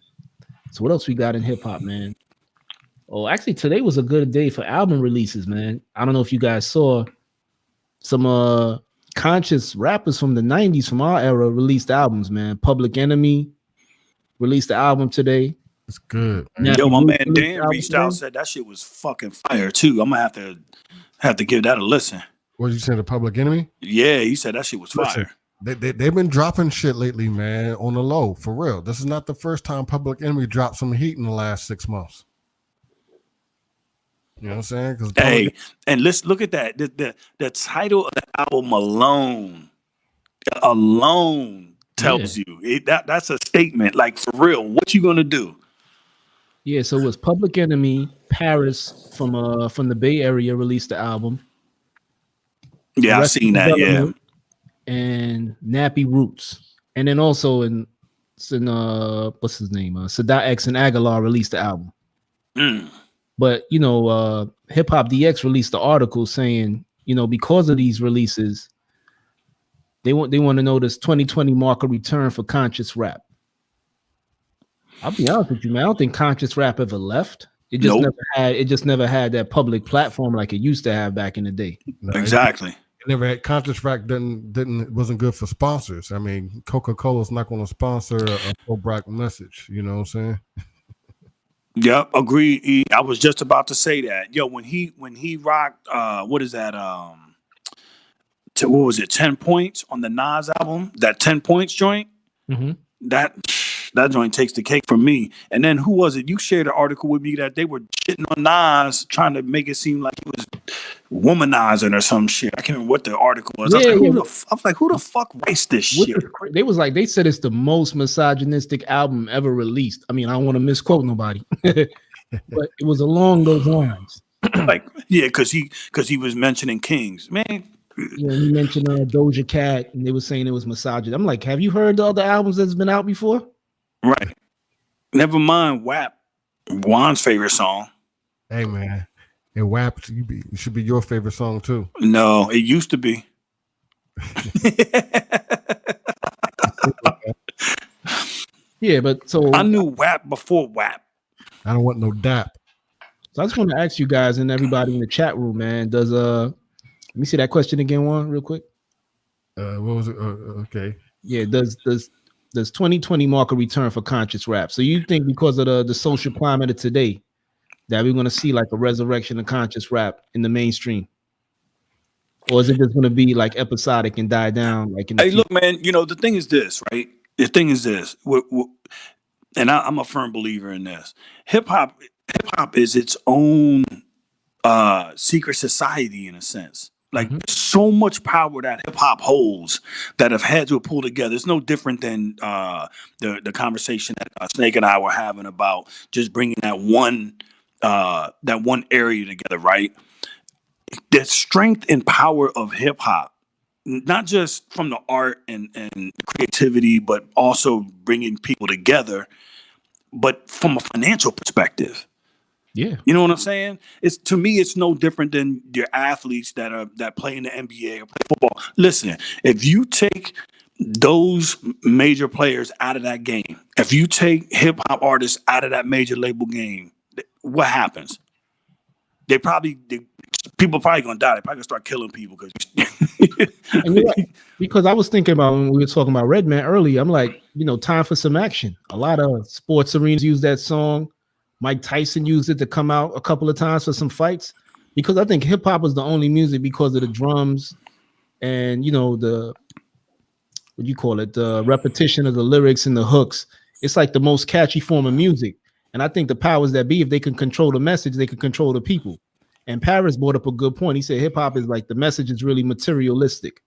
So what else we got in hip hop, man? Oh, actually, today was a good day for album releases, man. I don't know if you guys saw some conscious rappers from the 90s from our era released albums, man. Public Enemy released the album today. It's good, man. Yo, my man Dan reached out, said that shit was fucking fire too. I'm gonna have to give that a listen. What did you say, the Public Enemy? Yeah, he said that shit was fire. They've been dropping shit lately, man, on the low, for real. This is not the first time Public Enemy dropped some heat in the last 6 months. You know what I'm saying? Because Hey, and let's look at that. The title of the album alone tells you that's a statement. Like, for real, what you gonna do? Yeah, so it was Public Enemy, Paris from the Bay Area released the album. Yeah, I've seen that. Yeah, and Nappy Roots, and then also in what's his name? Sadat X and Aguilar released the album. But Hip Hop DX released the article saying, because of these releases, they want to know this 2020 mark a return for conscious rap. I'll be honest with you, man. I don't think conscious rap ever left. It just never had that public platform like it used to have back in the day. Exactly. It never had conscious rap. Wasn't good for sponsors. I mean, Coca-Cola's not going to sponsor a pro-black message. You know what I'm saying? Yep, agree. I was just about to say that. Yo, when he rocked, what is that? What was it? 10 Points on the Nas album. That 10 Points joint. Mm-hmm. That joint takes the cake from me. And then who was it? You shared an article with me that they were shitting on Nas, trying to make it seem like he was womanizing or some shit. I can't remember what the article was. I was like, who the fuck writes this shit? They said it's the most misogynistic album ever released. I mean, I don't want to misquote nobody, but it was along those lines. Because he was mentioning kings, man. Yeah, he mentioned Doja Cat, and they were saying it was misogynist. I'm like, have you heard the other albums that's been out before? Right. Never mind WAP, Juan's favorite song. Hey, man. And WAP should be your favorite song, too. No, it used to be. Yeah, but so... I knew WAP before WAP. I don't want no DAP. So I just want to ask you guys and everybody in the chat room, man, does... Let me see that question again, Juan, real quick. What was it? Okay. Yeah, does 2020 mark a return for conscious rap? So you think because of the social climate of today that we're going to see like a resurrection of conscious rap in the mainstream? Or is it just going to be like episodic and die down? Like, look, man, the thing is this, right? The thing is this, and I'm a firm believer in this. Hip hop is its own secret society in a sense. Like, so much power that hip hop holds that have had to pull together. It's no different than the conversation that Snake and I were having about just bringing that one area together, right? The strength and power of hip hop, not just from the art and creativity, but also bringing people together, but from a financial perspective. Yeah, you know what I'm saying? To me, it's no different than your athletes that play in the NBA or play football. Listen, if you take those major players out of that game, if you take hip hop artists out of that major label game, what happens? People probably gonna die. They probably gonna start killing people because I was thinking about when we were talking about Redman earlier. I'm like, time for some action. A lot of sports arenas use that song. Mike Tyson used it to come out a couple of times for some fights, because I think hip hop was the only music because of the drums and the repetition of the lyrics and the hooks. It's like the most catchy form of music. And I think the powers that be, if they can control the message, they can control the people. And Paris brought up a good point. He said hip hop is like the message is really materialistic.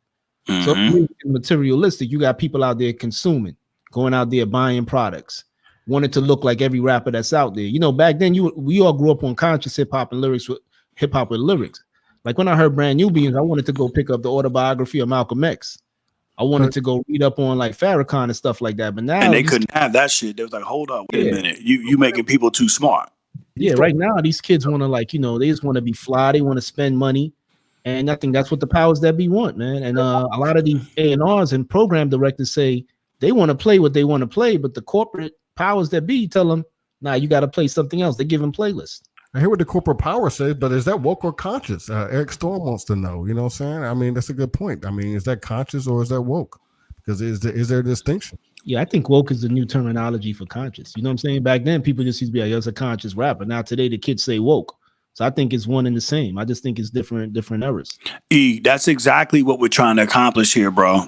Mm-hmm. So if it's materialistic, you got people out there consuming, going out there buying products, wanted to look like every rapper that's out there. Back then we all grew up on conscious hip hop and lyrics with hip hop with lyrics. Like when I heard Brand New Beans, I wanted to go pick up the autobiography of Malcolm X. I wanted to go read up on like Farrakhan and stuff like that. But now they couldn't have that shit. They was like, hold up, wait a minute. You making people too smart. Yeah, right now these kids want to they just want to be fly. They want to spend money. And I think that's what the powers that be want, man. And a lot of these A&Rs and program directors say they want to play what they want to play, but the corporate powers that be tell them, nah, you got to play something else. They give them playlists. I hear what the corporate power says, but is that woke or conscious? Eric Storm wants to know. You know what I'm saying? I mean, that's a good point. I mean, is that conscious or is that woke? Because is there a distinction? Yeah, I think woke is the new terminology for conscious. You know what I'm saying? Back then, people just used to be like, it's a conscious rapper. Now today, the kids say woke. So I think it's one and the same. I just think it's different eras. That's exactly what we're trying to accomplish here, bro.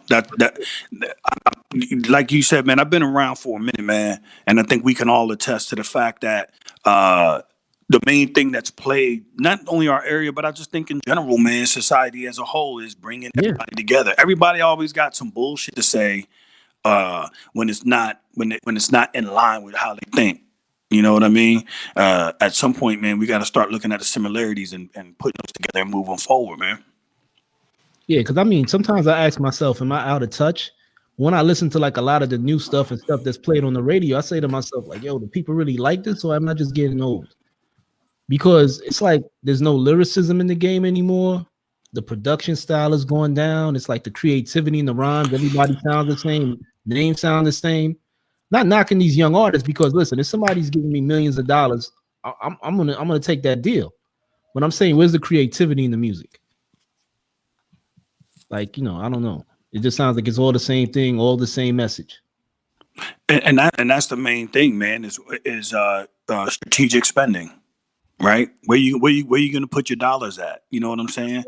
Like you said, man, I've been around for a minute, man, and I think we can all attest to the fact that the main thing that's played, not only our area, but I just think in general, man, society as a whole is bringing everybody together. Everybody always got some bullshit to say when it's not in line with how they think. You know what I mean? At some point, man, we got to start looking at the similarities and putting those together and moving forward, man. Yeah, because I mean, sometimes I ask myself, am I out of touch? When I listen to like a lot of the new stuff and stuff that's played on the radio, I say to myself, like, yo, do people really like this, or am I just getting old? Because it's like there's no lyricism in the game anymore. The production style is going down. It's like the creativity in the rhymes, everybody sounds the same, names sound the same. Not knocking these young artists, because listen, if somebody's giving me millions of dollars, I'm gonna take that deal. But I'm saying, where's the creativity in the music? Like, you know, I don't know. It just sounds like it's all the same thing, all the same message. And that's the main thing, man. Is strategic spending, right? Where you gonna put your dollars at? You know what I'm saying?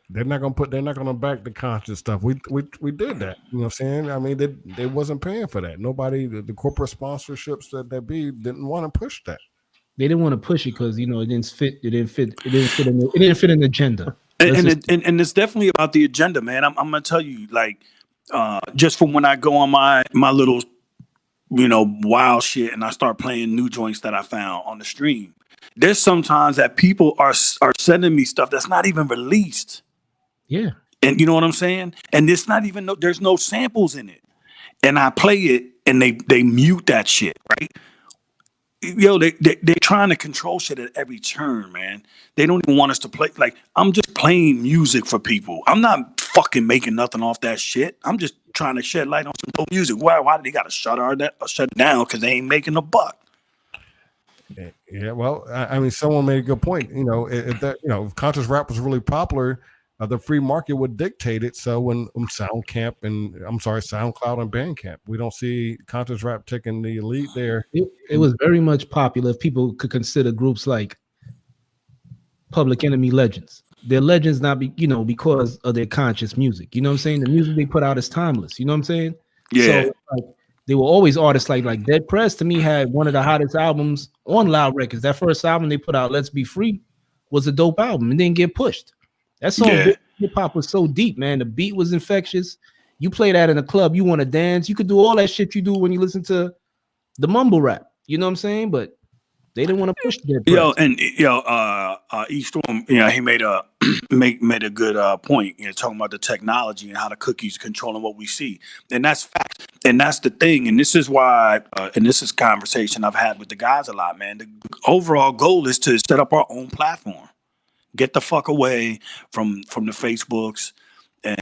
They're not gonna back the conscious stuff. We did that. You know what I'm saying? I mean, they wasn't paying for that. Nobody, the corporate sponsorships that didn't want to push that. They didn't want to push it because, you know, it didn't fit in the agenda. And it's definitely about the agenda, man. I'm gonna tell you, like, just from when I go on my little, you know, wild shit, and I start playing new joints that I found on the stream. There's sometimes that people are sending me stuff that's not even released. Yeah. And you know what I'm saying? And it's not even there's no samples in it. And I play it and they mute that shit, right? Yo, they're trying to control shit at every turn, man. They don't even want us to play. Like, I'm just playing music for people. I'm not fucking making nothing off that shit. I'm just trying to shed light on some dope music. Why did they gotta shut it down? Because they ain't making a buck. Yeah, well, I mean, someone made a good point. You know, if conscious rap was really popular, the free market would dictate it. So when SoundCloud and Bandcamp, we don't see conscious rap taking the lead there. It was very much popular. If people could consider groups like Public Enemy legends. They're legends not because of their conscious music. You know what I'm saying? The music they put out is timeless. You know what I'm saying? Yeah. So, like, they were always artists like Dead Press, to me, had one of the hottest albums on Loud Records. That first album they put out, Let's Be Free, was a dope album and didn't get pushed. That song, hip hop, was so deep, man. The beat was infectious. You play that in a club, you want to dance. You could do all that shit you do when you listen to the mumble rap. You know what I'm saying? But they didn't want to push Dead Press. E Storm, he made a good point. Talking about the technology and how the cookies controlling what we see, and that's fact. And that's the thing. And this is why, and this is conversation I've had with the guys a lot, man. The overall goal is to set up our own platform, get the fuck away from the Facebooks and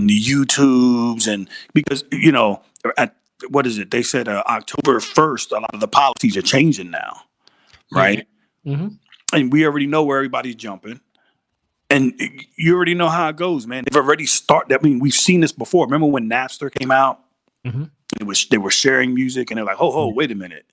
the YouTubes, and because at what is it? They said October 1st, a lot of the policies are changing now. Right. Mm-hmm. And we already know where everybody's jumping. And you already know how it goes, man. They've already started. I mean, we've seen this before. Remember when Napster came out? Mm-hmm. They were sharing music, and they're like, oh, wait a minute.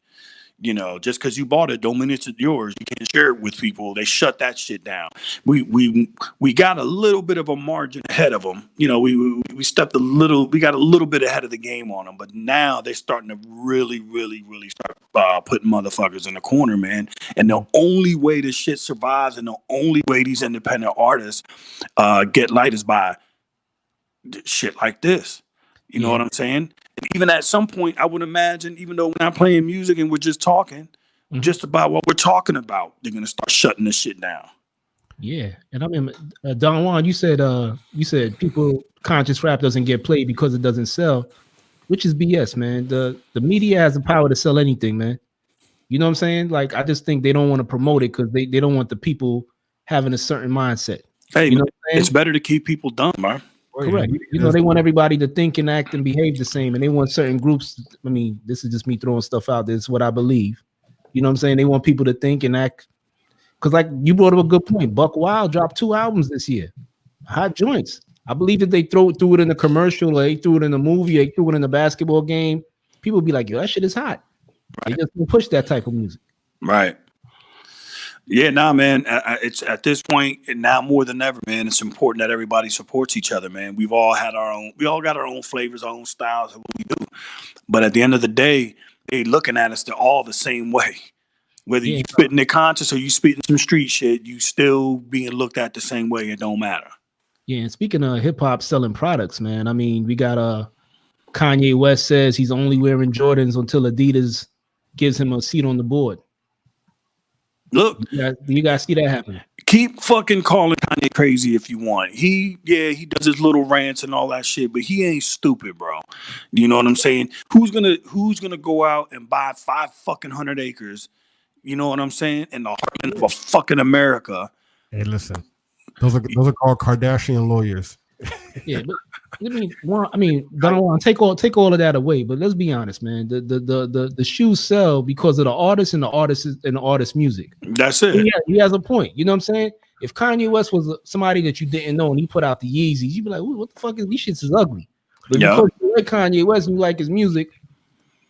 Just because you bought it don't mean it's yours. You can't share it with people. They shut that shit down. We got a little bit of a margin ahead of them. We stepped we got a little bit ahead of the game on them. But now they're starting to really, really, really start putting motherfuckers in the corner, man. And the only way this shit survives, and the only way these independent artists get light is by shit like this. You know what I'm saying? And even at some point, I would imagine, even though we're not playing music and we're just talking, just about what we're talking about, they're gonna start shutting this shit down. Yeah, and I mean, Don Juan, you said people conscious rap doesn't get played because it doesn't sell, which is BS, man. The media has the power to sell anything, man. You know what I'm saying? Like, I just think they don't want to promote it because they don't want the people having a certain mindset. Hey, man, it's better to keep people dumb, man. Correct. They want everybody to think and act and behave the same, and they want certain groups. I mean, this is just me throwing stuff out there. It's what I believe. You know what I'm saying? They want people to think and act. Because, like, you brought up a good point. Buck Wild dropped 2 albums this year. Hot joints. I believe that they threw it in a commercial, or they threw it in a movie, or they threw it in a basketball game. People be like, yo, that shit is hot. Right. They just don't push that type of music. Right. Yeah, nah, man. It's at this point and now more than ever, man. It's important that everybody supports each other, man. We all got our own flavors, our own styles of what we do. But at the end of the day, they looking at us, they're all the same way. Whether Yeah. you spitting their conscious or you spitting some street shit, you still being looked at the same way. It don't matter. Yeah, and speaking of hip hop selling products, man, I mean, we got Kanye West says he's only wearing Jordans until Adidas gives him a seat on the board. Look, Do you guys see that happening? keep fucking calling Kanye crazy if you want. He does his little rants and all that shit, but he ain't stupid, bro. You know what I'm saying? Who's gonna go out and buy 500 acres? You know what I'm saying? In the heartland of a fucking America. Hey, listen, those are called Kardashian lawyers. Yeah, but I mean, don't want to take all of that away. But let's be honest, man. The shoes sell because of the artist and the artist music. That's it. He has a point. You know what I'm saying? If Kanye West was somebody that you didn't know and he put out the Yeezys, you'd be like, what the fuck is these shits is ugly. But because you like Kanye West and you like his music,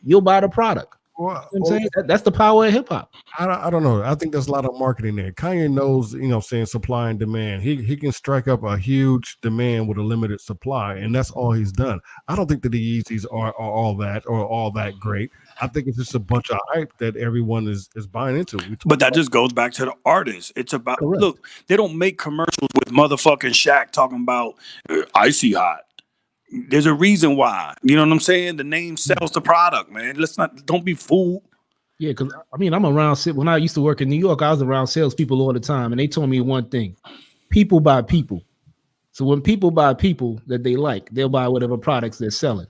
you'll buy the product. Well, you know what I'm saying? That's the power of hip hop. I don't know. I think there's a lot of marketing there. Kanye knows, saying supply and demand. He can strike up a huge demand with a limited supply, and that's all he's done. I don't think that the Yeezys are all that great. I think it's just a bunch of hype that everyone is buying into. But that just goes back to the artist. It's about look, they don't make commercials with motherfucking Shaq talking about icy hot. There's a reason why. You know what I'm saying? The name sells the product, man. Don't be fooled. Yeah, because I mean, I'm around. When I used to work in New York, I was around salespeople all the time, and they told me one thing: people buy people. So when people buy people that they like, they'll buy whatever products they're selling.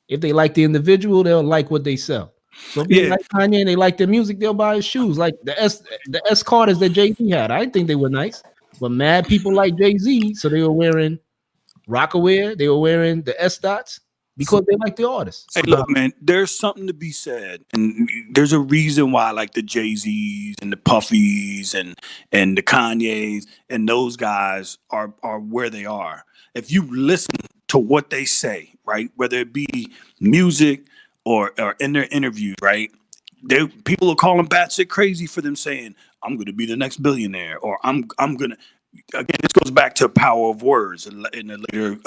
If they like the individual, they'll like what they sell. So if they like Kanye and they like their music, they'll buy his shoes. Like the S Carters that Jay-Z had. I didn't think they were nice, but mad people like Jay-Z, so they were wearing Rockaware, they were wearing the S dots because they like the artist. Hey, look, man, there's something to be said, and there's a reason why, like the Jay-Z's and the Puffys and the Kanyes and those guys are where they are. If you listen to what they say, right, whether it be music or in their interviews, right, people are calling batshit crazy for them saying, "I'm going to be the next billionaire," or "I'm going to." Again, this goes back to power of words in the later,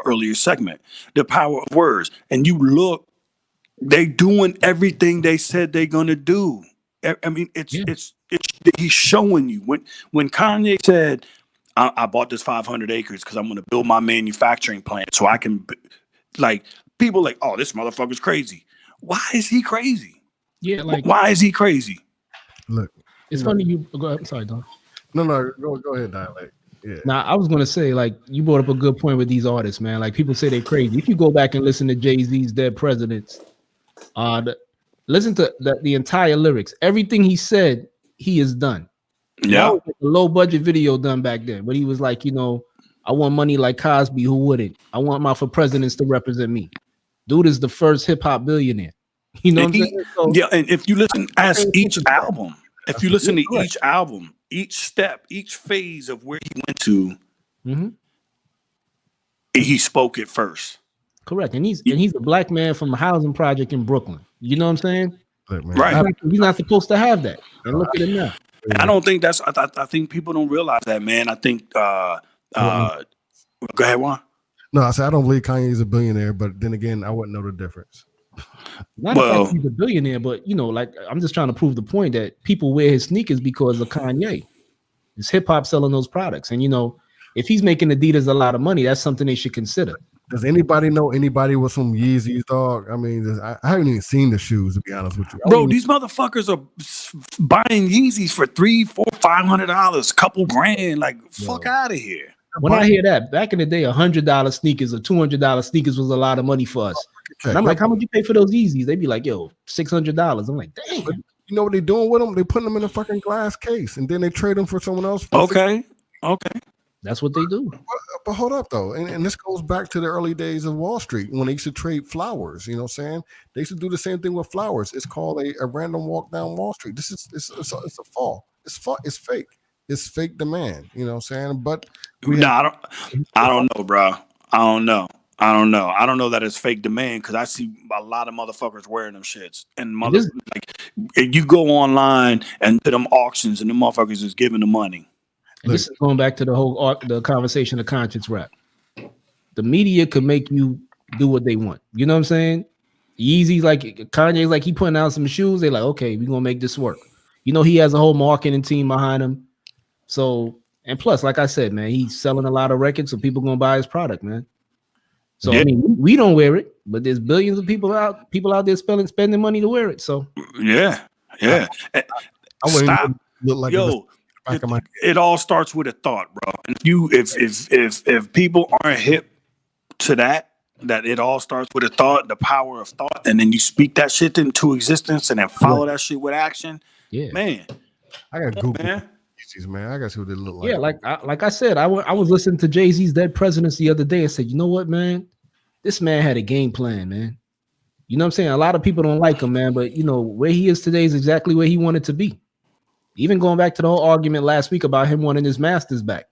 earlier segment. The power of words, and you look, they doing everything they said they're gonna do. I mean, it's he's showing you. When Kanye said, "I bought this 500 acres because I'm gonna build my manufacturing plant so I can," like people like, "Oh, this motherfucker's crazy." Why is he crazy? Yeah, like why is he crazy? Look, it's funny. You go ahead. I'm sorry, Don. No, go ahead, Dialect. Yeah. Now, I was gonna say, like, you brought up a good point with these artists, man. Like, people say they're crazy. If you go back and listen to Jay-Z's Dead Presidents, listen to the entire lyrics. Everything he said, he has done. Yeah, a low budget video done back then, but he was like, I want money like Cosby. Who wouldn't? I want my for presidents to represent me. Dude is the first hip hop billionaire. You know what I'm saying? So, yeah, and if you listen as each album. If you listen to each album, each step, each phase of where he went to, he spoke it first. Correct, and he's a black man from a housing project in Brooklyn. You know what I'm saying? Right. He's not supposed to have that. And look at him now. And I don't think that's. I think people don't realize that, man. I think. Go ahead, Juan. No, I said I don't believe Kanye is a billionaire, but then again, I wouldn't know the difference. Not that he's a billionaire, but like I'm just trying to prove the point that people wear his sneakers because of Kanye. It's hip hop selling those products, and if he's making Adidas a lot of money, that's something they should consider. Does anybody know anybody with some Yeezys, dog? I mean, I haven't even seen the shoes, to be honest with you. Bro, these motherfuckers are buying Yeezys for $300, $400, $500, couple grand. Like, fuck out of here. When I hear that, back in the day, $100 sneakers or $200 sneakers was a lot of money for us. And I'm like, how much you pay for those Yeezys? They'd be like, yo, $600. I'm like, damn. But you know what they're doing with them? They're putting them in a fucking glass case, and then they trade them for someone else. Okay. That's what they do. But hold up, though. And this goes back to the early days of Wall Street when they used to trade flowers. You know what I'm saying? They used to do the same thing with flowers. It's called a random walk down Wall Street. It's a fall. It's fake. It's fake demand. You know what I'm saying? But I don't know, bro. I don't know. I don't know. I don't know that it's fake demand because I see a lot of motherfuckers wearing them shits. And you go online and to them auctions and the motherfuckers is giving the money. And this is going back to the conversation of conscience rap. The media could make you do what they want. You know what I'm saying? Yeezy's like Kanye's like he putting out some shoes. They're like, okay, we're gonna make this work. You know, he has a whole marketing team behind him. So, and plus, like I said, man, he's selling a lot of records, so people gonna buy his product, man. So I mean, we don't wear it, but there's billions of people out there spending money to wear it. So yeah. I stop. Look like it all starts with a thought, bro. And if people aren't hip to that it all starts with a thought, the power of thought, and then you speak that shit into existence and then follow that shit with action. Yeah, man. I got Google. Man, I got who they look like. Yeah, like I said, I was listening to Jay-Z's Dead Presidents the other day and said, you know what, man, this man had a game plan, man. You know what I'm saying? A lot of people don't like him, man, but you know where he is today is exactly where he wanted to be. Even going back to the whole argument last week about him wanting his masters back.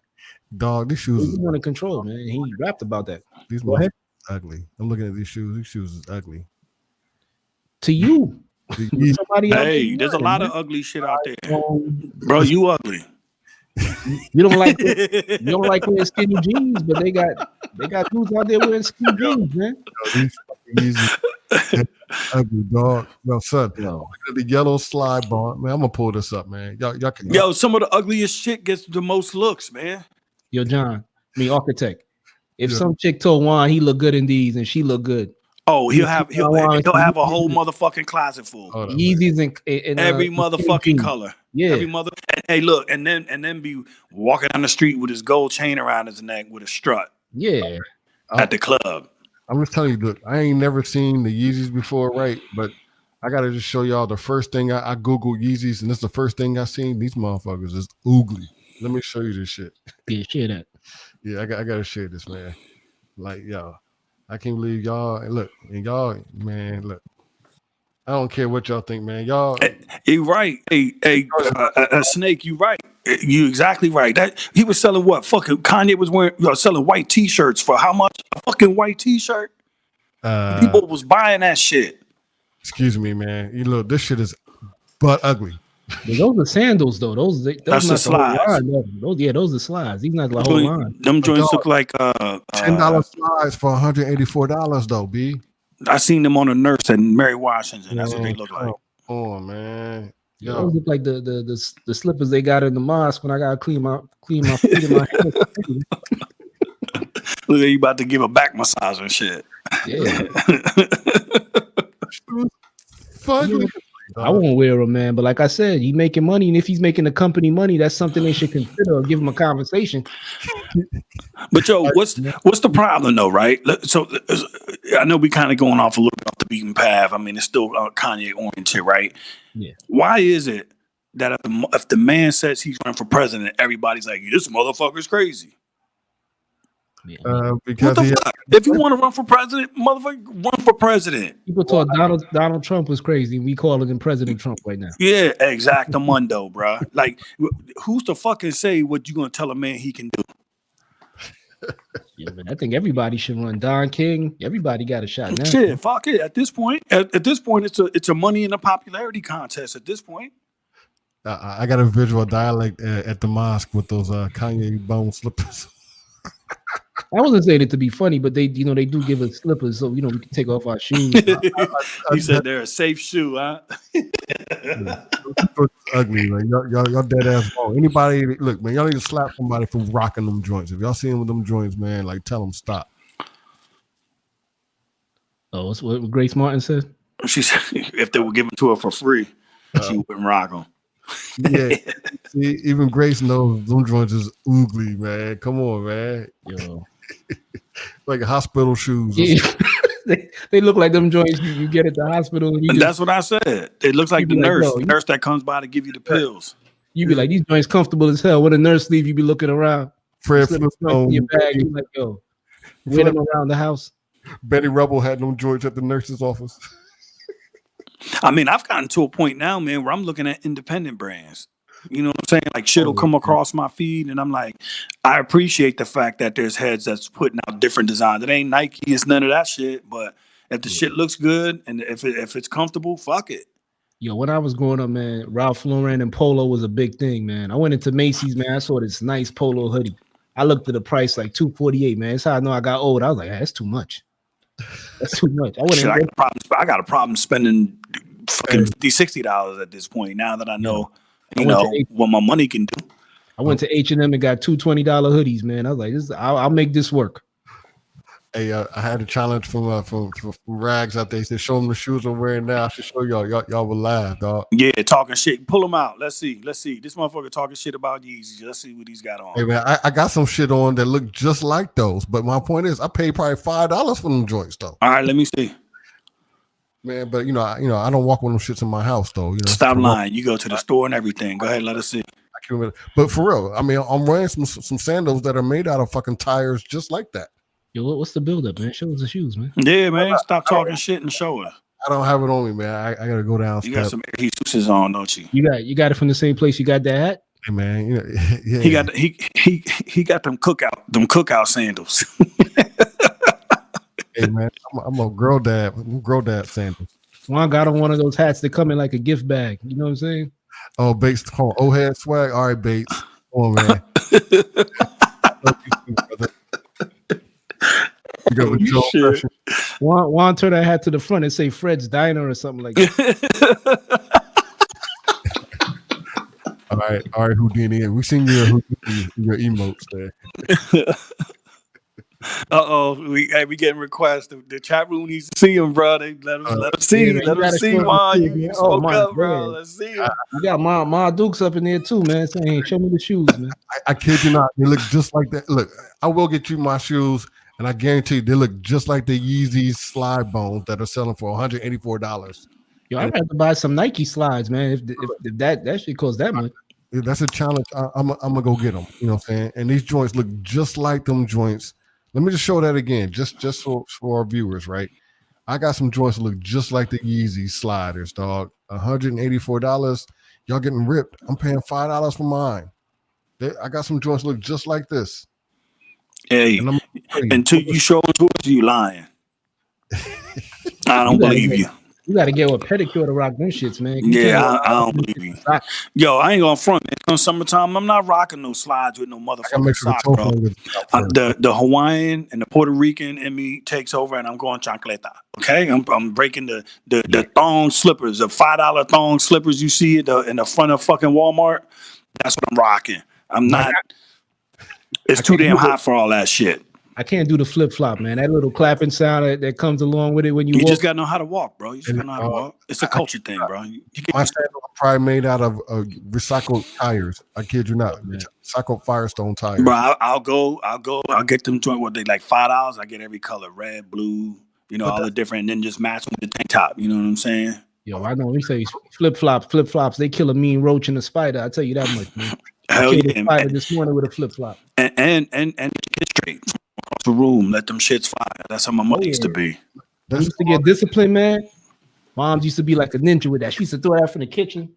Dog, these shoes. He wanted control, man. He rapped about that. These are ugly. I'm looking at these shoes. These shoes is ugly. To you. Hey, there's a lot of ugly shit out there. Bro, you ugly. You don't like wearing skinny jeans, but they got dudes out there wearing skinny jeans, man. These ugly, dog. Yo, son. Look at the yellow slide bar, man. I'm gonna pull this up, man. Y'all can. Yo, some of the ugliest shit gets the most looks, man. Yo, John, architect. If some chick told Juan he look good in these and she look good. Oh, he'll have a whole motherfucking closet full. Yeezys and every motherfucking color. Yeah. Every hey, look, and then be walking down the street with his gold chain around his neck with a strut. Yeah. At the club. I'm just telling you, look, I ain't never seen the Yeezys before, right? But I gotta just show y'all the first thing I Googled Yeezys, and this is the first thing I seen. These motherfuckers is oogly. Let me show you this shit. Yeah, share that. Yeah, I gotta share this, man. Like, y'all, I can't believe y'all. And look, man, look. I don't care what y'all think, man. Y'all, you right. Hey, Snake, you right. You exactly right. That he was selling what? Fucking Kanye was selling white T-shirts for how much? A fucking white T-shirt. People was buying that shit. Excuse me, man. You look, this shit is butt ugly. But those are sandals, though. That's the slides. Those are slides. These not the whole line. Them joints look like $10 slides for $184, though, B. I seen them on a nurse at Mary Washington. That's what they look like. Oh man, those look like the slippers they got in the mosque when I gotta clean my feet in my hands. Look, you about to give a back massage and shit. Yeah. I won't wear them, man. But like I said, he's making money, and if he's making the company money, that's something they should consider or give him a conversation. But yo, what's the problem though, right? So I know we kind of going off a little bit off the beaten path. I mean, it's still Kanye oriented, right? Yeah. Why is it that if the man says he's running for president, everybody's like, this motherfucker's crazy? Yeah. Because if you want to run for president, motherfucker, run for president. People thought Donald Trump was crazy. We calling him President Trump right now. Yeah, exactamundo, bro. Like, who's to fucking say what you gonna tell a man he can do? Yeah, but I think everybody should run. Don King, everybody got a shot now. Shit, fuck it. At this point, it's a money and a popularity contest. At this point, I got a visual dialect at the mosque with those Kanye bone slippers. I wasn't saying it to be funny, but they do give us slippers, so we can take off our shoes. He said they're a safe shoe, huh? Ugly, man. Y'all dead ass wrong. Anybody, look, man, y'all need to slap somebody for rocking them joints. If y'all see them with them joints, man, like tell them stop. Oh, what's what Grace Martin said? She said if they were given to her for free, she wouldn't rock them. Yeah, see, even Grace knows them joints is oogly, man. Come on, man. Yo. Like hospital shoes. Yeah. They look like them joints you get at the hospital. And that's what I said. It looks like the nurse that comes by to give you the pills. You be like, these joints comfortable as hell. When a nurse leave, you be looking around. Fred in your bag. You like, yo, wear them around the house. Betty Rubble had them joints at the nurse's office. I mean, I've gotten to a point now, man, where I'm looking at independent brands. You know what I'm saying? Like shit will come across my feed, and I'm like, I appreciate the fact that there's heads that's putting out different designs. It ain't Nike, it's none of that shit. But if the shit looks good and if it's comfortable, fuck it. Yo, when I was growing up, man, Ralph Lauren and polo was a big thing, man. I went into Macy's, man. I saw this nice polo hoodie. I looked at the price like $248, man. That's how I know I got old. I was like, that's too much. That's too much. I got a problem spending fucking $50-$60 at this point. Now that I know, what my money can do. I went to H&M and got two $20 hoodies, man. I was like, I'll make this work. Hey, I had a challenge from Rags out there. He said, "Show them the shoes I'm wearing now." I should show y'all. Y'all will laugh, dog. Yeah, talking shit. Pull them out. Let's see. This motherfucker talking shit about Yeezys. Let's see what he's got on. Hey man, I got some shit on that look just like those. But my point is, I paid probably $5 for them joints, though. All right, let me see. Man, but I don't walk with them shits in my house, though. Stop lying. You go to the store and everything. Go ahead, let us see. But for real, I mean, I'm wearing some sandals that are made out of fucking tires, just like that. Yo, what's the buildup, man? Show us the shoes, man. Yeah, man. Stop talking shit and show us. I don't have it on me, man. I gotta go downstairs. You got some Air Jesuses on, don't you? You got it from the same place you got that hat? Hey man, yeah. He got them cookout sandals. Hey man, I'm a girl dad sandals. Juan got on one of those hats that come in like a gift bag. You know what I'm saying? Oh, Bates, call O-head swag. All right, Bates. Come on, man. Juan turn that hat to the front and say Fred's Diner or something like that. All right, Houdini. We seen your emotes there. We getting requests. The chat room needs to see him, bro. Let him see. Let him see why you spoke up, bro. Let's see him. You got Ma Dukes up in there too, man. Saying, show me the shoes, man. I kid you not. They look just like that. Look, I will get you my shoes, and I guarantee you, they look just like the Yeezy slide bones that are selling for $184. Yo, I'd rather buy some Nike slides, man. If that shit costs that much. That's a challenge. I'm gonna go get them. You know what I'm saying? And these joints look just like them joints. Let me just show that again, just for our viewers, right? I got some joints that look just like the Yeezy sliders, dog. $184. Y'all getting ripped. I'm paying $5 for mine. I got some joints that look just like this. Hey, until you show it to us, you lying. I don't believe you. You got to get a pedicure to rock them shits, man. I don't believe you. Yo, I ain't gonna front, man. On summertime, I'm not rocking no slides with no motherfucking socks, bro. The Hawaiian and the Puerto Rican in me takes over, and I'm going chancleta. Okay, I'm breaking the thong slippers, the $5 thong slippers you see in the front of fucking Walmart. That's what I'm rocking. I'm not. It's too damn hot for all that shit. I can't do the flip flop, man. That little clapping sound that comes along with it when you walk. Just gotta know how to walk, bro. You just gotta know how to walk. It's a culture thing, bro. My sandals are probably made out of recycled tires. I kid you not. Recycled Firestone tires. Bro, I'll get them joint what they like $5. I get every color, red, blue, all the different, and then just match them with the tank top. You know what I'm saying? Yo, I know. Let me say flip flops. They kill a mean roach and a spider. I tell you that much, man. Hell yeah, spider this morning with a flip flop. And get straight across the room. Let them shits fly. That's how my mother used to be. I used to get disciplined, man. Moms used to be like a ninja with that. She used to throw that from the kitchen.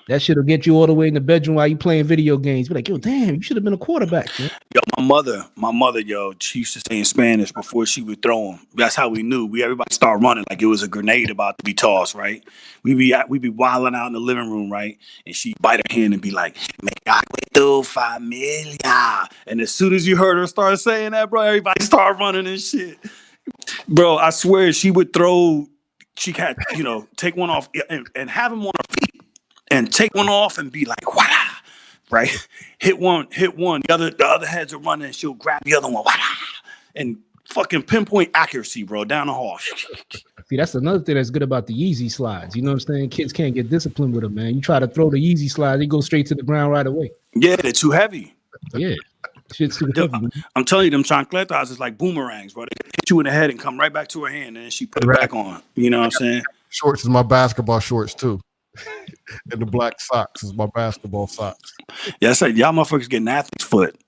That shit'll get you all the way in the bedroom while you playing video games. Be like, yo, damn, you should have been a quarterback, man. Yo, my mother, yo, she used to say in Spanish before she would throw them. That's how we knew. Everybody started running like it was a grenade about to be tossed, right? We be wilding out in the living room, right? And she bite her hand and be like, "Me cago en tu familia." And as soon as you heard her start saying that, bro, everybody started running and shit. Bro, I swear she would throw. She had, take one off and have them on her feet. And take one off and be like, wada, right? Hit one. The other heads are running, and she'll grab the other one, wada, and fucking pinpoint accuracy, bro, down the hall. See, that's another thing that's good about the Yeezy slides. You know what I'm saying? Kids can't get disciplined with them, man. You try to throw the Yeezy slide, they go straight to the ground right away. Yeah, they're too heavy. Yeah, shit's too heavy. Man. I'm telling you, them chancletas is like boomerangs, bro. They hit you in the head and come right back to her hand, and then she put it back on. You know what I'm saying? Shorts is my basketball shorts too. And the black socks is my basketball socks. Yeah, I said y'all motherfuckers getting athlete's foot.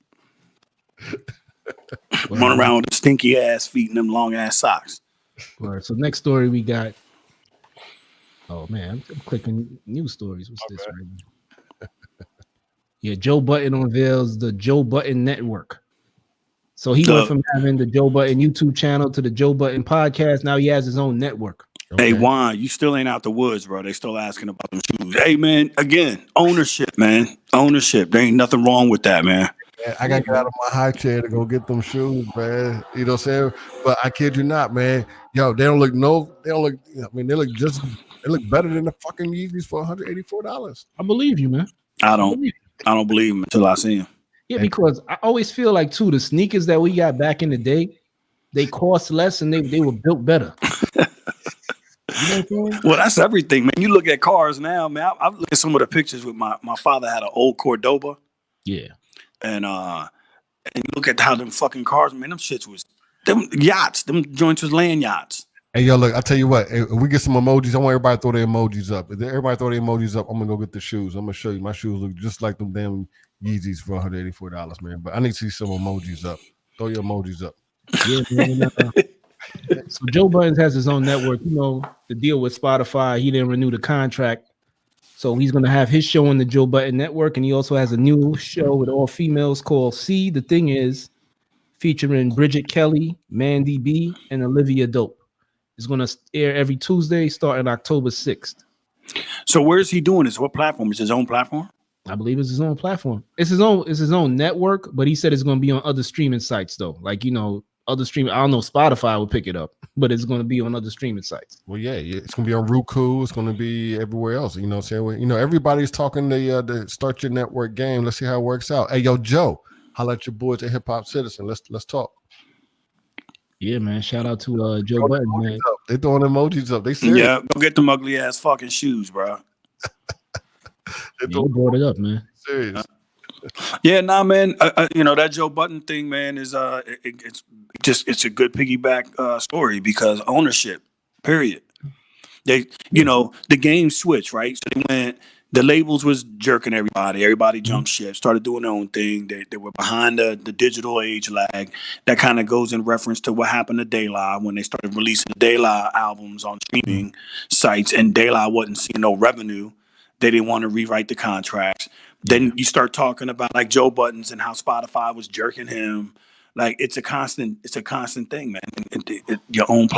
Run around with the stinky ass feet and them long ass socks. All right, so next story we got. Oh man, I'm clicking news stories. What's this? Right? Yeah, Joe Budden unveils the Joe Budden Network. So he went from having the Joe Budden YouTube channel to the Joe Budden podcast. Now he has his own network. Okay. Hey, Juan, you still ain't out the woods, bro. They still asking about them shoes. Hey, man, again, ownership, man. Ownership. There ain't nothing wrong with that, man. I got to get out of my high chair to go get them shoes, man. You know what I'm saying? But I kid you not, man. Yo, they don't look, I mean, they look better than the fucking Yeezys for $184. I believe you, man. I don't believe him until I see him. Yeah, because I always feel like, too, the sneakers that we got back in the day, they cost less and they were built better. You know well, that's everything, man. You look at cars now, man. I look at some of the pictures with my father had an old Cordoba. Yeah. And you look at how them fucking cars, man, them shits was them yachts, them joints was land yachts. Hey, yo, look, I tell you what, if we get some emojis, I want everybody to throw their emojis up. If everybody throw their emojis up, I'm gonna go get the shoes. I'm gonna show you my shoes look just like them damn Yeezys for $184, man. But I need to see some emojis up. Throw your emojis up. Yeah, man. So Joe Budden has his own network. You know, the deal with Spotify, he didn't renew the contract. So he's going to have his show on the Joe Budden Network. And he also has a new show with all females called See The Thing Is, featuring Bridget Kelly, Mandy B, and Olivia Dope. It's going to air every Tuesday starting October 6th. So where's he doing this? What platform? Is his own platform? I believe it's his own platform. It's his own network, but he said it's going to be on other streaming sites, though. Like, you know, other streaming. I don't know, Spotify will pick it up, but it's going to be on other streaming sites. Well, yeah, it's going to be on Roku. It's going to be everywhere else. You know what I'm saying? You know, everybody's talking the Start Your Network game. Let's see how it works out. Hey, yo, Joe, holla at your boys at HipHopCitizen. Let's talk. Yeah, man. Shout out to Joe Budden, man. They throwing emojis up. They serious. Yeah, go get them ugly ass fucking shoes, bro. They brought it up, man. Serious. Yeah, nah, man. You know, that Joe Budden thing, man, is it's a good piggyback story because ownership, period. They, you know, the game switched, right? So they went. The labels was jerking everybody. Everybody jumped ship, started doing their own thing. They were behind the digital age lag. That kind of goes in reference to what happened to De La when they started releasing the De La albums on streaming sites, and De La wasn't seeing no revenue. They didn't want to rewrite the contracts. Then you start talking about like Joe Budden's and how Spotify was jerking him. Like it's a constant thing, man. Your own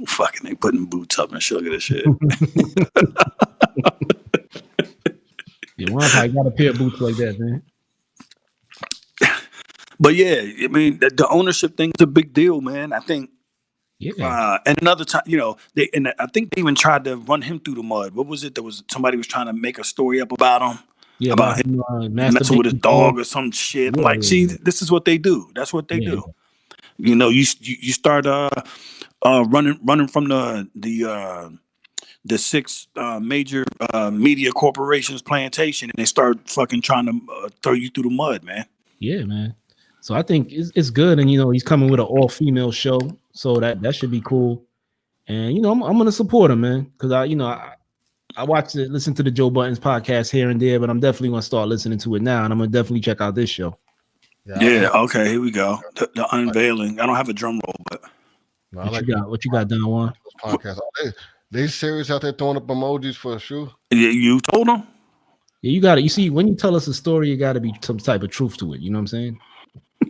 fucking they putting boots up and sugar this shit. Yeah, one probably got a pair of boots like that, man. But yeah, I mean the ownership thing is a big deal, man. I think. Yeah. And another time, you know, I think they even tried to run him through the mud. What was it? Somebody was trying to make a story up about him. Yeah, about him messing with his dog or some shit. Yeah, see, this is what they do. That's what they do. You know, you start running from the six major media corporations plantation, and they start fucking trying to throw you through the mud, man. Yeah, man. So I think it's good, and you know, he's coming with an all-female show, so that should be cool. And you know, I'm gonna support him, man, because I watch it, listen to the Joe Budden's podcast here and there, but I'm definitely gonna start listening to it now, and I'm gonna definitely check out this show. Yeah. Okay. Here we go. The unveiling. I don't have a drum roll, but what you got, Don Juan? Podcast. They serious out there throwing up emojis for a shoe? Yeah, you told them. Yeah, you got it. You see, when you tell us a story, you got to be some type of truth to it. You know what I'm saying?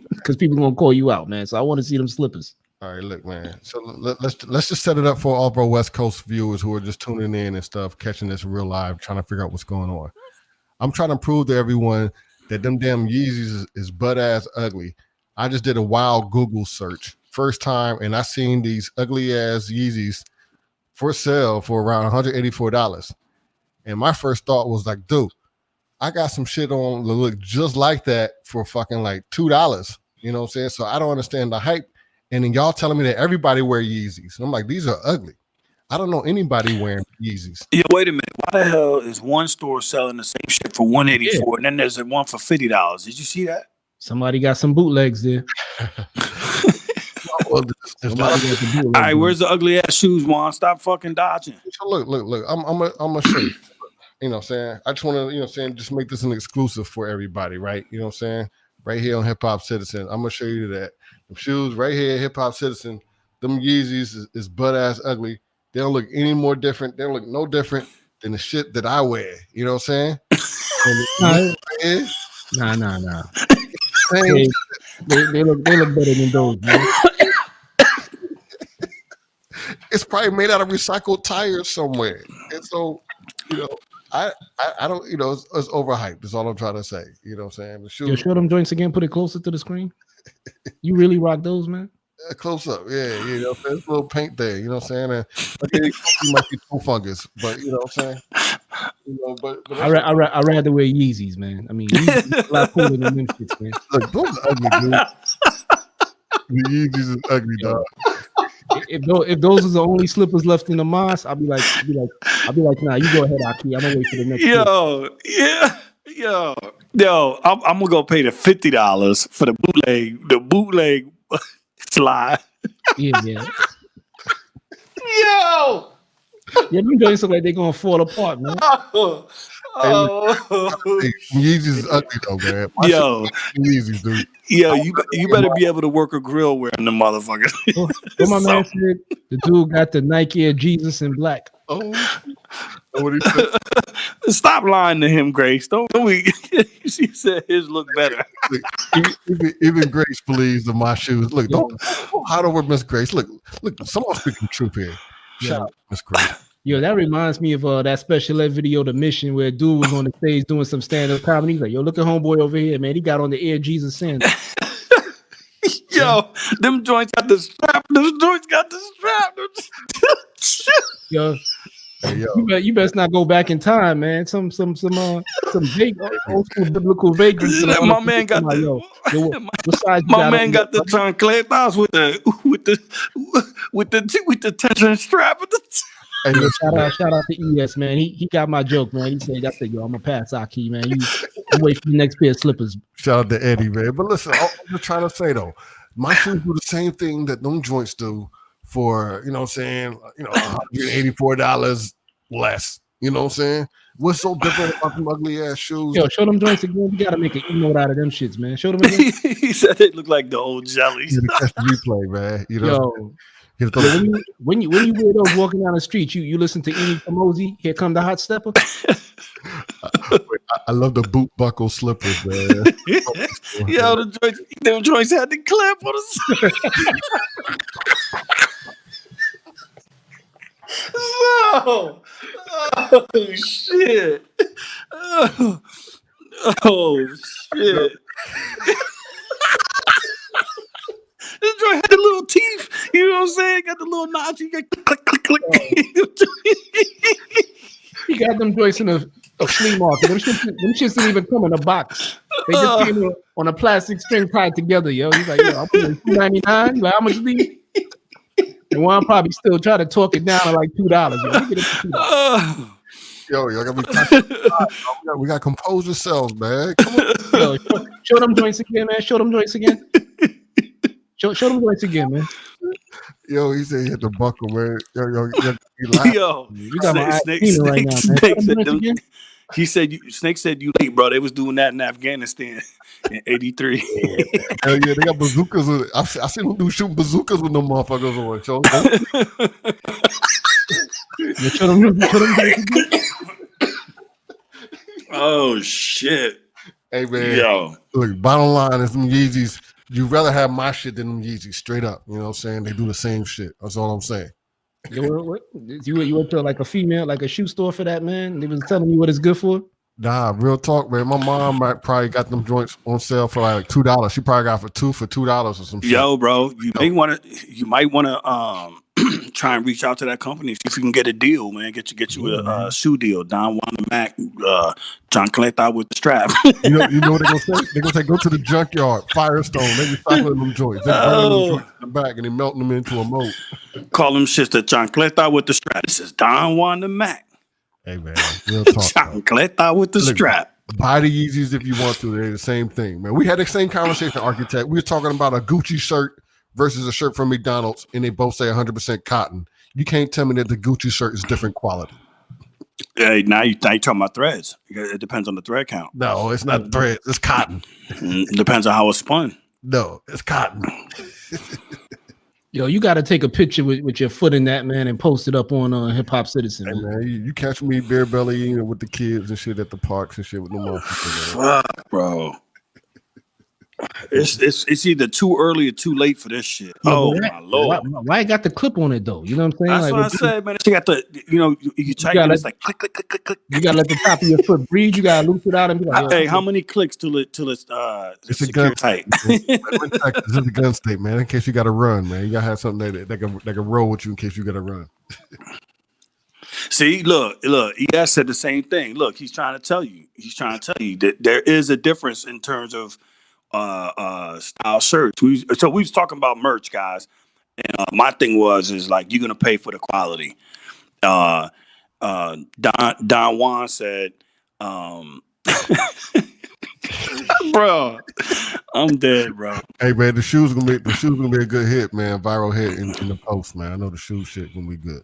Because people gonna call you out, man. So I want to see them slippers. All right, look, man. So let's just set it up for all of our West Coast viewers who are just tuning in and stuff, catching this real live, trying to figure out what's going on. I'm trying to prove to everyone that them damn Yeezys is butt ass ugly. I just did a wild Google search, first time, and I seen these ugly ass Yeezys for sale for around $184. And my first thought was like, dude, I got some shit on that look just like that for fucking like $2. You know what I'm saying? So I don't understand the hype. And then y'all telling me that everybody wear Yeezys. I'm like, these are ugly. I don't know anybody wearing Yeezys. Yeah, wait a minute. Why the hell is one store selling the same shit for $184 and then there's one for $50? Did you see that? Somebody got some bootlegs there. All right, where's the ugly ass shoes, Juan? Stop fucking dodging. So look. I'm gonna show you. You know what I'm saying? I just want to, you know what I'm saying, just make this an exclusive for everybody, right? You know what I'm saying? Right here on HipHopCitizen. I'm gonna show you that. Them shoes right here, HipHopCitizen. Them Yeezys is butt ass ugly. They don't look any more different. They don't look no different than the shit that I wear. You know what I'm saying? Nah. They look better than those, man. It's probably made out of recycled tires somewhere, and so I don't it's overhyped. That's all I'm trying to say. You know what I'm saying? The shoes. Yo, show them joints again. Put it closer to the screen. You really rock those, man? Close up, yeah. There's a little paint there. You know what I'm saying? And you might be toe fungus, but you know what I'm saying. But I rather wear Yeezys, man. I mean, Yeezys a lot cooler than them shits, man. Look, those are ugly, dude. The Yeezys is ugly, dog. If those are the only slippers left in the mosque, I'll be like, nah, you go ahead, Aki. I'm gonna wait for the next. Yo, I'm gonna go pay the $50 for the bootleg slide. Yeah. Yo, them joints look like they're gonna fall apart, man. Yeezys is ugly though, man. Yeezys, dude. Yo, you better be able to work a grill wearing the motherfucker. What my man said, the dude got the Nike Air Jesus in black. Oh, what he said? Stop lying to him, Grace. Don't we? She said his look better. Even Grace believes in my shoes. Look, don't hide over Miss Grace. Look, someone's speaking truth here. Shout out Miss Grace. Yo, that reminds me of that special ed video, The Mission, where a dude was on the stage doing some stand-up comedy. He's like, yo, look at homeboy over here, man. He got on the Air Jesus sandals. Yo, them joints got the strap. Yo, you best not go back in time, man. Some big old school biblical vagrants. My man got the chancletas with the tension strap. Hey, shout out to ES, man. He got my joke, man. He said, yo, I'm gonna pass Aki, man. You wait for the next pair of slippers. Shout out to Eddie, man. But listen, I'm just trying to say though, my shoes do the same thing that them joints do for, you know what I'm saying, $184 less. You know what I'm saying? What's so different about them ugly ass shoes? Yo, show them joints again. You gotta make an emote out of them shits, man. Show them again. He said they look like the old jellies. You catch the replay, man. When you wear those walking down the street, you listen to Eni Kamosi, Here Come the Hot Stepper. I love the boot buckle slippers, man. Yo, them joints had the clip on us. Oh shit. Oh shit. This joint had the little teeth, you know what I'm saying? Got the little notch. You got click, click, click. He got them joints in a flea market. Them shits didn't even come in a box. They just came on a plastic string tied together, yo. He's like, yo, I'm putting $2.99. Like, how much these? And one probably still try to talk it down to like $2. Yo, we got to compose yourselves, man. Come on. Yo, show them joints again, man. Show them joints again. Show them joints again, man. Yo, he said he hit the buckle, man. Yo, you got my Snake right now, man. Snake said you late, bro. They was doing that in Afghanistan in '83. Hell yeah, they got bazookas with it. I seen them shooting bazookas with them motherfuckers on. Show them Oh shit. Hey man. Yo. Look, bottom line is them Yeezys. You'd rather have my shit than them Yeezys, straight up. You know what I'm saying? They do the same shit. That's all I'm saying. You went to like a female, like a shoe store for that, man? They was telling you what it's good for? Nah, real talk, man. My mom probably got them joints on sale for like $2. She probably got for $2 or some shit. Yo, bro, you might want to try and reach out to that company, see if you can get a deal, man. Get you a shoe deal. Don Juan the Mac, John Cleta with the strap. you know what they're gonna say? They're gonna say, go to the junkyard, Firestone, they recycling them joints. They're burning them joints in the back and they melting them into a mold. Call them shits the John Cleta with the strap. This is Don Juan the Mac. Hey man, real talk. John Cleta with the strap. Buy the Yeezys if you want to. They're the same thing, man. We had the same conversation, Architect. We were talking about a Gucci shirt versus a shirt from McDonald's, and they both say 100% cotton. You can't tell me that the Gucci shirt is different quality. Hey, now you talking about threads. It depends on the thread count. No, it's not threads. It's cotton. It depends on how it's spun. No, it's cotton. Yo, you got to take a picture with your foot in that, man, and post it up on HipHopCitizen. Hey, man, you catch me bare belly with the kids and shit at the parks and shit with no motherfuckers. Fuck, bro. It's either too early or too late for this shit. No, my lord! Why it got the clip on it though? You know what I'm saying? That's what I said, man. She got the, you check it. It's like click, click, click, click, click. You gotta let the top of your foot breathe. You gotta loop it out and be like, hey, how many clicks till it's a gun tight? This is a gun state, man. In case you got to run, man, you gotta have something that can roll with you in case you got to run. See, look. ES said the same thing. Look, he's trying to tell you. That there is a difference in terms of style shirts. We was talking about merch, guys, and my thing is like you're gonna pay for the quality. Don Juan said, bro, I'm dead, bro. Hey man, the shoes gonna be a good hit, man. Viral hit in the post, man. I know the shoe shit gonna be good.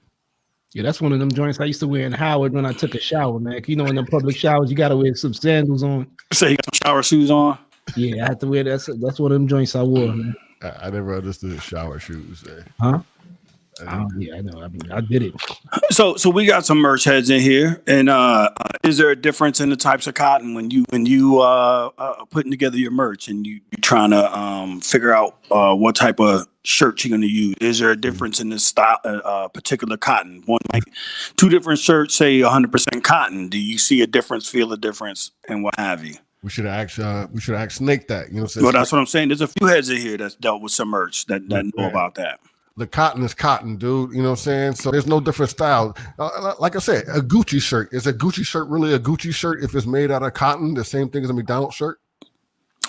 Yeah, that's one of them joints I used to wear in Howard when I took a shower, man. You know, in the public showers, you gotta wear some sandals on. So you got some shower shoes on? Yeah, I had to wear that's one of them joints I wore, man. I never understood shower shoes. Huh? Yeah, I know. I mean, I did it. So we got some merch heads in here, and is there a difference in the types of cotton when you putting together your merch and you trying to figure out what type of shirt you're going to use? Is there a difference in the style, particular cotton? Two different shirts, say 100% cotton. Do you see a difference? Feel a difference, and what have you? We should ask Snake that. You know what I'm saying? Well, that's what I'm saying. There's a few heads in here that's dealt with some merch that know about that. The cotton is cotton, dude. You know what I'm saying? So there's no different style. Like I said, a Gucci shirt. Is a Gucci shirt really a Gucci shirt if it's made out of cotton? The same thing as a McDonald's shirt?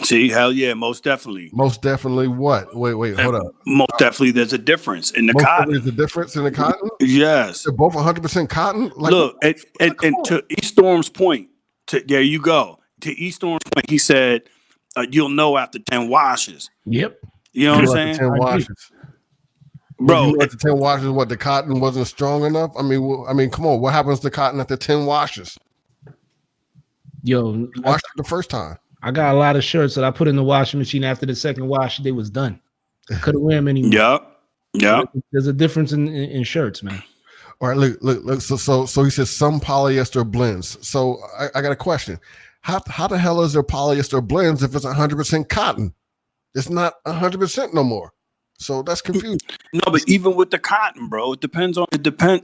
See, hell yeah, most definitely. Most definitely what? Wait, hold up. Most definitely there's a difference in the cotton. There's a difference in the cotton? Yes. They're both 100% cotton? Look, and to E Storm's point, there you go. To E Storm's point, he said, you'll know after 10 washes. Yep. You know what I'm saying? 10 washes. Bro, after 10 washes, what, the cotton wasn't strong enough? I mean, come on. What happens to cotton after 10 washes? Yo, wash it the first time. I got a lot of shirts that I put in the washing machine after the second wash. They was done. I couldn't wear them anymore. Yep. There's a difference in shirts, man. All right, look. So he says some polyester blends. So I got a question. How the hell is there polyester blends if it's 100% cotton? It's not 100% no more. So that's confusing. No, but even with the cotton, bro, it depends.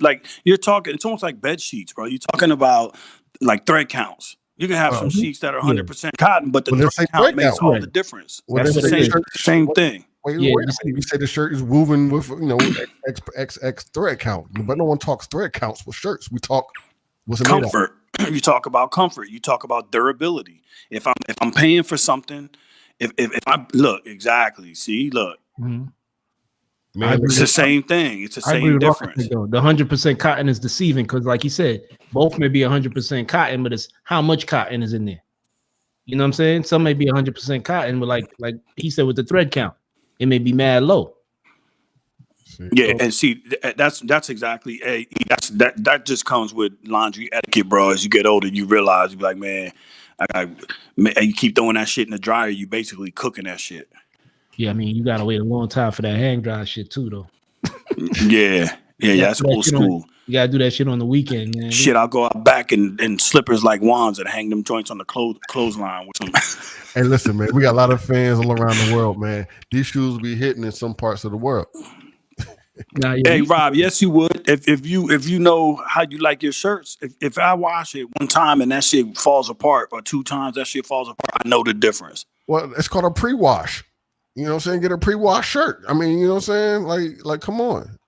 Like you're talking, it's almost like bed sheets, bro. You're talking about like thread counts. You can have some sheets that are 100% cotton, but the thread count makes all the difference. That's the same thing. Wait, you say the shirt is woven with X thread count, but no one talks thread counts with shirts. We talk what's comfort. You talk about comfort. You talk about durability. If I'm paying for something, if I look exactly, see, look. Mm-hmm. Man, it's the same thing. It's the same difference. The 100% cotton is deceiving because, like you said, both may be 100% cotton, but it's how much cotton is in there. You know what I'm saying? Some may be 100% cotton, but like he said with the thread count, it may be mad low. Yeah, and see, that's exactly that just comes with laundry etiquette, bro. As you get older, you realize you be like, man, you keep throwing that shit in the dryer, you basically cooking that shit. Yeah, I mean, you gotta wait a long time for that hang dry shit too, though. Yeah, that's old school. You gotta do that shit on the weekend, man. Shit, I'll go out back and slippers like wands and hang them joints on the clothesline with them. Hey, listen, man, we got a lot of fans all around the world, man. These shoes be hitting in some parts of the world. Hey, Rob, yes, you would. If you know how you like your shirts, if I wash it one time and that shit falls apart, or two times that shit falls apart, I know the difference. Well, it's called a pre-wash. You know what I'm saying? Get a pre-wash shirt. I mean, you know what I'm saying? Like, come on.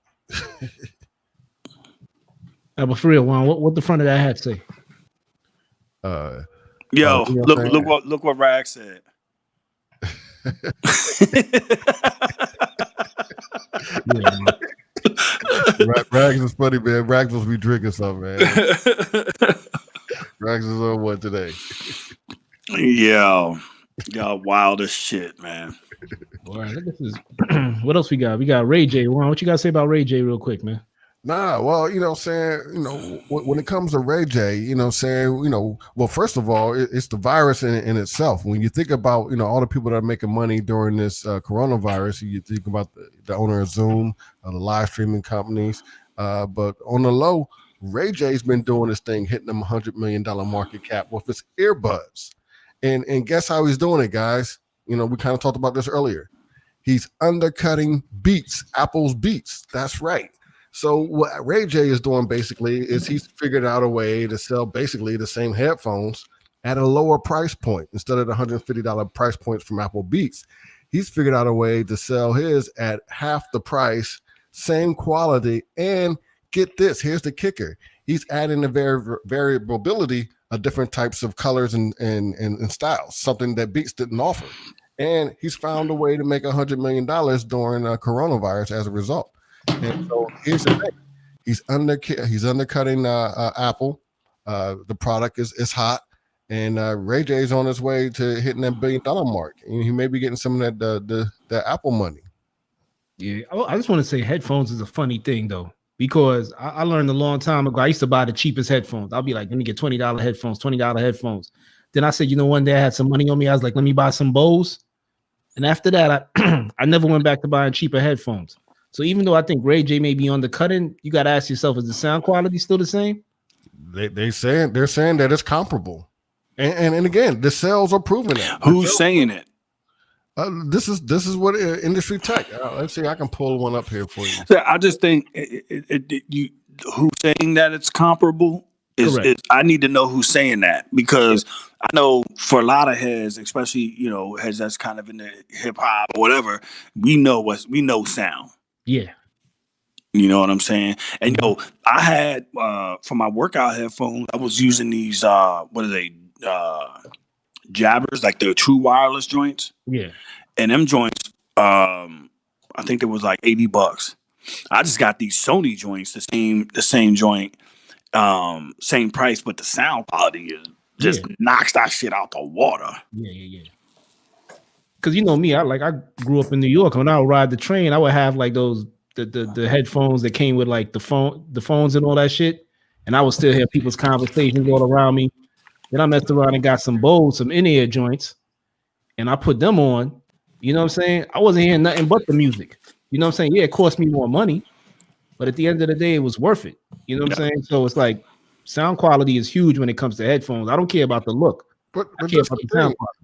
But for real, Juan, what the front of that hat say? Yo, look what Rag said. Rags is funny, man. Rags must be drinking something, man. Rags is on one today. Yo, wild as shit, man. All right, this is what else we got? We got Ray J. Juan, what you gotta say about Ray J real quick, man? Nah, well, you know what I'm saying, when it comes to Ray J, you know what I'm saying, well, first of all, it's the virus in itself. When you think about, all the people that are making money during this coronavirus, you think about the owner of Zoom, the live streaming companies, but on the low, Ray J's been doing this thing, hitting them $100 million market cap with his earbuds. And guess how he's doing it, guys? We kind of talked about this earlier. He's undercutting Beats, Apple's Beats. That's right. So what Ray J is doing basically is he's figured out a way to sell basically the same headphones at a lower price point instead of the $150 price points from Apple Beats. He's figured out a way to sell his at half the price, same quality, and get this. Here's the kicker. He's adding the variability of different types of colors and styles, something that Beats didn't offer. And he's found a way to make $100 million during coronavirus as a result. And so here's the thing: he's undercutting Apple. The product is hot, and Ray J is on his way to hitting that $1 billion mark. And he may be getting some of the Apple money. Yeah, I just want to say headphones is a funny thing though, because I learned a long time ago. I used to buy the cheapest headphones. I'll be like, let me get $20 headphones, $20 headphones. Then I said, one day I had some money on me. I was like, let me buy some Bose. And after that, I never went back to buying cheaper headphones. So even though I think Ray J may be undercutting, you got to ask yourself, is the sound quality still the same? They're saying that it's comparable, and again, the sales are proving it. Who's saying it? This is what industry tech. Let's see, I can pull one up here for you. So I just think who's saying that it's comparable is I need to know who's saying that, because I know for a lot of heads, especially heads that's kind of in the hip hop or whatever, we know sound. Yeah. You know what I'm saying? And I had for my workout headphones, I was using these what are they? Jabbers, like the true wireless joints. Yeah. And them joints, I think it was like $80. I just got these Sony joints, the same joint, same price, but the sound quality is just knocks that shit out the water. Yeah. Because me, I grew up in New York. When I would ride the train, I would have like those the headphones that came with like the phones and all that shit, and I would still hear people's conversations all around me. Then I messed around and got some Bose, some in-ear joints, and I put them on. You know what I'm saying? I wasn't hearing nothing but the music. You know what I'm saying? Yeah, it cost me more money, but at the end of the day, it was worth it. You know what I'm saying? So it's like sound quality is huge when it comes to headphones. I don't care about the look. But I care about the sound quality.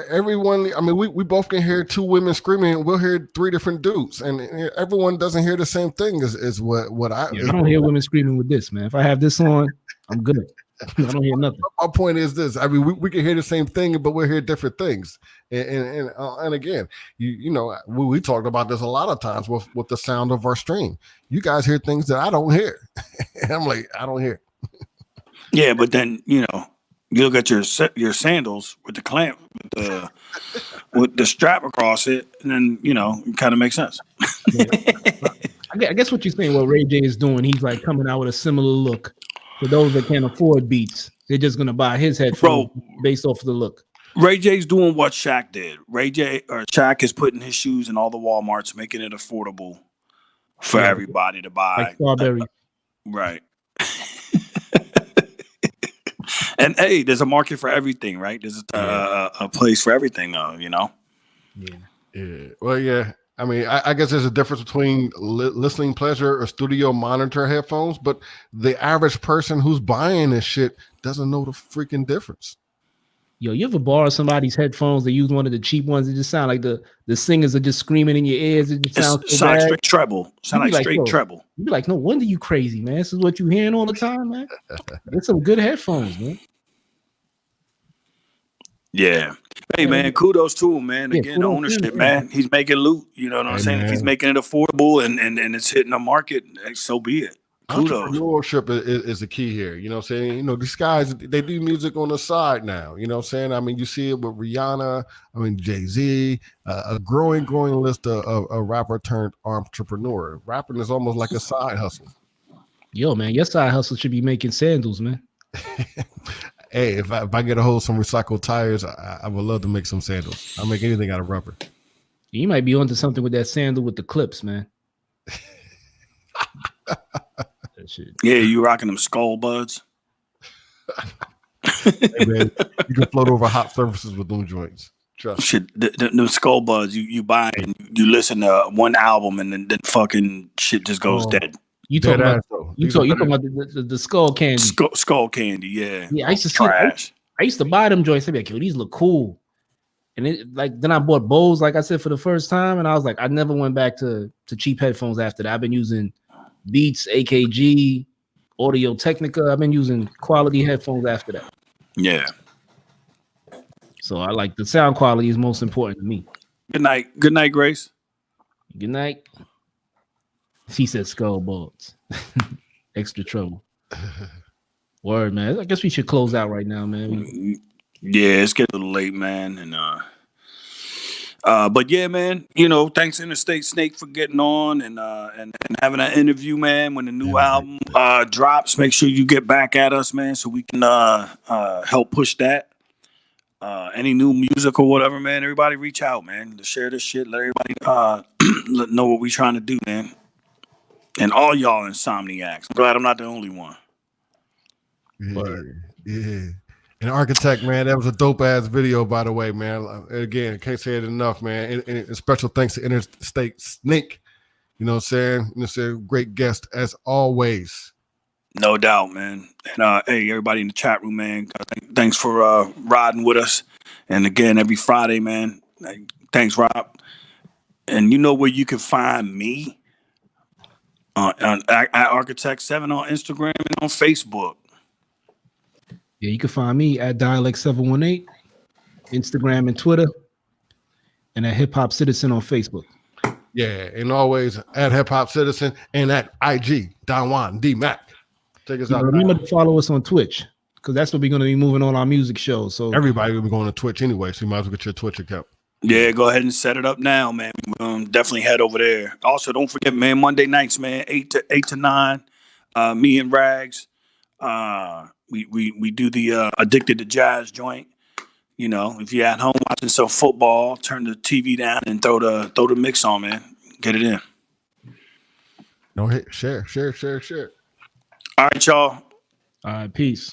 Everyone, I mean, we both can hear two women screaming. We'll hear three different dudes, and everyone doesn't hear the same thing as what I. Yeah, I don't hear women screaming with this, man. If I have this on, I'm good. I don't hear nothing. My point is this: I mean, we can hear the same thing, but we'll hear different things. And again, we talked about this a lot of times with the sound of our stream. You guys hear things that I don't hear. And I'm like, I don't hear. Yeah, but then you look at your sandals with the clamp, with the strap across it, and then it kind of makes sense. Yeah. I guess what you're saying, what Ray J is doing, he's like coming out with a similar look. For those that can't afford Beats, they're just gonna buy his headphones based off of the look. Ray J's doing what Shaq did. Shaq is putting his shoes in all the Walmarts, making it affordable for everybody to buy. Like strawberry. Right. And hey, there's a market for everything, right? There's a place for everything, though. Yeah. Well, yeah. I mean, I guess there's a difference between listening pleasure or studio monitor headphones, but the average person who's buying this shit doesn't know the freaking difference. Yo, you ever borrow somebody's headphones? They use one of the cheap ones. It just sound like the singers are just screaming in your ears. It just sounds so bad. Straight treble. Sound like straight treble. You be like, no wonder you crazy, man. This is what you hearing all the time, man. Get some good headphones, man. Yeah. Hey, man, kudos to him, man. Again, ownership, man. He's making loot. You know what I'm saying? Man. If he's making it affordable and it's hitting the market, so be it. Kudos. Entrepreneurship is the key here. You know what I'm saying? These guys, they do music on the side now. You know what I'm saying? I mean, you see it with Rihanna, Jay-Z, a growing list of a rapper turned entrepreneur. Rapping is almost like a side hustle. Yo, man, your side hustle should be making sandals, man. Hey, if I get a hold of some recycled tires, I would love to make some sandals. I'll make anything out of rubber. You might be onto something with that sandal with the clips, man. shit. Yeah, you rocking them skull buds. Hey, man, you can float over hot surfaces with them joints. Trust shit. The skull buds you buy and you listen to one album and then fucking shit just goes dead. You talking about you talking about the skull candy? Skull candy, yeah. Yeah, I used to trash. see. I used to buy them joints. I'd be like, yo, these look cool. And then I bought Bose, like I said, for the first time, and I was like, I never went back to cheap headphones after that. I've been using Beats, AKG, Audio Technica. I've been using quality headphones after that. Yeah. So I like the sound quality is most important to me. Good night, Grace. Good night. He said skull buds. Extra trouble. Word, man. I guess we should close out right now, man. Yeah, it's getting a little late, man. And but yeah, man, thanks Interstate Snake for getting on and having that interview, man. When the new album drops, make sure you get back at us, man, so we can help push that. Any new music or whatever, man, everybody reach out, man, to share this shit. Let everybody know what we trying to do, man. And all y'all insomniacs. I'm glad I'm not the only one. Yeah. And Architect, man, that was a dope ass video, by the way, man. Again, can't say it enough, man. And special thanks to Interstate Snake. You know what I'm saying? Great guest as always. No doubt, man. And hey, everybody in the chat room, man. Thanks for riding with us. And again, every Friday, man. Thanks, Rob. And you know where you can find me? At Architect7 on Instagram and on Facebook. Yeah, you can find me at Dialect718, Instagram and Twitter, and at HipHopCitizen on Facebook. Yeah, and always at HipHopCitizen and at IG, Don D Mac. Check us out. Remember to follow us on Twitch, because that's what we're going to be moving on our music shows. So everybody will be going to Twitch anyway, so you might as well get your Twitch account. Yeah, go ahead and set it up now, man. Definitely head over there. Also, don't forget, man, Monday nights, man, 8 to 9. Me and Rags, we do the Addicted to Jazz joint. If you're at home watching some football, turn the TV down and throw the mix on, man. Get it in. No hit, share. All right, y'all. All right, peace.